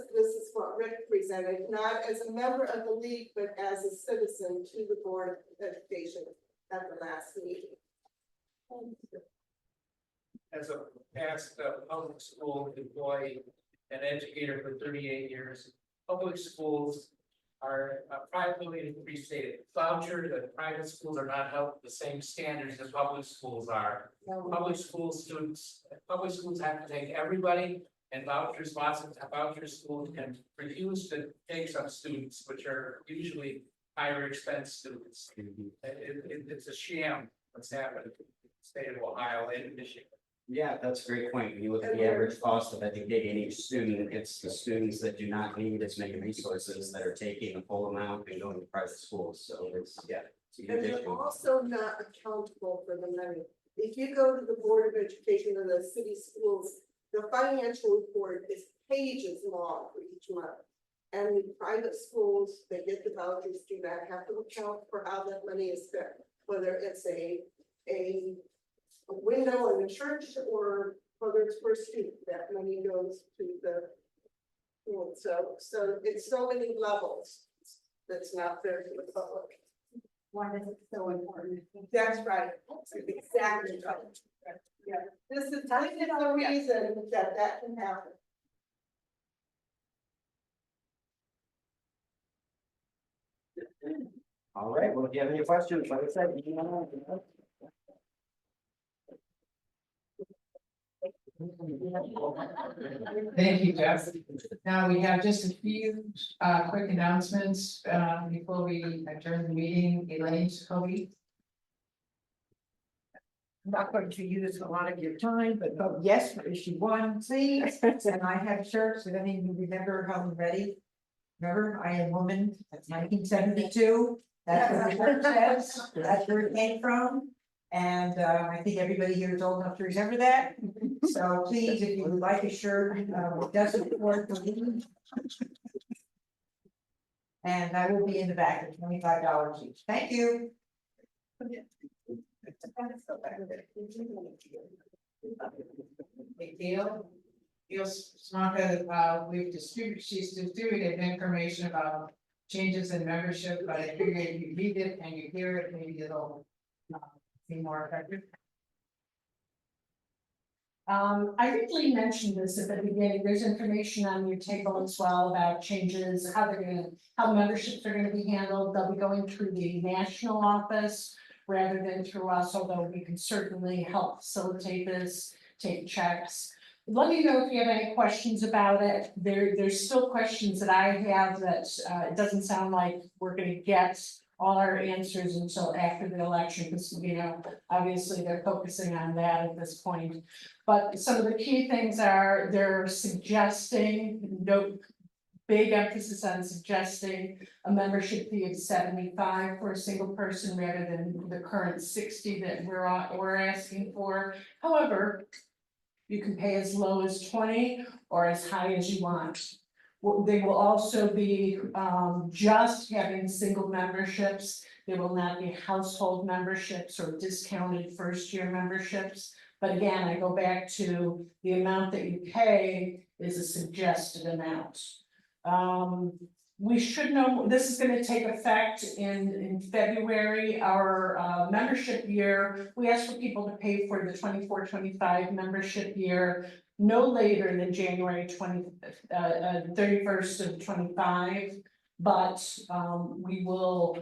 what Rick presented, not as a member of the league, but as a citizen to the Board of Education at the last meeting. As a past public school employee and educator for 38 years, public schools are privately restated. Voucher that private schools are not held to the same standards as public schools are. Public schools have to take everybody, and vouchers, lots of voucher schools can refuse to take some students, which are usually higher expense students. It's a sham what's happened in the state of Ohio and Michigan. Yeah, that's a great point. When you look at the average cost of educating each student, it's the students that do not need as many resources that are taking a full amount and going to private schools. So it's, yeah. It's a huge And they're issue. also not accountable for the money. If you go to the Board of Education of the city schools, the financial report is pages long for each month. And the private schools, they get the vouchers, do not have to account for how that money is spent, whether it's a window in the church or whether it's for a student, that money goes to the school. So it's so many levels. That's not fair to the public. Why is it so important? That's right. Exactly. Yeah, this is the reason that can happen. All right, well, if you have any questions, like I said, you know. Thank you, Jeff. Now we have just a few quick announcements before we adjourn the meeting. Elaine, Cody. I'm not going to use a lot of your time, but vote yes for issue 1, please. And I have shirts, if any of you remember how I'm ready. Remember, I am woman, that's 1972. That's what the shirt says, that's where it came from. And I think everybody here is old enough to remember that. So please, if you would like a shirt, it doesn't support the league. And I will be in the back at $25 each. Thank you. Big deal. Smoka, she's distributed information about changes in membership, but I figured if you read it and you hear it, maybe it'll be more effective. I think Lee mentioned this at the beginning, there's information on your table as well about changes, how memberships are gonna be handled, they'll be going through the national office rather than through us, although we can certainly help facilitate this, take checks. Let me know if you have any questions about it. There's still questions that I have that it doesn't sound like we're gonna get all our answers until after the election, because obviously they're focusing on that at this point. But some of the key things are they're suggesting, big emphasis on suggesting a membership fee of 75 for a single person rather than the current 60 that we're asking for. However, you can pay as low as 20 or as high as you want. They will also be just having single memberships. There will not be household memberships or discounted first-year memberships. But again, I go back to the amount that you pay is a suggested amount. We should know, this is gonna take effect in February, our membership year. We ask for people to pay for the 24-25 membership year no later than January 31st of 25. But we will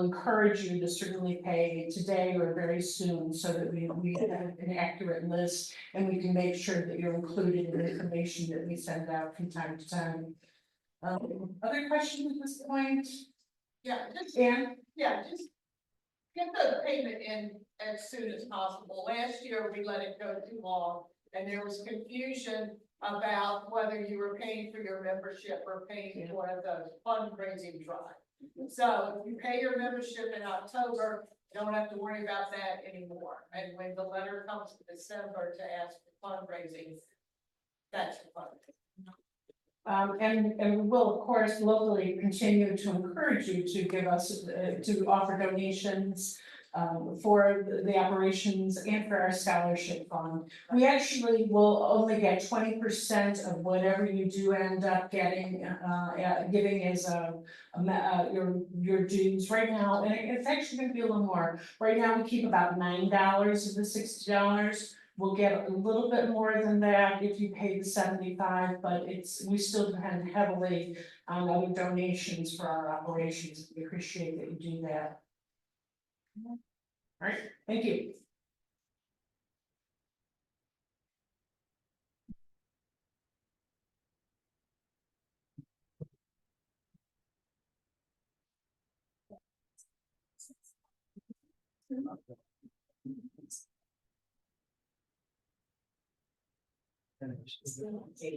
encourage you to certainly pay today or very soon so that we have an accurate list and we can make sure that you're included in the information that we send out from time to time. Other questions at this point? Yeah, just get the payment in as soon as possible. Last year, we let it go too long, and there was confusion about whether you were paying for your membership or paying for the fundraising drive. So if you pay your membership in October, you don't have to worry about that anymore. And when the letter comes in December to ask for fundraising, that's your fundraising. And we will, of course, locally continue to encourage you to give us, to offer donations for the operations and for our scholarship fund. We actually will only get 20% of whatever you do end up getting, giving as your dues right now, and it's actually gonna be a little more. Right now, we keep about $9 of the $60. We'll get a little bit more than that if you pay the 75, but we still depend heavily on other donations for our operations. We appreciate that you do that. All right, thank you.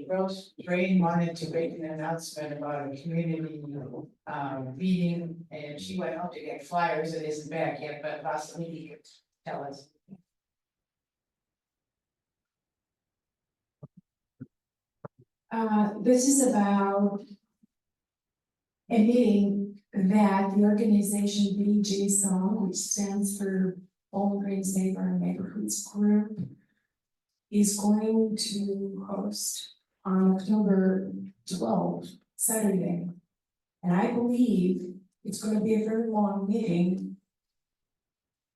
Rose Drain wanted to make an announcement about a community meeting, and she went out to get flyers and isn't back yet, but possibly could tell us. This is about a meeting that the organization BGSON, which stands for Bowling Green's Neighbor and Neighborhoods Group, is going to host on October 12th, Saturday. And I believe it's going to be a very long meeting,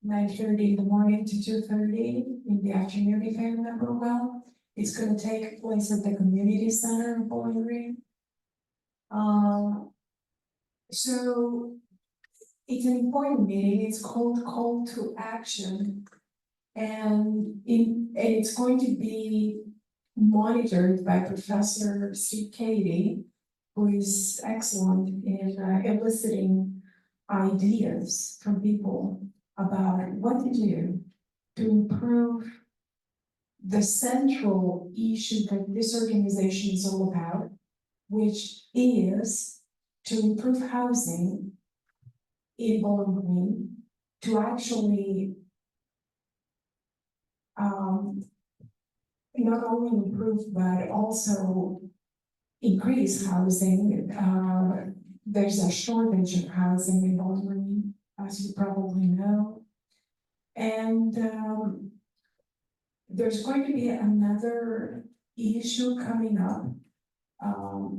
9:30 in the morning to 2:30 in the afternoon, if I remember well. It's going to take place at the community center in Bowling Green. So it's an important meeting. It's called Call to Action. And it's going to be monitored by Professor Steve Katie, who is excellent in eliciting ideas from people about what to do to improve the central issue that this organization is all about, which is to improve housing in Bowling Green, to actually not only improve but also increase housing. There's a shortage of housing in Bowling Green, as you probably know. And there's going to be another issue coming up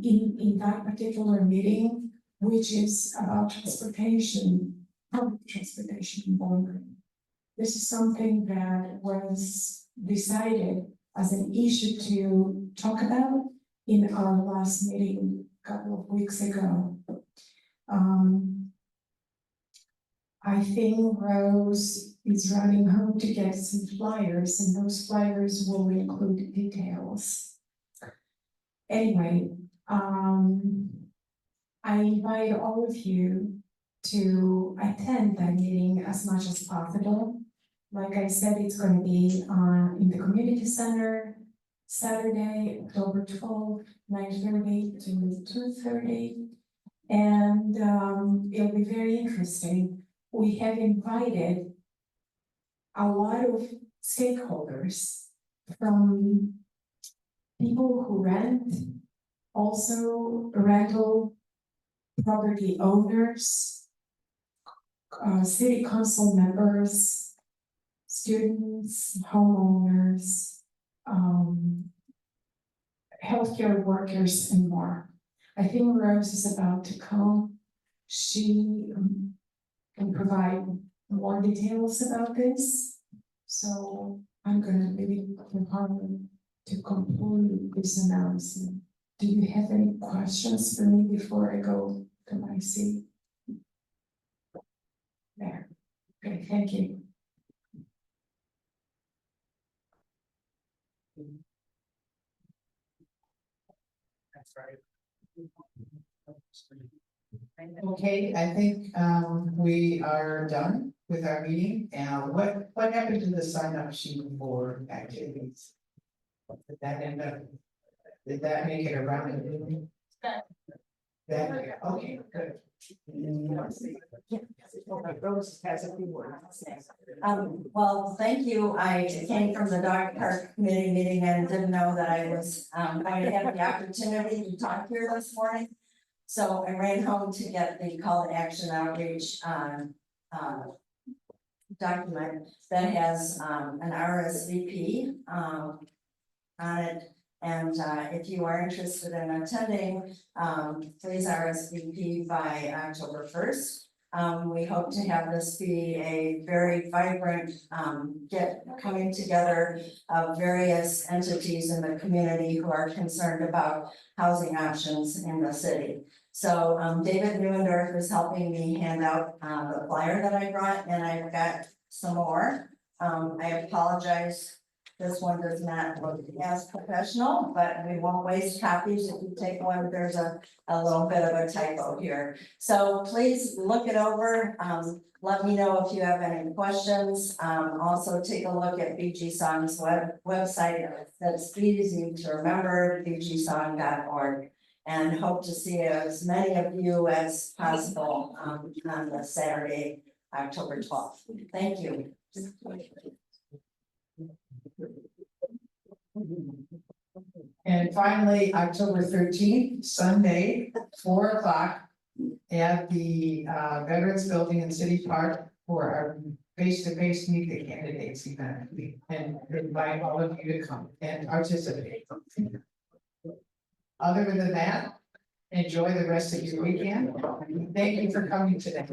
in that particular meeting, which is about transportation, public transportation in Bowling Green. This is something that was decided as an issue to talk about in our last meeting a couple of weeks ago. I think Rose is running home to get some flyers, and those flyers will include details. Anyway, I invite all of you to attend that meeting as much as possible. Like I said, it's going to be in the community center, Saturday, October 12th, 9:30 to 2:30. And it'll be very interesting. We have invited a lot of stakeholders, from people who rent, also rental property owners, city council members, students, homeowners, healthcare workers, and more. I think Rose is about to come. She can provide more details about this. So I'm gonna leave her to conclude this announcement. Do you have any questions for me before I go to my seat? There. Okay, thank you. That's right. Okay, I think we are done with our meeting. And what happened to the sign up sheet for activities? Did that end up, did that make it around? That, okay, good. Rose has a few words. Well, thank you. I came from the dog park committee meeting and didn't know that I was, going to have the opportunity to talk here this morning. So I ran home to get the call to action outreach, document that has, an RSVP, on it. And, if you are interested in attending, please RSVP by October 1st. We hope to have this be a very vibrant, coming together of various entities in the community who are concerned about housing options in the city. So, David Neuendorf is helping me hand out, the flyer that I brought, and I've got some more. I apologize. This one does not look as professional, but we won't waste copies. If you take one, there's a little bit of a typo here. So please look it over. Let me know if you have any questions. Also take a look at BG Song's website. That's easy to remember, bgsong.org. And hope to see as many of you as possible, on the Saturday, October 12th. Thank you. And finally, October 13th, Sunday, 4 o'clock. At the Veterans Building in City Park for our face-to-face meet the candidates event. And invite all of you to come and participate. Other than that, enjoy the rest of your weekend. Thank you for coming today.